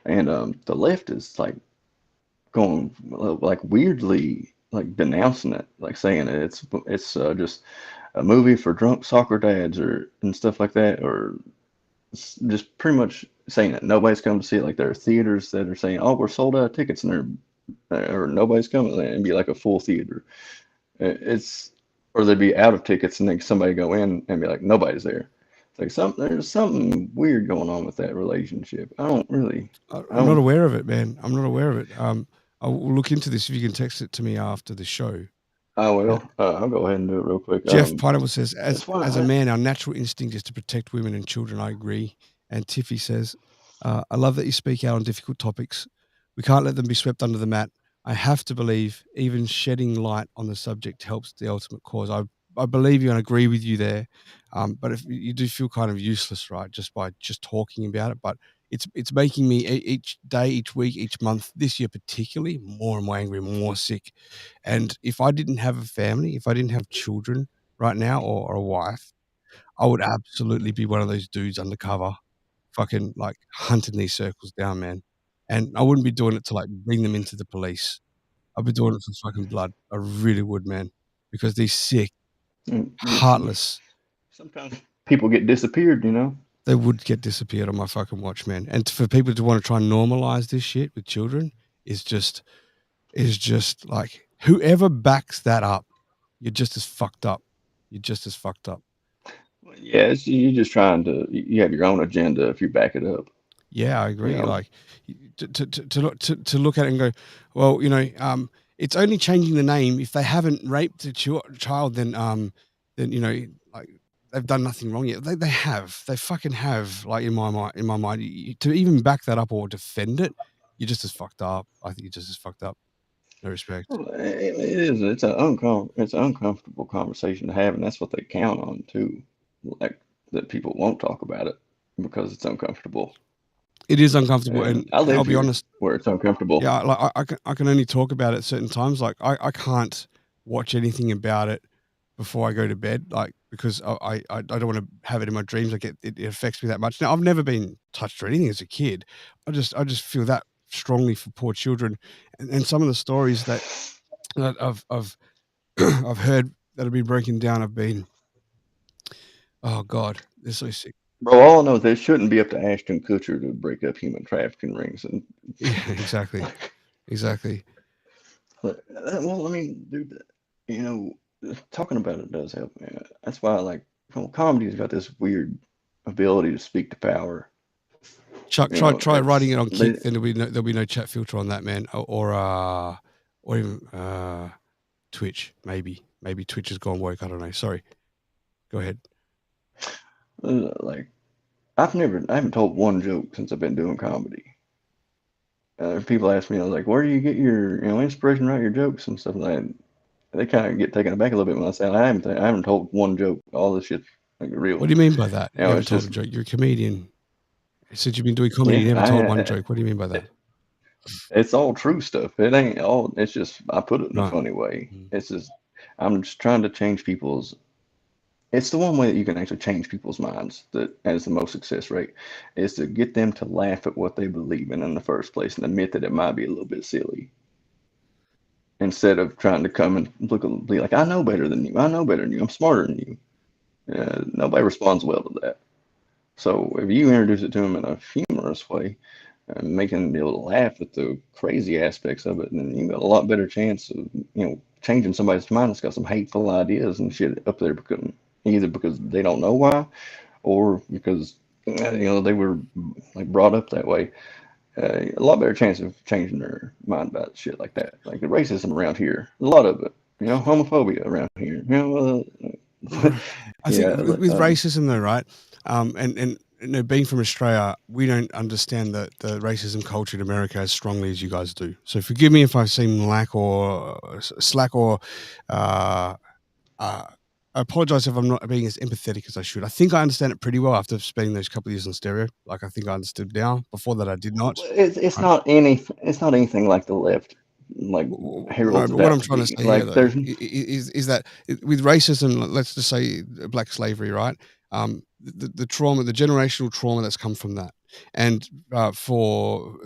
And the left is like going like weirdly like denouncing it, like saying it's just a movie for drunk soccer dads or and stuff like that, or just pretty much saying that nobody's coming to see it. Like there are theaters that are saying, "Oh, we're sold out of tickets," and or nobody's coming, and be like a full theater. It's or they'd be out of tickets, and then somebody go in and be like, "Nobody's there." It's like there's something weird going on with that relationship. I I'm not don't. aware of it, man. I'm not aware of it. I'll look into this if you can text it to me after the show. I Uh, will. I'll go ahead and do it real quick. Jeff Pineapple says, That's as a why. man, our natural instinct is to protect women and children. I agree. And Tiffy says, I love that you speak out on difficult topics. We can't let them be swept under the mat. I have to believe even shedding light on the subject helps the ultimate cause. I believe you and agree with you there. But if you do feel kind of useless, right, just by just talking about it. But it's making me each day, each week, each month, this year particularly, more and more angry, more sick. And if I didn't have a family, if I didn't have children right now or a wife, I would absolutely be one of those dudes undercover, fucking like hunting these circles down, man. And I wouldn't be doing it to like bring them into the police. I'd be doing it for fucking blood. I really would, man, because these sick, heartless. Sometimes people get disappeared, you know. They would get disappeared on my fucking watch, man. And for people to want to try and normalize this shit with children is just like, whoever backs that up, you're just as fucked up. You're just as fucked up. Yeah, you're just trying to. You have your own agenda if you back it up. Yeah, I agree. You know? Like to look at it and go, well, it's only changing the name. If they haven't raped a child, then like they've done nothing wrong yet. They have. They fucking have. Like in my mind, to even back that up or defend it, you're just as fucked up. I think you're just as fucked up. No respect. Well, it is. It's an uncomfortable conversation to have, and that's what they count on too. Like that people won't talk about it because it's uncomfortable. It is uncomfortable, and I live I'll be here honest, where it's uncomfortable. yeah, like I can only talk about it at certain times. Like I can't watch anything about it before I go to bed, like because I don't want to have it in my dreams. It affects me that much. Now I've never been touched or anything as a kid. I just feel that strongly for poor children, and some of the stories that I've I've heard that have been broken down have been, oh God, they're so sick. Bro, all I know is it shouldn't be up to Ashton Kutcher to break up human trafficking rings. And Yeah, exactly. well, I mean, dude, talking about it does help, man. That's why, like, comedy's got this weird ability to speak to power. Chuck, try writing it on Kick, then there'll be no chat filter on that, man. Or even Twitch, maybe Twitch has gone woke. I don't know. Sorry. Go ahead. Like, I haven't told one joke since I've been doing comedy. People ask me, I was like, where do you get your, inspiration, write your jokes and stuff like that? They kind of get taken aback a little bit when I say I haven't told one joke. All this shit's like real. What do you mean by that? You haven't It's told just a joke. You're a comedian. Since you've been doing comedy, you yeah, never told one joke. What do you mean by that? it's all true stuff. It ain't all. It's just I put it in a Right. funny way. It's just I'm just trying to change people's. It's the one way that you can actually change people's minds that has the most success rate is to get them to laugh at what they believe in the first place and admit that it might be a little bit silly. Instead of trying to come and be like, I know better than you. I know better than you. I'm smarter than you. Nobody responds well to that. So if you introduce it to them in a humorous way, making them be able to laugh at the crazy aspects of it, then you got a lot better chance of changing somebody's mind that's got some hateful ideas and shit up there either because they don't know why or because they were like brought up that way. A lot better chance of changing their mind about shit like that. Like the racism around here, a lot of it. Homophobia around here. I think with racism though, right? And being from Australia, we don't understand the racism culture in America as strongly as you guys do. So forgive me if I seem slack or I apologize if I'm not being as empathetic as I should. I think I understand it pretty well after spending those couple of years on stereo. Like I think I understood now. Before that, I did not. It's not anything like the left like heralds no, but what I'm about trying to be. say Like here, though, there's is that with racism, let's just say black slavery, right? The trauma, the generational trauma that's come from that, and for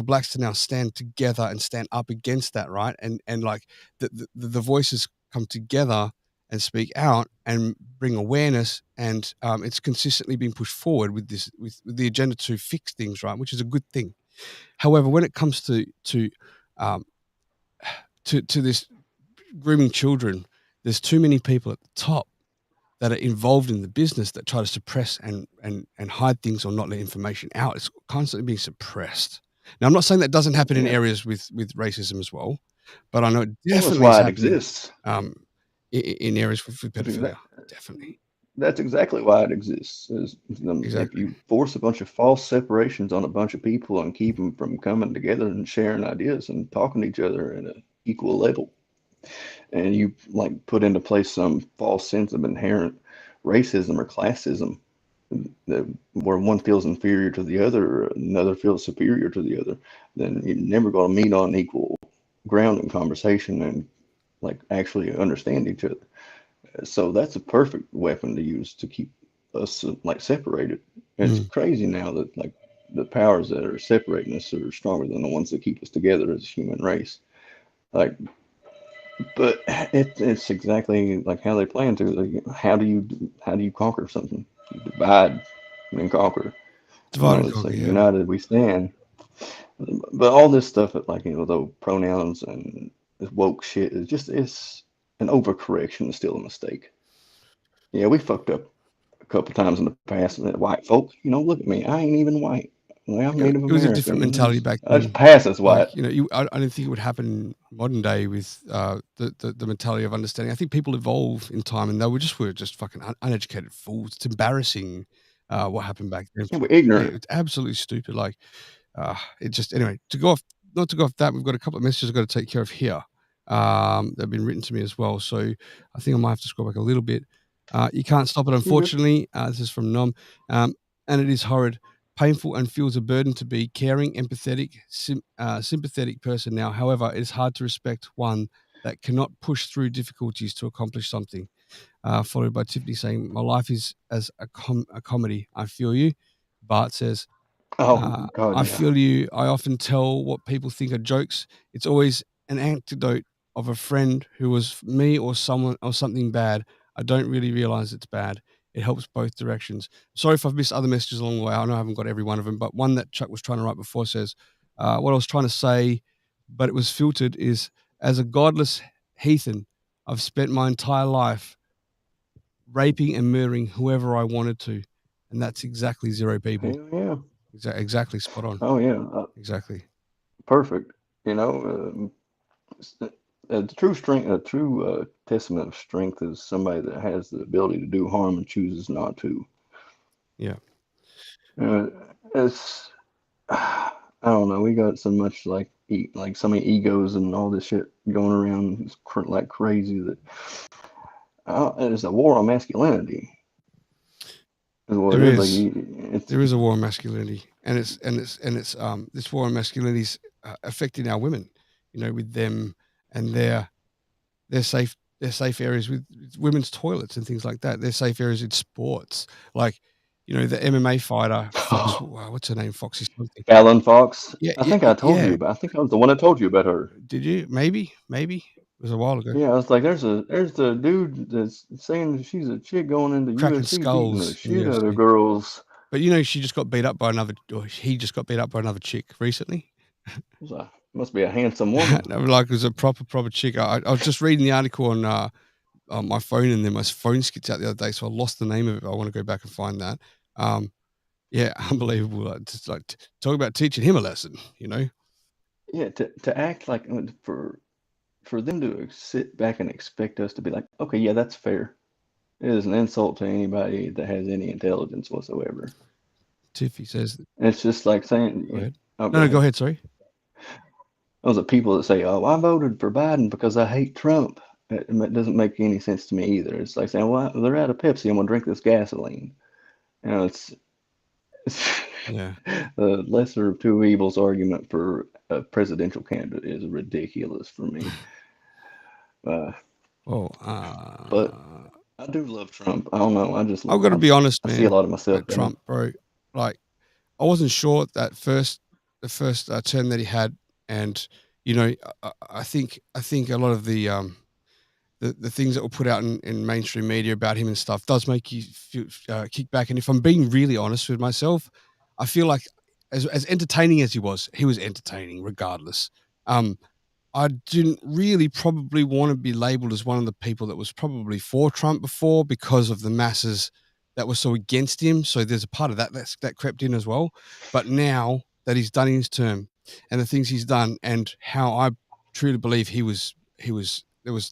blacks to now stand together and stand up against that, right? And like the voices come together and speak out and bring awareness, and it's consistently being pushed forward with the agenda to fix things, right? Which is a good thing. However, when it comes to this grooming children, there's too many people at the top that are involved in the business that try to suppress and hide things or not let information out. It's constantly being suppressed. Now, I'm not saying that doesn't happen in areas with racism as well, but I know it definitely is happening exists. In areas with pedophilia. Definitely. That's exactly why it exists. If you force a bunch of false separations on a bunch of people and keep them from coming together and sharing ideas and talking to each other at an equal level, and you like put into place some false sense of inherent racism or classism where one feels inferior to the other or another feels superior to the other, then you're never going to meet on equal ground in conversation and like actually understand each other. So that's a perfect weapon to use to keep us like separated. It's crazy now that like the powers that are separating us are stronger than the ones that keep us together as a human race. Like, but it's exactly like how they plan to. Like, how do you conquer something? You divide and conquer. Divide and It's conquer, like yeah. united we stand. But all this stuff, like the pronouns and this woke shit is just it's an overcorrection. It's still a mistake. Yeah, we fucked up a couple times in the past. And white folk, look at me. I ain't even white. Well, I'm Native It was a different mentality American. back I just then. pass as white. Like, I don't think it would happen in modern day with the mentality of understanding. I think people evolve in time, and were just fucking uneducated fools. It's embarrassing what happened back then. Yeah, we're Yeah, ignorant. it's absolutely stupid. Like, it just anyway. Not to go off that. We've got a couple of messages I've got to take care of here. They've been written to me as well, so I think I might have to scroll back a little bit. You can't stop it, You're good. unfortunately. This is from Nom, and it is horrid, painful, and feels a burden to be caring, empathetic, sympathetic person now. However, it is hard to respect one that cannot push through difficulties to accomplish something. Followed by Tiffany saying, "My life is as a comedy. I feel you." Bart says, Oh God, I yeah. feel you. I often tell what people think are jokes. It's always an anecdote of a friend who was me or someone or something bad. I don't really realize it's bad. It helps both directions. Sorry if I've missed other messages along the way. I know I haven't got every one of them, but one that Chuck was trying to write before says, what I was trying to say, but it was filtered, is as a godless heathen, I've spent my entire life raping and murdering whoever I wanted to. And that's exactly zero people. Hell yeah. Exactly spot on. Oh yeah. Exactly. Perfect. A true strength, a true testament of strength is somebody that has the ability to do harm and chooses not to. Yeah. It's I don't know. We got so much like so many egos and all this shit going around like crazy that it's a war on masculinity. Is what There it is. Like is. it's There is a war on masculinity, and it's this war on masculinity is affecting our women, with them and their safe areas with women's toilets and things like that. Their safe areas in sports, like, the MMA fighter Fox. Wow, what's her name? Foxy something. Fallon Fox. Yeah, I think I told yeah. you about. I think I was the one that told you about her. Did you? Maybe. It was a while ago. Yeah, I was like, there's the dude that's saying she's a chick going into Cracking UFC beating the skulls in the shit out of UFC. girls. But she just got beat up by another, or he just got beat up by another chick recently. Must be a handsome woman. No, like, it was a proper chick. I was just reading the article on my phone, and then my phone skipped out the other day, so I lost the name of it. I want to go back and find that. Yeah, unbelievable. Just like talk about teaching him a lesson, Yeah, to act like for them to sit back and expect us to be like, okay, yeah, that's fair. It is an insult to anybody that has any intelligence whatsoever. Tiffy says, It's just like saying, go ahead. Oh, No, go ahead. Sorry. Those are people that say, "Oh, I voted for Biden because I hate Trump." It doesn't make any sense to me either. It's like saying, "Well, they're out of Pepsi. I'm gonna drink this gasoline." It's Yeah. the lesser of two evils argument for a presidential candidate is ridiculous for me. But I do love Trump. I don't know. I've got to be honest, I man. see a lot of myself About in him. Trump, bro. Like, I wasn't sure that the first term that he had, and I think a lot of the things that were put out in mainstream media about him and stuff does make you feel, kick back. And if I'm being really honest with myself, I feel like as entertaining as he was entertaining regardless. I didn't really probably want to be labeled as one of the people that was probably for Trump before because of the masses that were so against him. So there's a part of that that crept in as well. But now that he's done his term and the things he's done, and how I truly believe there was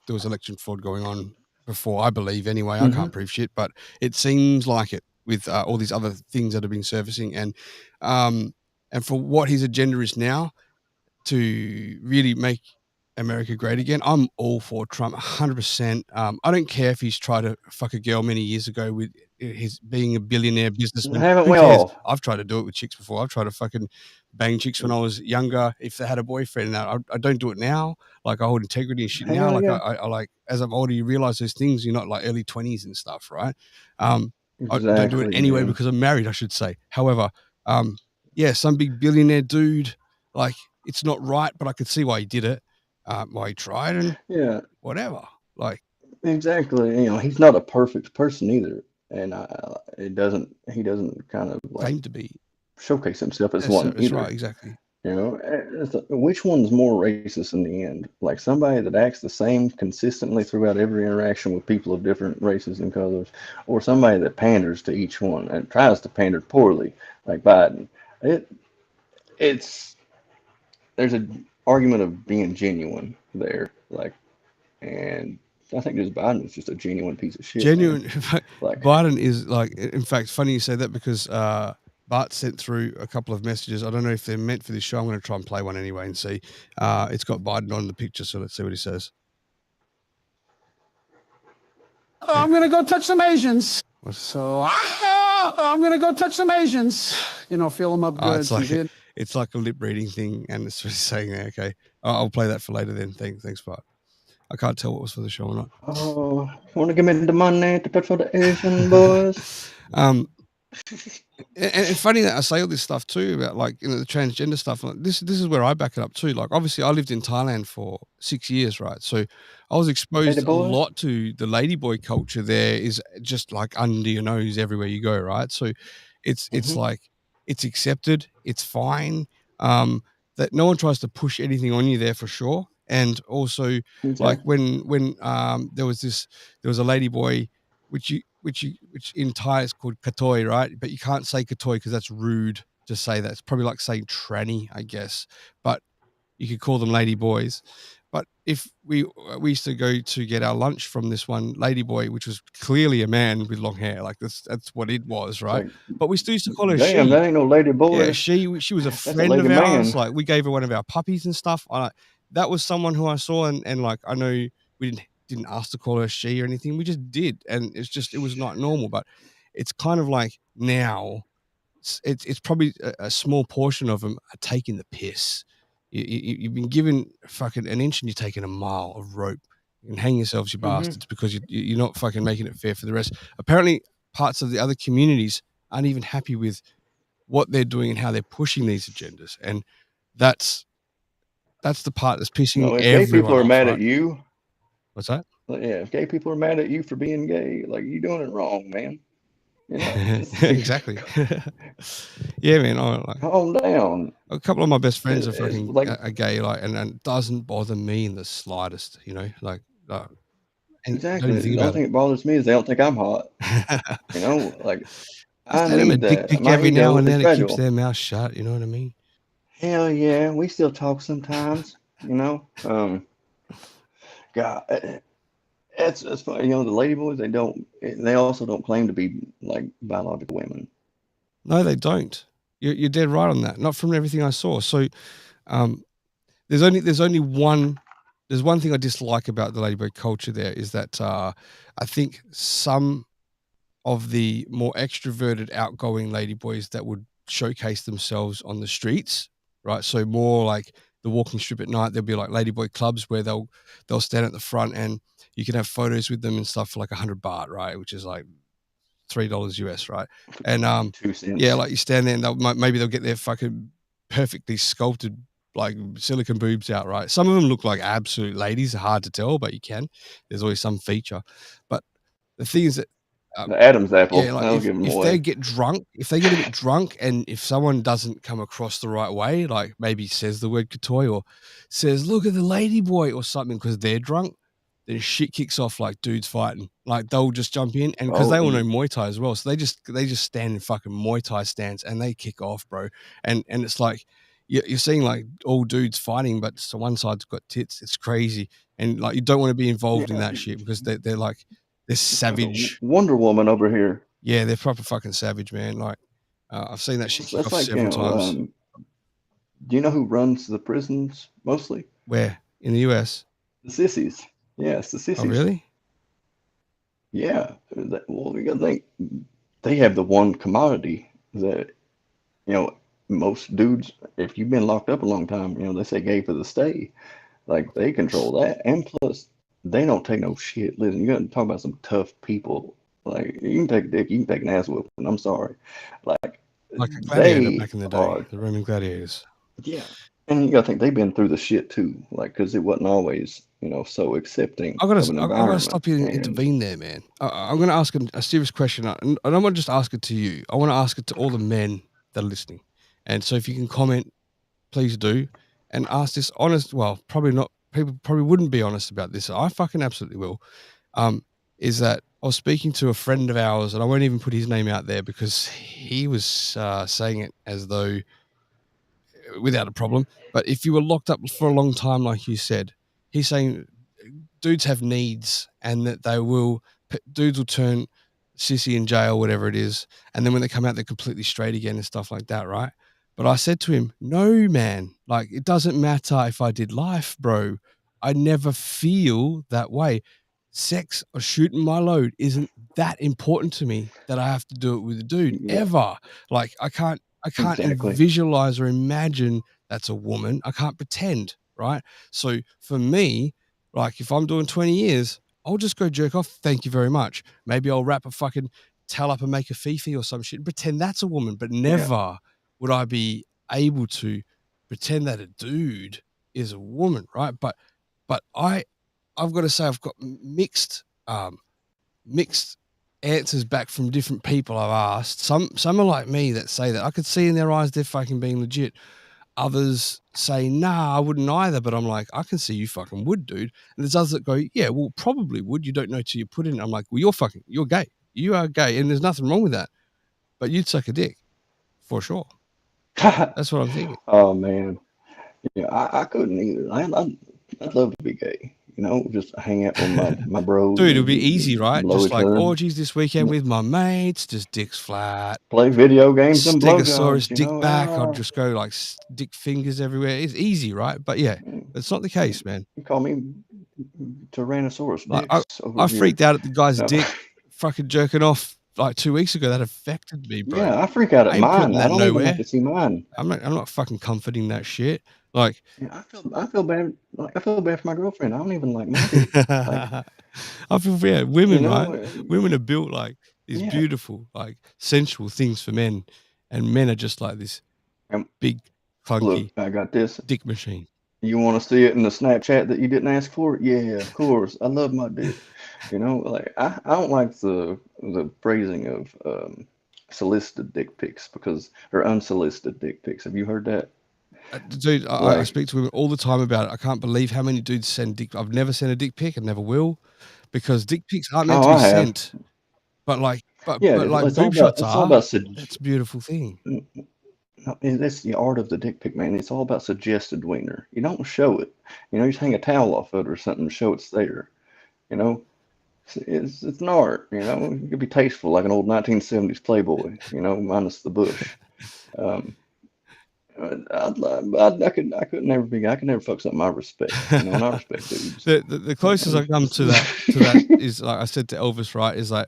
election fraud going on before, I believe anyway. I can't prove shit, but it seems like it with all these other things that have been surfacing, and for what his agenda is now, to really make America great again. I'm all for Trump, 100%. I don't care if he's tried to fuck a girl many years ago with his being a billionaire businessman. Haven't Who we cares? all? I've tried to do it with chicks before. I've tried to fucking bang chicks when I was younger, if they had a boyfriend. I don't do it now. Like, I hold integrity and shit now. Hell Like, yeah. I like, as I'm older, you realize those things. You're not like early 20s and stuff, right? I don't do it Exactly, anyway man. because I'm married, I should say. However, some big billionaire dude. Like, it's not right, but I could see why he did it, why he tried, and whatever. Like, exactly. He's not a perfect person either, and he doesn't kind of like claim to be. showcase himself as That's, one that's either. right, exactly. Which one's more racist in the end? Like somebody that acts the same consistently throughout every interaction with people of different races and colors, or somebody that panders to each one and tries to pander poorly, like Biden. It's there's an argument of being genuine there, like, and I think this Biden is just a genuine piece of shit, man. Genuine. Like, Biden is like, in fact, funny you say that because Bart sent through a couple of messages. I don't know if they're meant for this show. I'm going to try and play one anyway and see. It's got Biden on the picture, so let's see what he says. I'm going to go touch some Asians. So I'm going to go touch some Asians. Fill them up good. It's like a lip reading thing, and it's just saying there. Okay, I'll play that for later then. Thanks, Bart. I can't tell what was for the show or not. Oh, want to give me the money to put for the Asian boys? And funny that I say all this stuff too about like the transgender stuff. Like this is where I back it up too. Like obviously I lived in Thailand for 6 years, right? So I was exposed a lot to the ladyboy culture. There is just like under your nose everywhere you go, right? So it's like it's accepted, it's fine. That no one tries to push anything on you there for sure. And also like when there was a ladyboy which in Thai is called katoi, right? But you can't say katoi because that's rude to say that. It's probably like saying tranny, I guess. But you could call them lady boys. But if we used to go to get our lunch from this one lady boy, which was clearly a man with long hair, like that's what it was, right? But we still used to call her she. Damn, that ain't no lady boy. Yeah, she was a friend of ours. Like we gave her one of our puppies and stuff. That was someone who I saw and like I know we didn't ask to call her she or anything. We just did, and it was not normal. But it's kind of like now, it's probably a small portion of them are taking the piss. You've been given fucking an inch and you're taking a mile of rope. You can hang yourselves, you bastards, because you're not fucking making it fair for the rest. Apparently, parts of the other communities aren't even happy with what they're doing and how they're pushing these agendas, and that's the part that's pissing everyone off. Gay people are mad at you. What's that? Yeah, if gay people are mad at you for being gay, like you're doing it wrong, man. Exactly. Yeah, man. Calm down. A couple of my best friends are fucking are gay, like, and it doesn't bother me in the slightest. Like, exactly. The only thing that bothers me is they don't think I'm hot. Like I send them a dick pic every now and then. It keeps their mouth shut. You know what I mean? Hell yeah, we still talk sometimes. God. It's funny, the ladyboys, they also don't claim to be like biological women. No, they don't. You're dead right on that. Not from everything I saw. So, there's only one thing I dislike about the ladyboy culture. There is that I think some of the more extroverted, outgoing ladyboys that would showcase themselves on the streets, right? So more like the walking strip at night, there'll be like ladyboy clubs where they'll stand at the front and you can have photos with them and stuff for like 100 baht, right? Which is like $3 US, right? And 2 cents. Yeah, like you stand there and maybe they'll get their fucking perfectly sculpted like silicone boobs out, right? Some of them look like absolute ladies, hard to tell, but you can. There's always some feature. But the thing is that the Adam's apple. Yeah, like if they get a bit drunk, and if someone doesn't come across the right way, like maybe says the word katoi or says, "Look at the lady boy" or something because they're drunk, then shit kicks off like dudes fighting. Like they'll just jump in, and because they all know Muay Thai as well, so they just stand in fucking Muay Thai stance and they kick off, bro. And it's like you're seeing like all dudes fighting, but so one side's got tits. It's crazy, and like you don't want to be involved in that shit because they're like. They're savage. Wonder Woman over here. Yeah, they're proper fucking savage, man. Like, I've seen that shit kick off several times. Do you know who runs the prisons mostly? Where? In the US? The sissies. Yeah, it's the sissies. Oh, really? Yeah. Well, you gotta think they have the one commodity that, most dudes, if you've been locked up a long time, they say gay for the stay. Like, they control that. And plus, they don't take no shit. Listen, you gotta talk about some tough people. Like, you can take a dick, you can take an ass whooping. I'm sorry. Like, like a gladiator they back in the day, are, the Roman gladiators. yeah. And you gotta think they've been through the shit too, like, because it wasn't always, so accepting of an I gotta environment. stop you and And intervene there, man. I'm gonna ask a serious question, and I don't want to just ask it to you. I want to ask it to all the men that are listening. And so, if you can comment, please do, and ask this honest. Well, probably not. People probably wouldn't be honest about this. I fucking absolutely will. Is that I was speaking to a friend of ours, and I won't even put his name out there because he was saying it as though without a problem. But if you were locked up for a long time, like you said, he's saying dudes have needs and that dudes will turn sissy in jail, whatever it is. And then when they come out, they're completely straight again and stuff like that. Right. But I said to him, no, man, like it doesn't matter if I did life, bro. I never feel that way. Sex or shooting my load isn't that important to me that I have to do it with a dude yeah, ever. Like I can't exactly. visualize or imagine that's a woman. I can't pretend, right? So for me, like if I'm doing 20 years, I'll just go jerk off. Thank you very much. Maybe I'll wrap a fucking towel up and make a fifi or some shit and pretend that's a woman, but Yeah. never would I be able to pretend that a dude is a woman, right? But I've got to say I've got mixed answers back from different people I've asked. Some are like me that say that. I could see in their eyes they're fucking being legit. Others say, nah, I wouldn't either. But I'm like, I can see you fucking would, dude. And there's others that go, yeah, well, probably would. You don't know till you put it in. I'm like, well, you're gay. You are gay. And there's nothing wrong with that. But you'd suck a dick for sure. That's what I'm thinking. Oh man, yeah, I couldn't either. I'd love to be gay. Just hang out with my bros. Dude, it'd and be easy, right? blow Just each like other. orgies this weekend with my mates, just dicks flat. Play video games and Stegosaurus blowjobs. dick back. I'd just go like dick fingers everywhere. It's easy, right? But yeah, it's not the case, man. You call me Tyrannosaurus Like dicks over I here. freaked out at the guy's No. dick fucking jerking off like 2 weeks ago. That affected me, bro. Yeah, I freak out at I ain't mine. putting I that don't even nowhere. have to see mine. I'm not fucking comforting that shit. Like Yeah, I feel bad. Like, I feel bad for my girlfriend. I don't even like my dick. Like, I feel women, right? uh, Women are built like these yeah. beautiful, like sensual things for men, and men are just like this big, clunky Look, I got this. dick machine. You want to see it in the Snapchat that you didn't ask for? Yeah, of course. I love my dick. Like I don't like the phrasing of solicited dick pics or unsolicited dick pics. Have you heard that? Dude, I Like, speak to women all the time about it. I can't believe how many dudes send dick. I've never sent a dick pic and never will, because dick pics aren't meant to be I have. sent. But Yeah, like boob shots are. That's a beautiful thing. That's the art of the dick pic, man. It's all about suggested wiener. You don't show it. You just hang a towel off it or something to show it's there. It's an art. It could be tasteful, like an old 1970s Playboy. Minus the bush. I could never be. I could never fuck something I respect. And I respect dudes. The closest I come to that is like I said to Elvis, right? Is like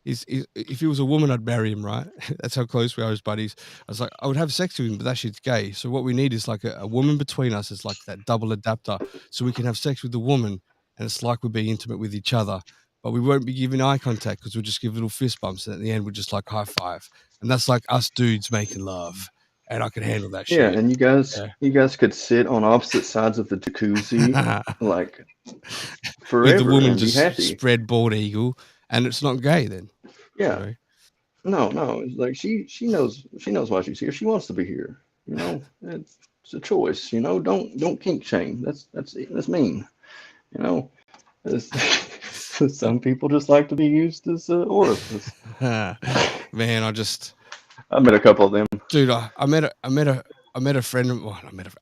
if he was a woman, I'd marry him, right? That's how close we are as buddies. I was like, I would have sex with him, but that shit's gay. So what we need is like a woman between us. Is like that double adapter, so we can have sex with the woman, and it's like we're being intimate with each other, but we won't be giving eye contact because we'll just give little fist bumps, and at the end we'll just like high five, and that's like us dudes making love. And I could handle that shit. Yeah, and you guys could sit on opposite sides of the jacuzzi, like forever, with the woman and just be happy. spread bald eagle, and it's not gay then. Yeah, no, it's like she knows why she's here. She wants to be here. It's a choice. Don't kink shame. That's mean. Some people just like to be used as an orifice. Man, I met a couple of them. Dude, I met a friend of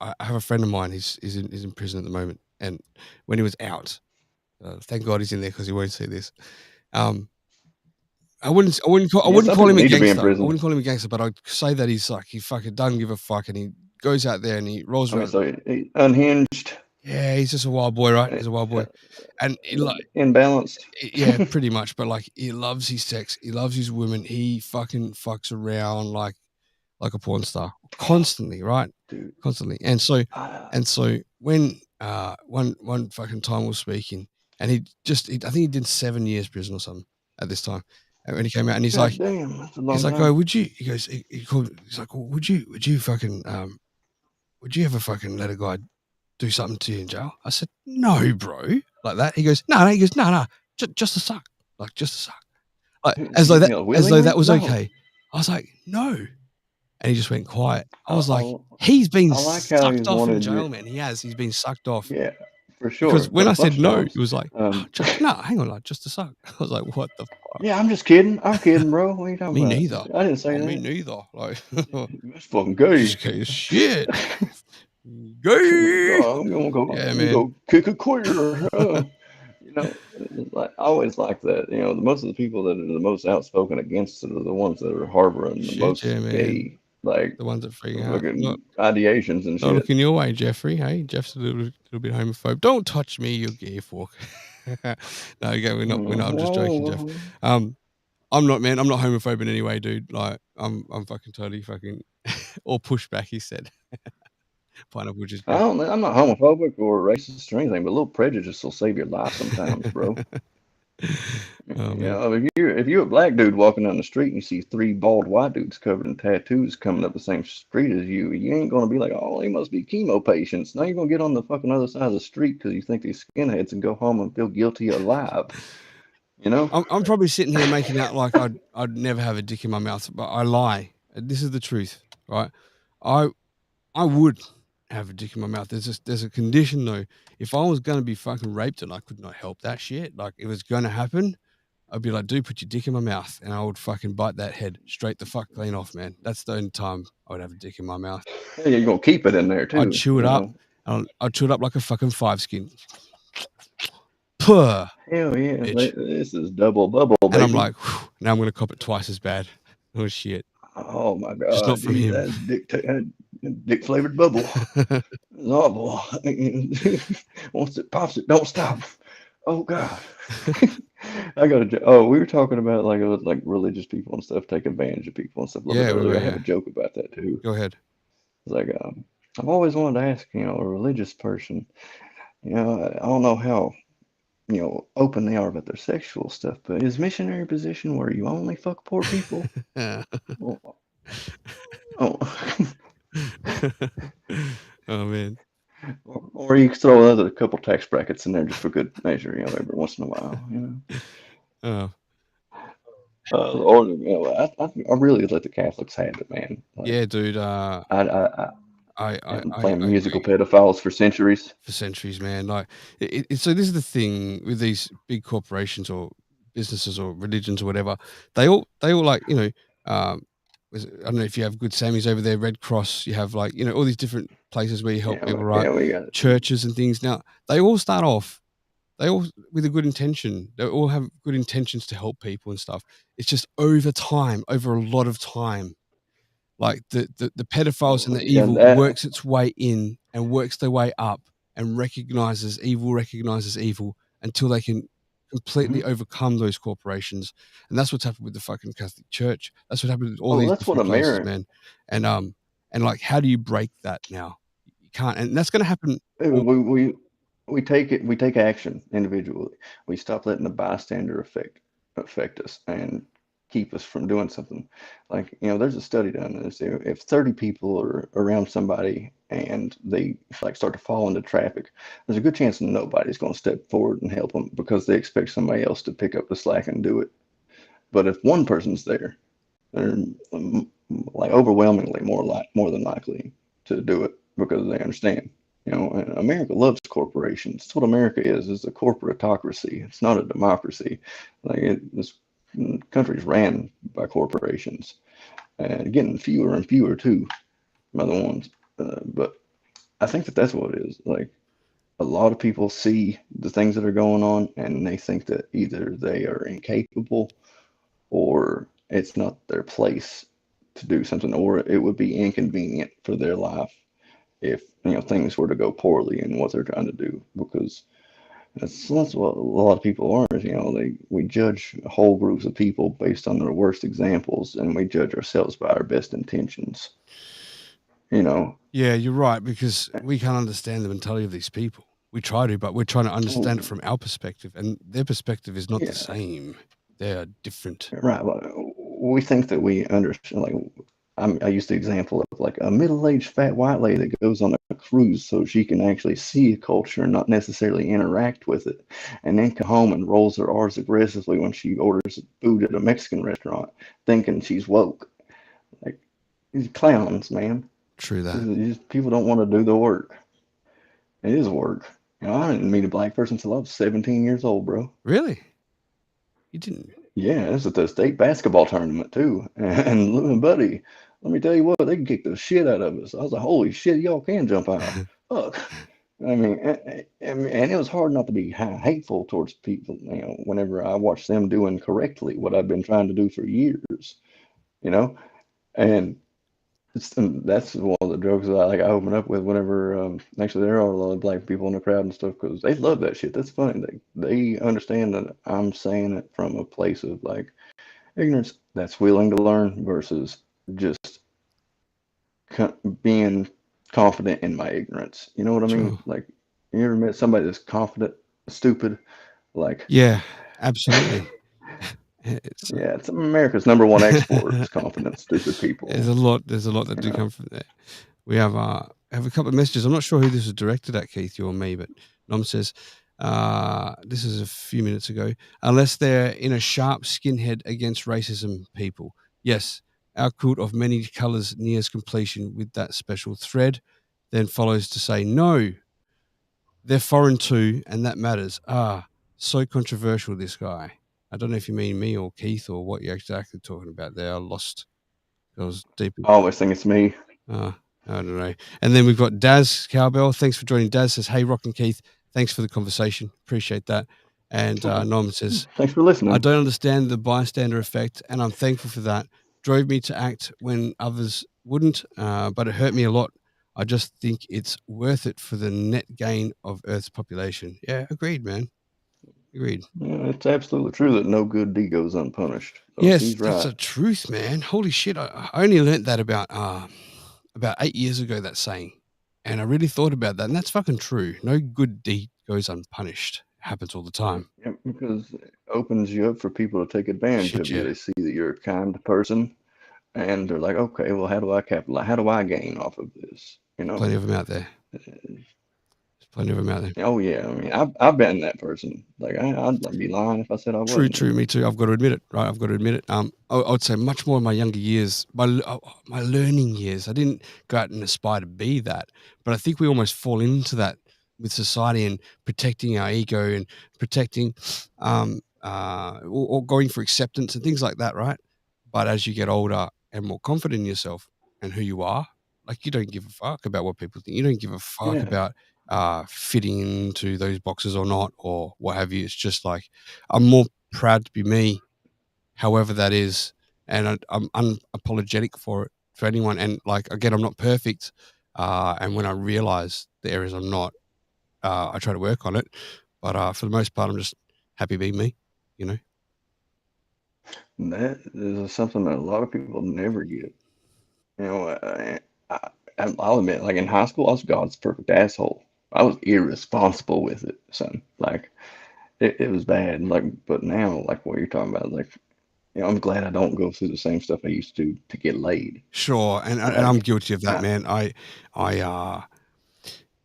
I have a friend of mine. He's in prison at the moment, and when he was out, thank God he's in there because he won't see this. I wouldn't call him a gangster. I wouldn't call him a gangster, but I'd say that he's like he fucking doesn't give a fuck, and he goes out there and he rolls around. So he's unhinged. Yeah, he's just a wild boy, right? He's a wild boy, and imbalanced. Yeah, pretty much. But like, he loves his sex. He loves his women. He fucking fucks around like a porn star constantly, right? Dude. Constantly. And so when one fucking time we were speaking, and I think he did 7 years prison or something at this time, when he came out, and he's God like, damn, that's a long he's like, time. oh, would you? He goes, he called. He's like, well, would you fucking would you ever fucking let a guy do something to you in jail? I said, no, bro, like that. He goes, no. He goes, no, just a suck, like just a suck, like as though that Willingly? was No. okay. I was like, no, and he just went quiet. I was like, I he's been like how sucked he's off in wanted jail, you. man. He's been sucked off. Yeah, for Because sure. when A I said bunch of no, times. it was like, no, hang on, like just a suck. I was like, what the fuck? Yeah, I'm just kidding. I'm kidding, bro. What are you talking Me about? neither. I didn't say Oh, that. me neither. Like, That's fucking gay. just gay shit. Gay. I'm gonna go. Yeah, I'm man. gonna go kick a queer. You know, like I always like that. You know, most of the people that are the most outspoken against it are the ones that are harboring the Shit, most yeah, man. gay, like The ones that freak out. fucking ideations and Not shit. looking your way, Jeffrey. Hey, Jeff's a little bit homophobe. Don't touch me, you gay fork. No, again, we're not. I'm just joking, Jeff. I'm not, man. I'm not homophobe in any way, dude. Like, I'm fucking totally fucking or pushback. He said. Pineapple just. I'm not homophobic or racist or anything, but a little prejudice will save your life sometimes, bro. Oh, You man. know, if you're a black dude walking down the street and you see three bald white dudes covered in tattoos coming up the same street as you, you ain't gonna be like, oh, they must be chemo patients. Now you're gonna get on the fucking other side of the street because you think these skinheads and go home and feel guilty alive. You know? I'm probably sitting here making out like I'd never have a dick in my mouth, but I lie. This is the truth, right? I would have a dick in my mouth. There's a condition though. If I was gonna be fucking raped and I could not help that shit, like if it's gonna happen, I'd be like, dude, put your dick in my mouth, and I would fucking bite that head straight the fuck clean off, man. That's the only time I would have a dick in my mouth. Yeah, you're gonna keep it in there too. I'd chew it up. know? I'd chew it up like a fucking 5-skin. Puh. Hell yeah, Bitch. this is double bubble, baby. And I'm like, whew, now I'm gonna cop it twice as bad. Oh shit. Oh my god, Just not from dude, him. that dick flavored bubble. It's awful. Once it pops, it don't stop. Oh god. I got a oh, we were talking about like it was like religious people and stuff take advantage of people and stuff a little Yeah, bit we earlier. were, I have yeah. a joke about that too. Go ahead. It's like I've always wanted to ask, you know, a religious person, you know, I don't know how, you know, open they are about their sexual stuff, but is missionary position where you only fuck poor people? Well, oh. Oh man. Or you could throw another couple tax brackets in there just for good measure, you know, every once in a while, you know. Oh. Or you know, I really let the Catholics have it, man. Like, Yeah, dude. I I playing musical agree. pedophiles for centuries. For centuries, man. Like, so this is the thing with these big corporations or businesses or religions or whatever. They all like, you know, I don't know if you have Good Sammys over there, Red Cross. You have like, you know, all these different places where you help Yeah, people, right? yeah, we got it. Churches and things. Now they all start off. They all with a good intention. They all have good intentions to help people and stuff. It's just over time, over a lot of time, like the pedophiles and the Yeah, evil that, works its way in and works their way up and recognizes evil until they can completely overcome those corporations. And that's what's happened with the fucking Catholic Church. That's what happened with all well, these that's what different places, America. man. And like, how do you break that now? You can't, and that's going to happen. We take action individually. We stop letting the bystander affect us and keep us from doing something. Like, you know, there's a study done this. If 30 people are around somebody and they like start to fall into traffic, there's a good chance nobody's going to step forward and help them because they expect somebody else to pick up the slack and do it. But if one person's there, they're like overwhelmingly more than likely to do it because they understand. You know, and America loves corporations. That's what America is. It's a corporatocracy. It's not a democracy. This country's ran by corporations, and getting fewer and fewer too by the ones. But I think that's what it is. Like a lot of people see the things that are going on, and they think that either they are incapable or it's not their place to do something, or it would be inconvenient for their life if you know things were to go poorly in what they're trying to do, because that's what a lot of people are. You know, we judge whole groups of people based on their worst examples, and we judge ourselves by our best intentions. You know. Yeah, you're right, because we can't understand the mentality of these people. We try to, but we're trying to understand it from our perspective, and their perspective is not the same. They are different. Right. Well, we think that we understand. Like, I used the example of like a middle-aged fat white lady that goes on a cruise so she can actually see a culture and not necessarily interact with it, and then come home and rolls her R's aggressively when she orders food at a Mexican restaurant, thinking she's woke. Like, these clowns, man. True that. People don't want to do the work. It is work. I didn't meet a black person until I was 17 years old, bro. Really? You didn't? Yeah, this is the state basketball tournament too. And buddy, let me tell you what, they can kick the shit out of us. I was like, holy shit, y'all can jump out. Fuck. I mean, and it was hard not to be hateful towards people, whenever I watched them doing correctly what I've been trying to do for years, and that's one of the jokes that I open up with whenever actually there are a lot of black people in the crowd and stuff because they love that shit. That's funny. They understand that I'm saying it from a place of like ignorance that's willing to learn versus just being confident in my ignorance. You know what I mean? Sure. Like, you ever met somebody that's confident, stupid? Like, Yeah, absolutely. it's America's #1 export is confident, stupid people. There's a lot that do come from there. We have a couple of messages. I'm not sure who this was directed at, Keith, you or me, but Nom says, this is a few minutes ago, unless they're in a sharp skinhead against racism people. Yes, our quilt of many colours nears completion with that special thread, then follows to say, no, they're foreign too, and that matters. So controversial, this guy. I don't know if you mean me or Keith or what you're exactly talking about there. I lost. I was deep. I always think it's me. I don't know. And then we've got Daz Cowbell. Thanks for joining. Daz says, hey, Rock and Keith, thanks for the conversation. Appreciate that. And Norman says, thanks for listening. I don't understand the bystander effect, and I'm thankful for that. Drove me to act when others wouldn't, but it hurt me a lot. I just think it's worth it for the net gain of Earth's population. Yeah, agreed, man. Agreed. Yeah, it's absolutely true that no good deed goes unpunished. So yes, he's right. That's the truth, man. Holy shit. I only learnt that about 8 years ago, that saying. And I really thought about that. And that's fucking true. No good deed goes unpunished. It happens all the time. Yeah, because it opens you up for people to take advantage of you. They see that you're a kind person. And they're like, okay, well, how do I capitalize? How do I gain off of this? Plenty of them out there. Plenty of them out there. Oh yeah, I mean, I've been that person. Like, I'd be lying if I said I wasn't. True. Me too. I've got to admit it. Right, I've got to admit it. I would say much more in my younger years, my learning years. I didn't go out and aspire to be that, but I think we almost fall into that with society and protecting our ego and protecting, or going for acceptance and things like that, right? But as you get older and more confident in yourself and who you are, like, you don't give a fuck about what people think. You don't give a fuck about fitting into those boxes or not, or what have you. It's just like, I'm more proud to be me, however that is, and I'm unapologetic for it, for anyone. And like, again, I'm not perfect, and when I realize the areas I'm not, I try to work on it, but for the most part, I'm just happy being me, That is something that a lot of people never get. I'll admit, like, in high school, I was God's perfect asshole. I was irresponsible with it, son. Like, it was bad. Like, but now, like, what you're talking about, like, I'm glad I don't go through the same stuff I used to get laid. Sure, and I'm guilty of that, man. I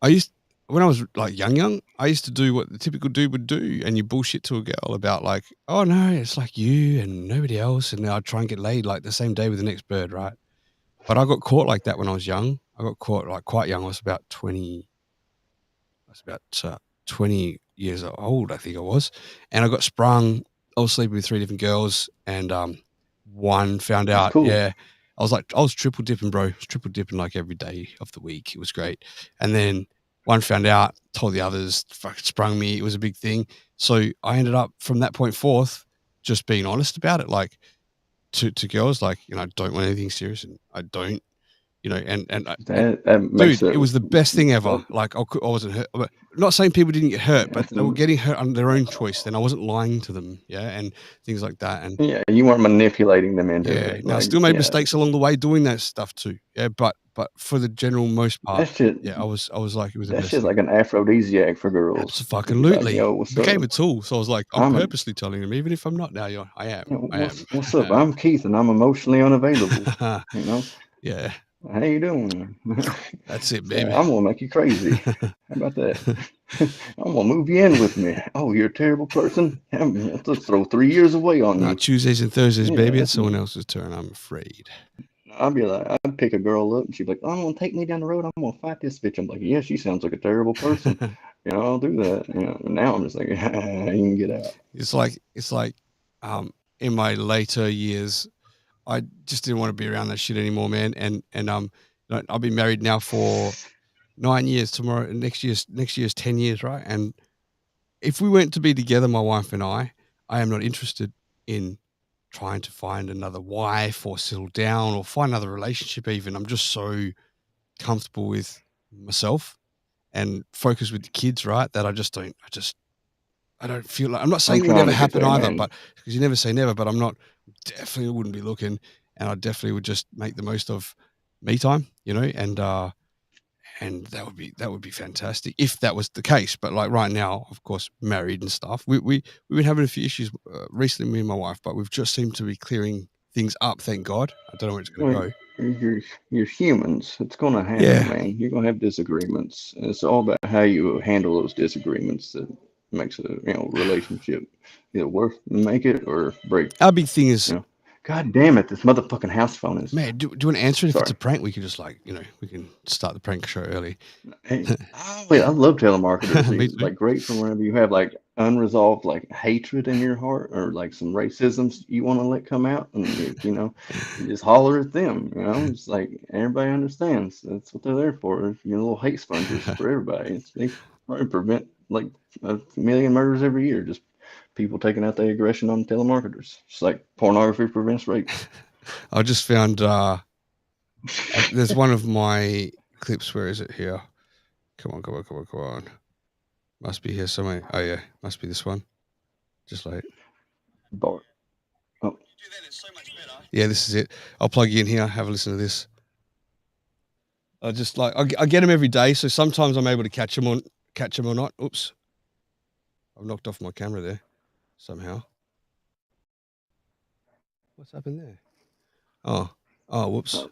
used, when I was like young, I used to do what the typical dude would do, and you bullshit to a girl about like, oh no, it's like you and nobody else, and I'd try and get laid like the same day with the next bird, right? But I got caught like that when I was young. I got caught like quite young. I was about 20 years old, I think I was. And I got sprung. I was sleeping with 3 different girls, and one found out. Cool. Yeah. I was triple dipping, bro. I was triple dipping like every day of the week. It was great. And then one found out, told the others, fucking sprung me. It was a big thing. So I ended up from that point forth just being honest about it. Like, to girls, like, I don't want anything serious, and I don't you know, and that makes dude, it it was the best thing ever. Like I wasn't hurt. I'm not saying people didn't get hurt, but they were getting hurt on their own choice. Then I wasn't lying to them, yeah, and things like that. And yeah, you weren't manipulating them into yeah, it. now I Like, still made yeah, mistakes along the way doing that stuff too. Yeah, but for the general most part, that shit. yeah, I was like, it was the That best shit's thing. like an aphrodisiac for girls. Absolutely. Like, yo, what's It became up? a tool. So I was like, I'm purposely telling them, even if I'm not now. I am. What's up? I'm Keith, and I'm emotionally unavailable. You know. Yeah. How you doing? That's it, baby. I'm gonna make you crazy. How about that? I'm gonna move you in with me. Oh, you're a terrible person. Let's throw 3 years away on you. Tuesdays and Thursdays, baby. Yeah, It's someone else's turn, I'm afraid. I'd be like, I'd pick a girl up, and she'd be like, "I'm gonna take me down the road. I'm gonna fight this bitch." I'm like, "Yeah, she sounds like a terrible person. You know, I'll do that." You know, now I'm just like, "You can get out." It's like in my later years, I just didn't want to be around that shit anymore, man. And I've been married now for 9 years. Tomorrow, next year's 10 years, right? And if we weren't to be together, my wife and I am not interested in trying to find another wife or settle down or find another relationship even. I'm just so comfortable with myself and focused with the kids, right? That I don't feel like, I'm not saying it would never happen either, but because you never say never, but definitely wouldn't be looking, and I definitely would just make the most of me time, you know, and that would be fantastic if that was the case. But like right now, of course, married and stuff, we've been having a few issues recently, me and my wife, but we've just seemed to be clearing things up. Thank God. I don't know where it's going to go. You're humans. It's going to happen, man. You're going to have disagreements. And it's all about how you handle those disagreements that makes a relationship either make it or break. Our big thing is, God damn it, this motherfucking house phone is. Man, do you want to answer it? If it's a prank, we can just we can start the prank show early. Hey, I love telemarketers. It's like great for whenever you have like unresolved like hatred in your heart or like some racisms you want to let come out, and you just holler at them. It's like everybody understands. That's what they're there for. Little hate sponges for everybody. They probably prevent like 1 million murders every year. Just people taking out their aggression on telemarketers. It's like pornography prevents rape. I just found there's one of my clips. Where is it here? Come on. Must be here somewhere. Oh yeah, must be this one. Just like Bart. Oh. Yeah, this is it. I'll plug you in here. Have a listen to this. I just I get them every day, so sometimes I'm able to catch them or not. Oops, I've knocked off my camera there somehow. What's happened there? Oh, whoops.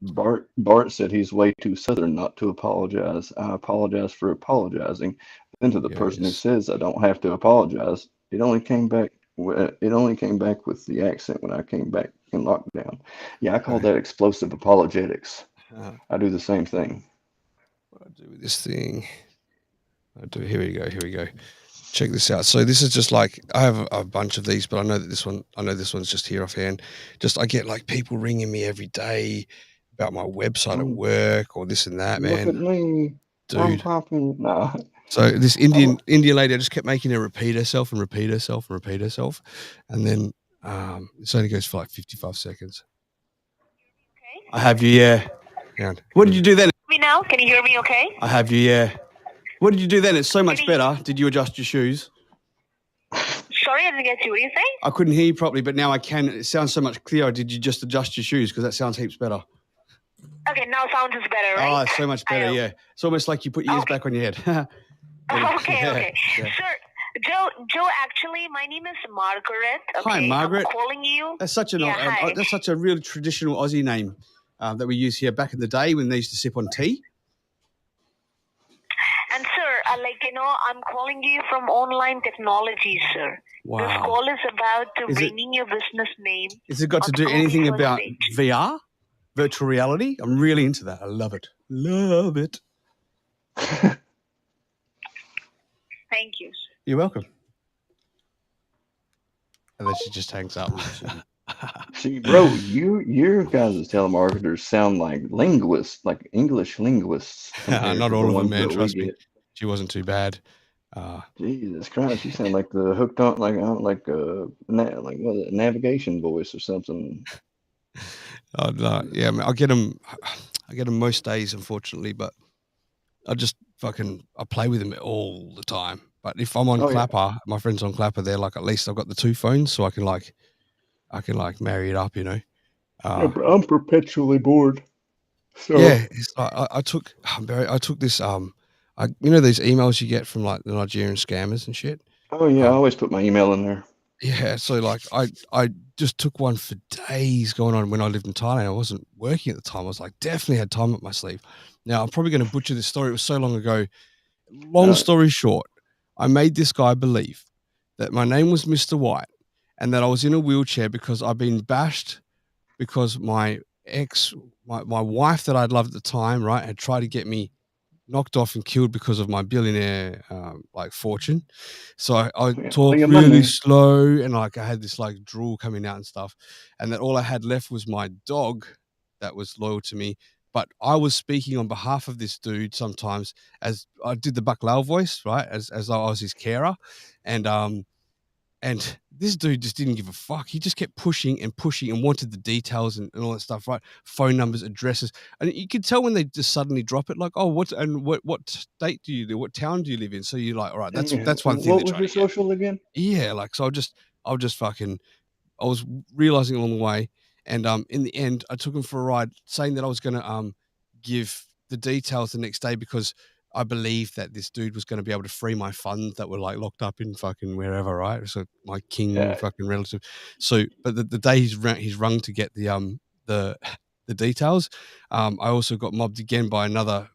Bart said he's way too southern not to apologize. I apologize for apologizing. Then to the person who says I don't have to apologize, it only came back with the accent when I came back in lockdown. Yeah, I call that explosive apologetics. I do the same thing. What do I do with this thing? Here we go. Check this out. So this is just like, I have a bunch of these, but I know this one's just here offhand. Just I get like people ringing me every day about my website at work or this and that, man. Look at me. Dude. I'm popping. Nah. So this Indian lady, I just kept making her repeat herself. And then it only goes for like 55 seconds. Okay. I have you, yeah. What did you do then? Me now? Can you hear me okay? I have you, yeah. What did you do then? It's so much better. Did you adjust your shoes? Sorry, I didn't get you. What are you saying? I couldn't hear you properly, but now I can. It sounds so much clearer. Did you just adjust your shoes? Because that sounds heaps better. Okay, now sounds is better, right? Oh, it's so much better, yeah. It's almost like you put your ears back on your head. Okay. Yeah. Sir, Joe, actually, my name is Margaret. Okay? Hi, Margaret. I'm calling you. That's such a real traditional Aussie name that we use here back in the day when they used to sip on tea. And sir, I'm calling you from online technology, sir. Wow. This call is about bringing your business name. Has it got to do anything about VR? Virtual reality? I'm really into that. I love it. Love it. Thank you, sir. You're welcome. And then she just hangs up. See, bro, your guys' telemarketers sound like linguists, like English linguists. Not all of them, man. Trust me. She wasn't too bad. Jesus Christ, you sound like the hooked on, like a navigation voice or something. Yeah, I get them. I get them most days, unfortunately, but I play with them all the time. But if I'm on Clapper, my friends on Clapper, they're like, at least I've got the 2 phones, so I can marry it up, you know. I'm perpetually bored. So Yeah, it's like I took this these emails you get from like the Nigerian scammers and shit. I always put my email in there. Yeah, so like I just took one for days going on when I lived in Thailand. I wasn't working at the time. I was like, definitely had time up my sleeve. Now I'm probably going to butcher this story. It was so long ago. Long story short, I made this guy believe that my name was Mr. White and that I was in a wheelchair because I'd been bashed because my wife that I'd loved at the time, right, had tried to get me knocked off and killed because of my billionaire fortune. So I all talked your really money. slow and like I had this like drool coming out and stuff, and that all I had left was my dog that was loyal to me. But I was speaking on behalf of this dude sometimes, as I did the Bucklow voice, right, as though I was his carer, and this dude just didn't give a fuck. He just kept pushing and pushing and wanted the details and all that stuff, right? Phone numbers, addresses. And you could tell when they just suddenly drop it, like, oh, what state do you live? What town do you live in? So you're like, all right, that's one thing What they're was trying your to get. social again? Yeah, like so I'll just fucking I was realizing along the way, and in the end, I took him for a ride, saying that I was going to give the details the next day because I believed that this dude was going to be able to free my funds that were like locked up in fucking wherever, right? So my king fucking relative. So, but the day he's rung to get the the details, I also got mobbed again by another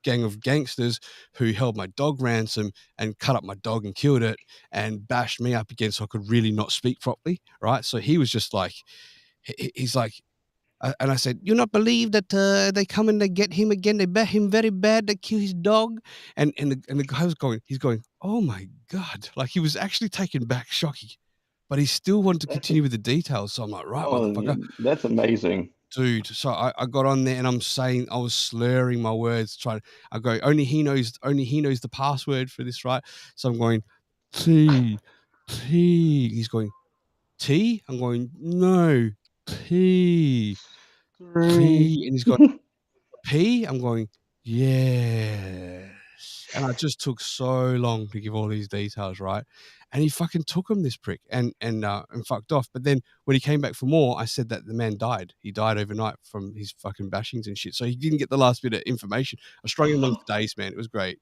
gang of gangsters who held my dog ransom and cut up my dog and killed it and bashed me up again so I could really not speak properly, right? So he was just like, he's like, and I said, "You not believe that they come and they get him again? They bat him very bad. They kill his dog." And the guy was he's going, "Oh my god!" Like he was actually taken back, shocking, but he still wanted to continue with the details. So I'm like, "Right, motherfucker." That's amazing. Dude, so I got on there and I was slurring my words, I go, only he knows the password for this, right? So I'm going, T, T. He's going, T? I'm going, no, T, T. And he's going, P? I'm going, yes. And I just took so long to give all these details, right? And he fucking took him, this prick, and fucked off. But then when he came back for more, I said that the man died. He died overnight from his fucking bashings and shit. So he didn't get the last bit of information. I strung him along for days, man. It was great.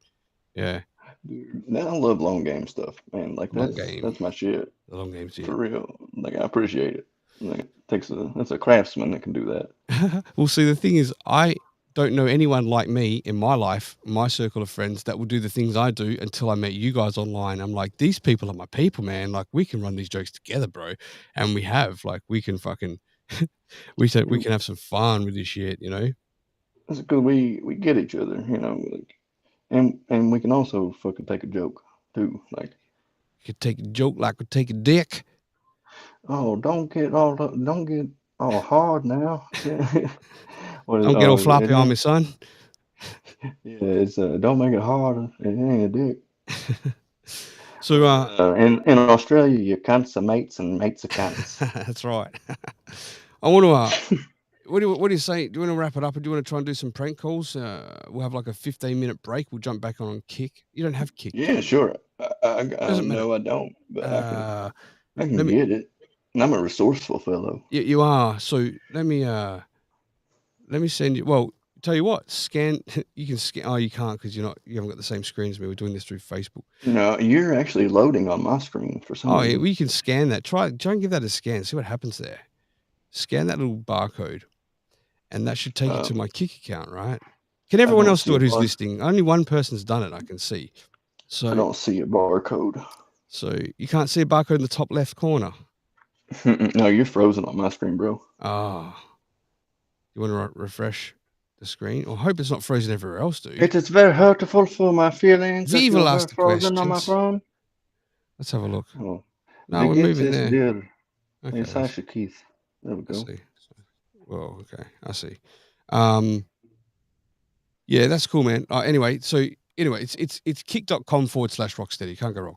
Yeah. Dude, now I love long game stuff, man. Like Long game. that's my shit. The long game shit. For real. Like I appreciate it. Like that's a craftsman that can do that. Well, see, the thing is, I don't know anyone like me in my life, my circle of friends that will do the things I do until I met you guys online. I'm like, these people are my people, man. Like we can run these jokes together, bro. And we have, like, we can fucking, we can have some fun with this shit, you know? That's good. We get each other, you know, like, and we can also fucking take a joke too. Like, You could take a joke like we take a dick. oh, don't get all hard now. What is, Don't get all oh, it floppy on me, ain't. son. Yeah, it's don't make it harder. It ain't a dick. So, in Australia, you consummates and mates of cunts. that's right. I want to, what do you say? Do you want to wrap it up or do you want to try and do some prank calls? We'll have like a 15-minute break. We'll jump back on Kick. You don't have Kick, do Yeah, you? sure. Doesn't matter. No, I don't, but I can Let me. get it. And I'm a resourceful fellow. You are. So let me send you. Well, tell you what. Scan. You can scan. Oh, you can't because you haven't got the same screen as me. We're doing this through Facebook. No, you're actually loading on my screen for some Oh, yeah. reason. Well, you can scan that. Try and give that a scan. See what happens there. Scan that little barcode, and that should take you to my Kick account, right? Can everyone else do it who's listening? Only one person's done it. I can see. So I don't see a barcode. So you can't see a barcode in the top left corner. No, you're frozen on my screen, bro. Ah. You want to refresh the screen? I hope it's not frozen everywhere else, dude. It is very hurtful for my feelings that Viva you are asked the frozen on my questions. phone. Let's have a look. Oh, No, we're moving there. Dear. Okay, It's Sasha Keith. There we go. I see. Well, okay, I see. Yeah, that's cool, man. Anyway, it's kick.com/Rocstedi. Can't go wrong.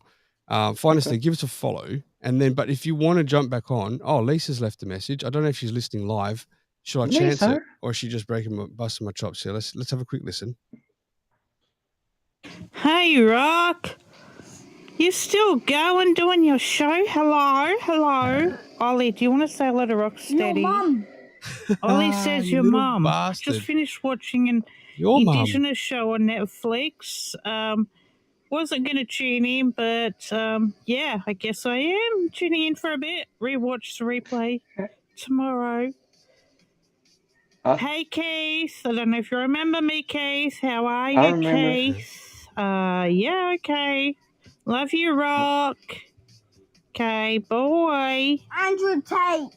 Find us there, give us a follow, and then. But if you want to jump back on, Lisa's left a message. I don't know if she's listening live. Should I chance it, or is she just busting my chops here? Let's have a quick listen. Hey, Rock. You still going doing your show? Hello. Ollie, do you want to say hello to Rocstedi? Your mum. Ollie says your mum. Bastard. Just finished watching an Indigenous show on Netflix. Wasn't going to tune in, but yeah, I guess I am tuning in for a bit. Rewatch the replay tomorrow. Hey, Keith. I don't know if you remember me, Keith. How are you, I remember. Keith? Yeah, okay. Love you, Rock. Okay, boy. Andrew Tate.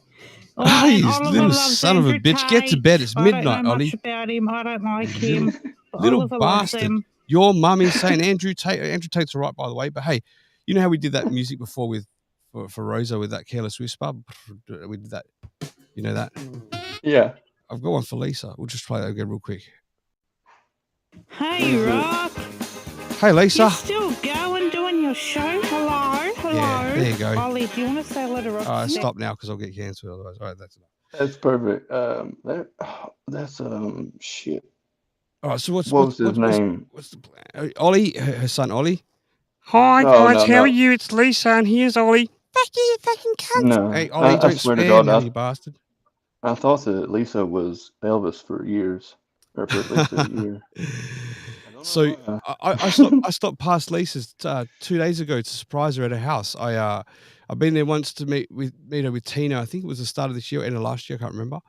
Oh, you little son of a bitch. Tate. Get to bed. It's midnight, I don't know Ollie. much about him. I don't like him. Little Oliver bastard. loves him. Your mummy's saying Andrew Tate. Andrew Tate's all right, by the way. But hey, you know how we did that music before for Rosa with that Careless Whisper? We did that. You know that? Yeah. I've got one for Lisa. We'll just play that again real quick. Hey, Rock. Hey, Lisa. You still going doing your show? Hello. Yeah, there you go. Ollie, do you want to say hello to Rock? Stop now because I'll get cancelled otherwise. All right, that's enough. That's perfect. That's shit. All right, so what was his name? What's the plan? Ollie, her son Ollie. Hi guys, how are you? It's Lisa, and here's Ollie. Fuck you, fucking cunt. No, hey Ollie, don't swear swear, to God, now, you bastard. I thought that Lisa was Elvis for years, or for at least a year. So I stopped past Lisa's 2 days ago to surprise her at her house. I've been there once to meet her with Tina. I think it was the start of this year, end of last year. I can't remember.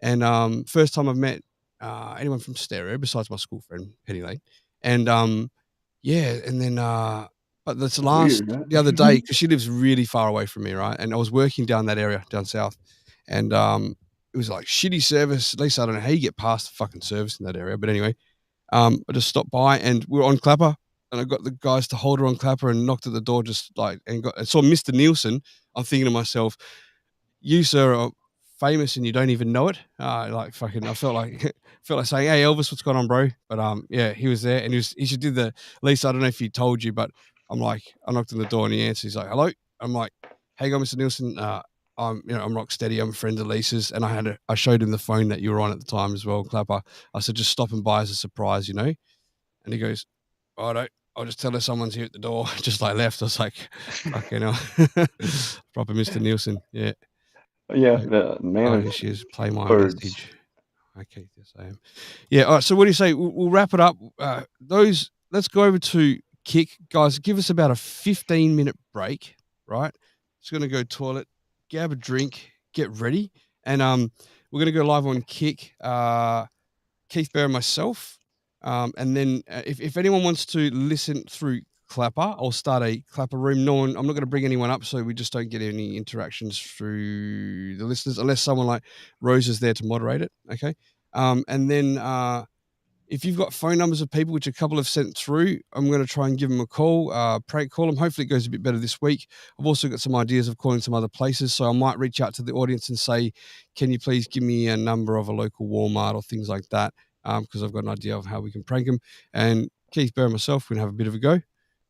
And first time I've met anyone from Stereo besides my school friend Penny Lane. And yeah, and then but that's the other day because she lives really far away from me, right? And I was working down that area down south, and it was like shitty service. At least I don't know how you get past the fucking service in that area, but anyway. I just stopped by and we were on Clapper, and I got the guys to hold her on Clapper and knocked at the door and saw Mr. Nielsen. I'm thinking to myself, you sir are famous and you don't even know it. I felt like saying, hey Elvis, what's going on, bro? But yeah, he was there and he should do the Lisa. I don't know if he told you, but I knocked on the door and he answered. He's like, hello. I'm like, hey, Mr. Nielsen. I'm Rocstedi. I'm a friend of Lisa's, and I showed him the phone that you were on at the time as well, Clapper. I said, just stopping by as a surprise, And he goes, I'll just tell her someone's here at the door. Just like left. I was like, fucking hell. Proper Mr. Nielsen. Yeah. Yeah, the man. Here she is. Play my message. Okay, yes, I am. Yeah. All right. So what do you say? We'll wrap it up. Let's go over to Kick, guys. Give us about a 15-minute break. Right. Just gonna go toilet. Grab a drink, get ready, and we're going to go live on Kick, Keith Burr and myself, and then if anyone wants to listen through Clapper, I'll start a Clapper room. I'm not going to bring anyone up, so we just don't get any interactions through the listeners, unless someone like Rose is there to moderate it, okay? And then if you've got phone numbers of people, which a couple have sent through, I'm going to try and give them a call, prank call them. Hopefully it goes a bit better this week. I've also got some ideas of calling some other places, so I might reach out to the audience and say, can you please give me a number of a local Walmart or things like that, because I've got an idea of how we can prank them. And Keith Burr and myself, we're going to have a bit of a go,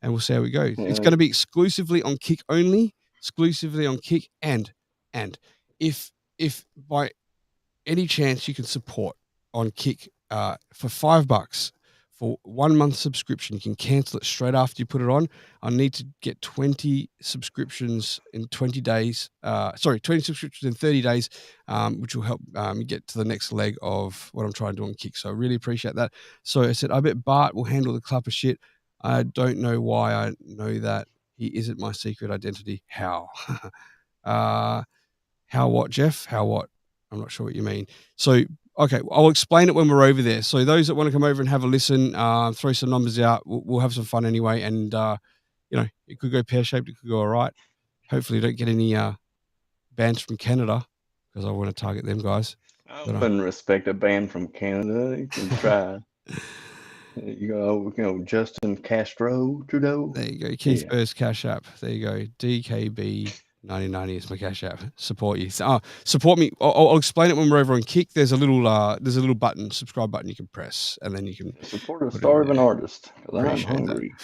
and we'll see how we go. Yeah. It's going to be exclusively on Kick only, and if by any chance you can support on Kick, for $5 for 1 month subscription, you can cancel it straight after you put it on. I need to get 20 subscriptions in 20 days. 20 subscriptions in 30 days, which will help get to the next leg of what I'm trying to do on Kick. So I really appreciate that. So I said, I bet Bart will handle the Clapper shit. I don't know why I know that. He isn't my secret identity. How? How what, Jeff? How what? I'm not sure what you mean. So, okay, I'll explain it when we're over there. So those that want to come over and have a listen, throw some numbers out, we'll have some fun anyway. And, it could go pear-shaped, it could go all right. Hopefully don't get any bans from Canada, because I want to target them guys. I wouldn't respect a ban from Canada. You can try. You go, Justin Castro Trudeau. There you go. Keith Burr's Cash App. There you go. DKB 1990 is my Cash App. Support you. Support me. I'll explain it when we're over on Kick. There's a little button, subscribe button you can press, and then you can support a starving artist. I'm hungry.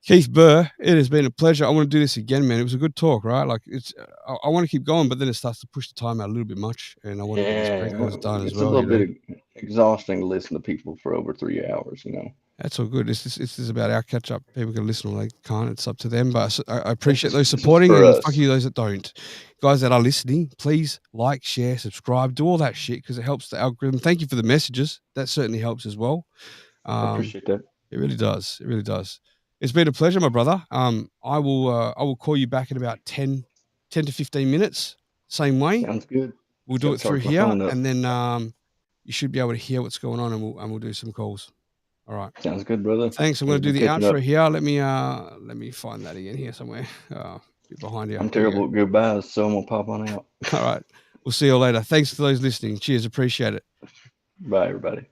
Keith Burr, it has been a pleasure. I want to do this again, man. It was a good talk, right? Like it's, I want to keep going, but then it starts to push the time out a little bit much, and I want to get these pre-calls done as well. It's a little bit exhausting to listen to people for over 3 hours, you know. That's all good. This is about our catch up. People can listen or they can't. It's up to them. But I appreciate those supporting, and fuck you those that don't. Guys that are listening, please like, share, subscribe, do all that shit because it helps the algorithm. Thank you for the messages. That certainly helps as well. I appreciate that. It really does. It really does. It's been a pleasure, my brother. I will call you back in about 10 to 15 minutes. Same way. Sounds good. We'll do it through here, and then you should be able to hear what's going on, and we'll do some calls. All right. Sounds good, brother. Thanks. I'm going to do the outro here. Let me find that again here somewhere. Behind you. I'm terrible at goodbyes, so I'm gonna pop on out. All right. We'll see you later. Thanks to those listening. Cheers. Appreciate it. Bye, everybody.